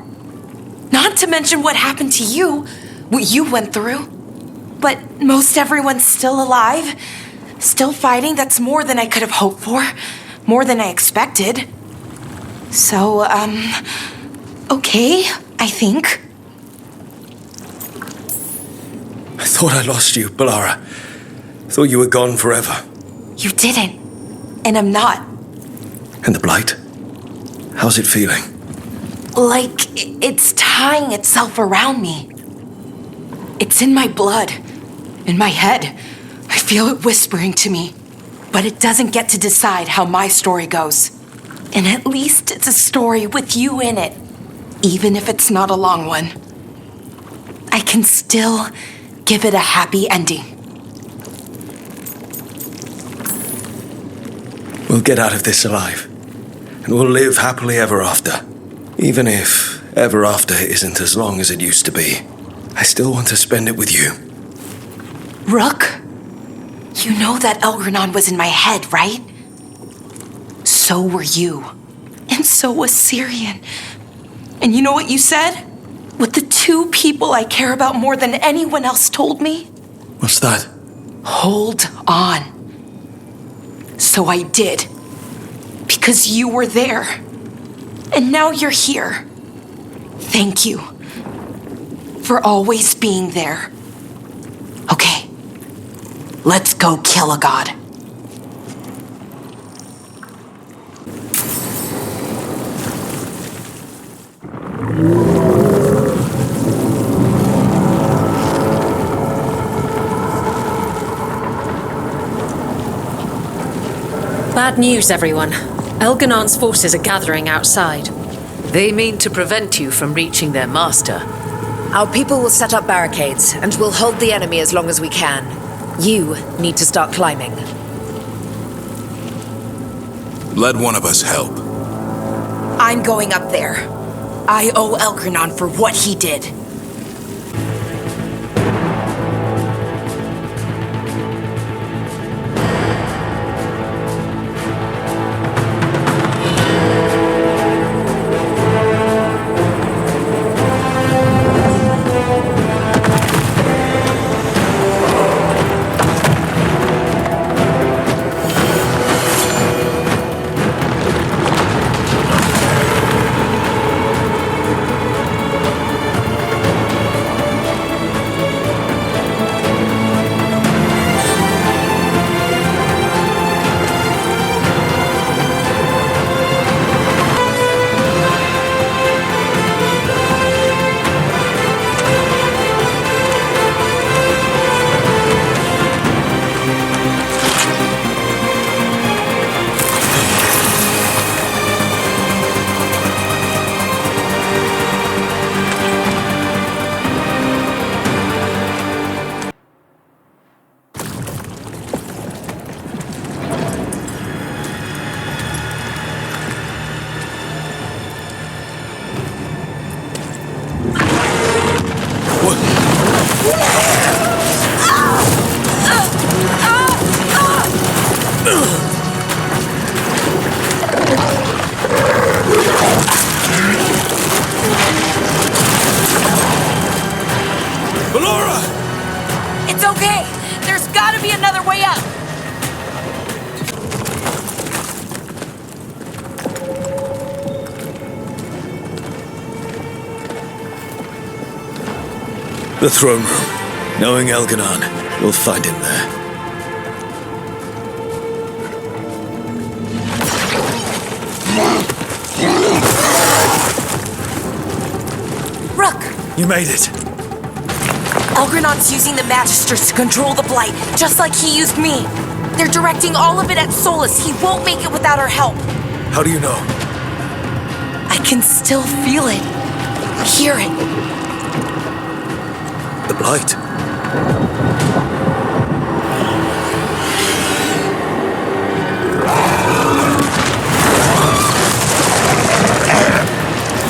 Not to mention what happened to you, what you went through. But most everyone's still alive, still fighting. That's more than I could have hoped for, more than I expected. So, okay, I think. I thought I lost you, Bellara. Thought you were gone forever. You didn't, and I'm not. And the blight? How's it feeling? Like it's tying itself around me. It's in my blood, in my head. I feel it whispering to me. But it doesn't get to decide how my story goes. And at least it's a story with you in it, even if it's not a long one. I can still give it a happy ending. We'll get out of this alive, and we'll live happily ever after. Even if ever after isn't as long as it used to be, I still want to spend it with you. Rook, you know that Elgar'nan was in my head, right? So were you. And so was Cyrian. And you know what you said? What the two people I care about more than anyone else told me? What's that? Hold on. So I did. Because you were there. And now you're here. Thank you. For always being there. Okay. Let's go kill a god. Bad news, everyone. Elgar'nan's forces are gathering outside. They mean to prevent you from reaching their master. Our people will set up barricades, and we'll hold the enemy as long as we can. You need to start climbing. Let one of us help. I'm going up there. I owe Elgar'nan for what he did. Bellara! It's okay. There's gotta be another way up. The throne room. Knowing Elganon, we'll find him there. Rook! You made it. Elgranon's using the Magisters to control the Blight, just like he used me. They're directing all of it at Solus. He won't make it without our help. How do you know? I can still feel it. Hear it. The Blight.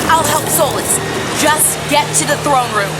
I'll help Solus. Just get to the throne room.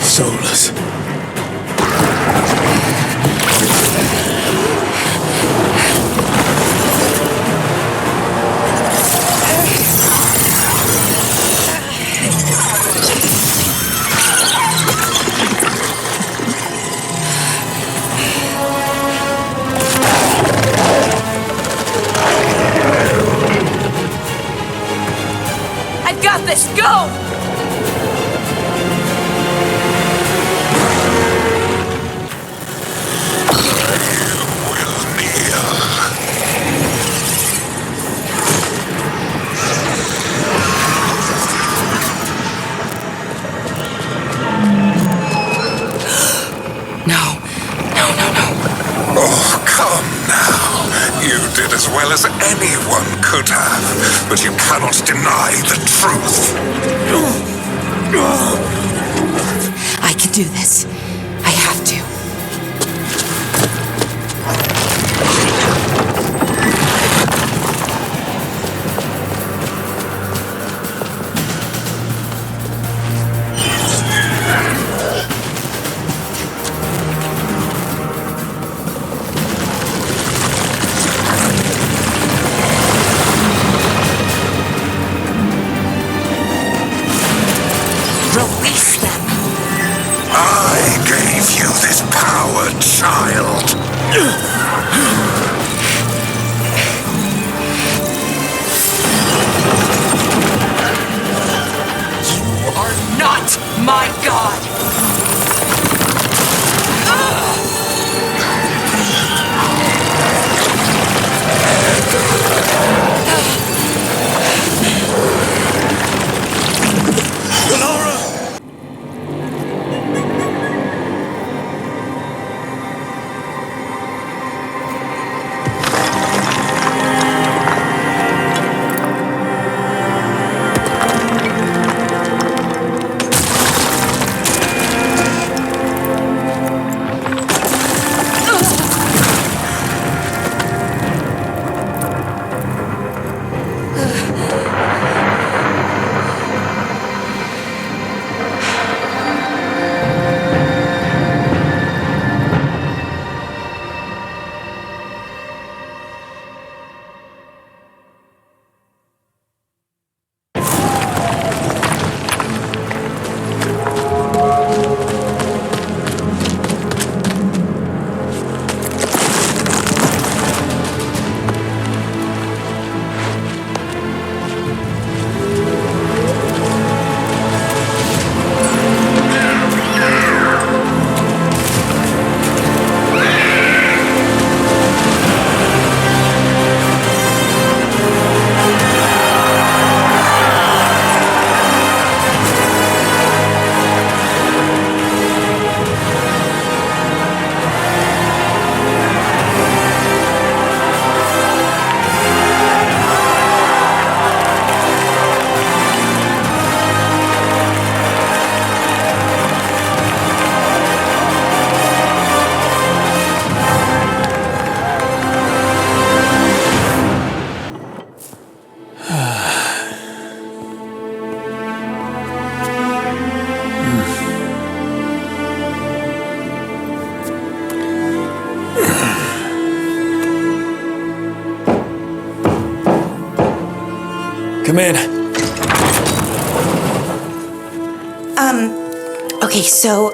Solus. I've got this. Go! Oh, come now. You did as well as anyone could have, but you cannot deny the truth. I can do this. I have to. I Come in. Okay, so...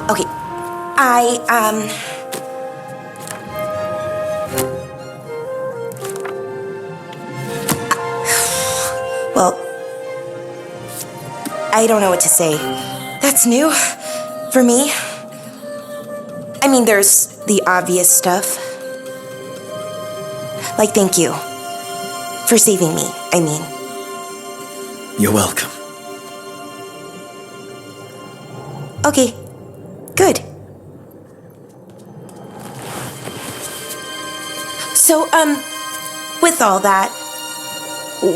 okay. Well... I don't know what to say. That's new. For me. I mean, there's the obvious stuff. Like, thank you. For saving me, I mean. You're welcome. Okay, good. So, with all that,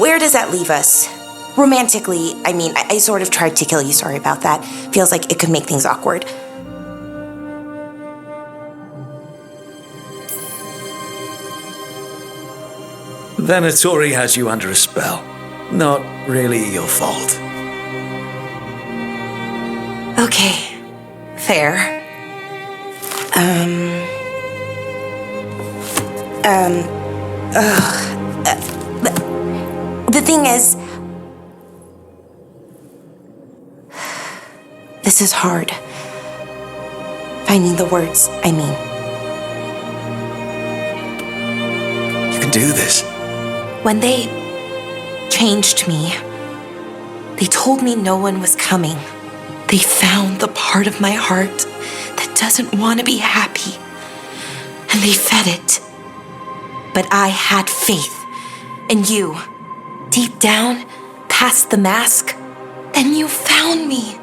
where does that leave us? Romantically, I mean, I sort of tried to kill you, sorry about that. Feels like it could make things awkward. Venatori has you under a spell. Not really your fault. Okay, fair. The thing is, this is hard. Finding the words, I mean. You can do this. When they changed me, they told me no one was coming. They found the part of my heart that doesn't want to be happy, and they fed it. But I had faith, and you, deep down, past the mask, then you found me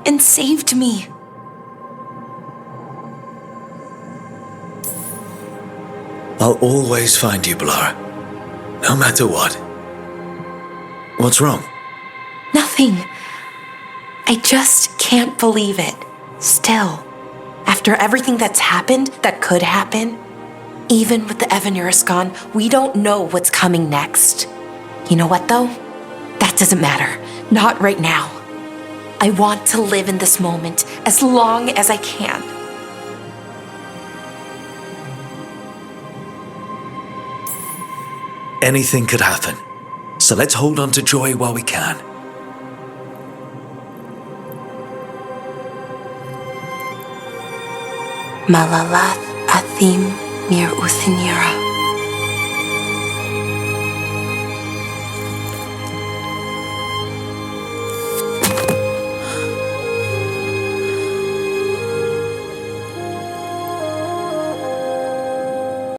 and saved me. I'll always find you, Bellara. No matter what. What's wrong? Nothing. I just can't believe it. Still, after everything that's happened, that could happen, even with the Evanurus gone, we don't know what's coming next. You know what, though? That doesn't matter. Not right now. I want to live in this moment as long as I can. Anything could happen. So let's hold on to joy while we can. Malalath Athim Mir Uthinira.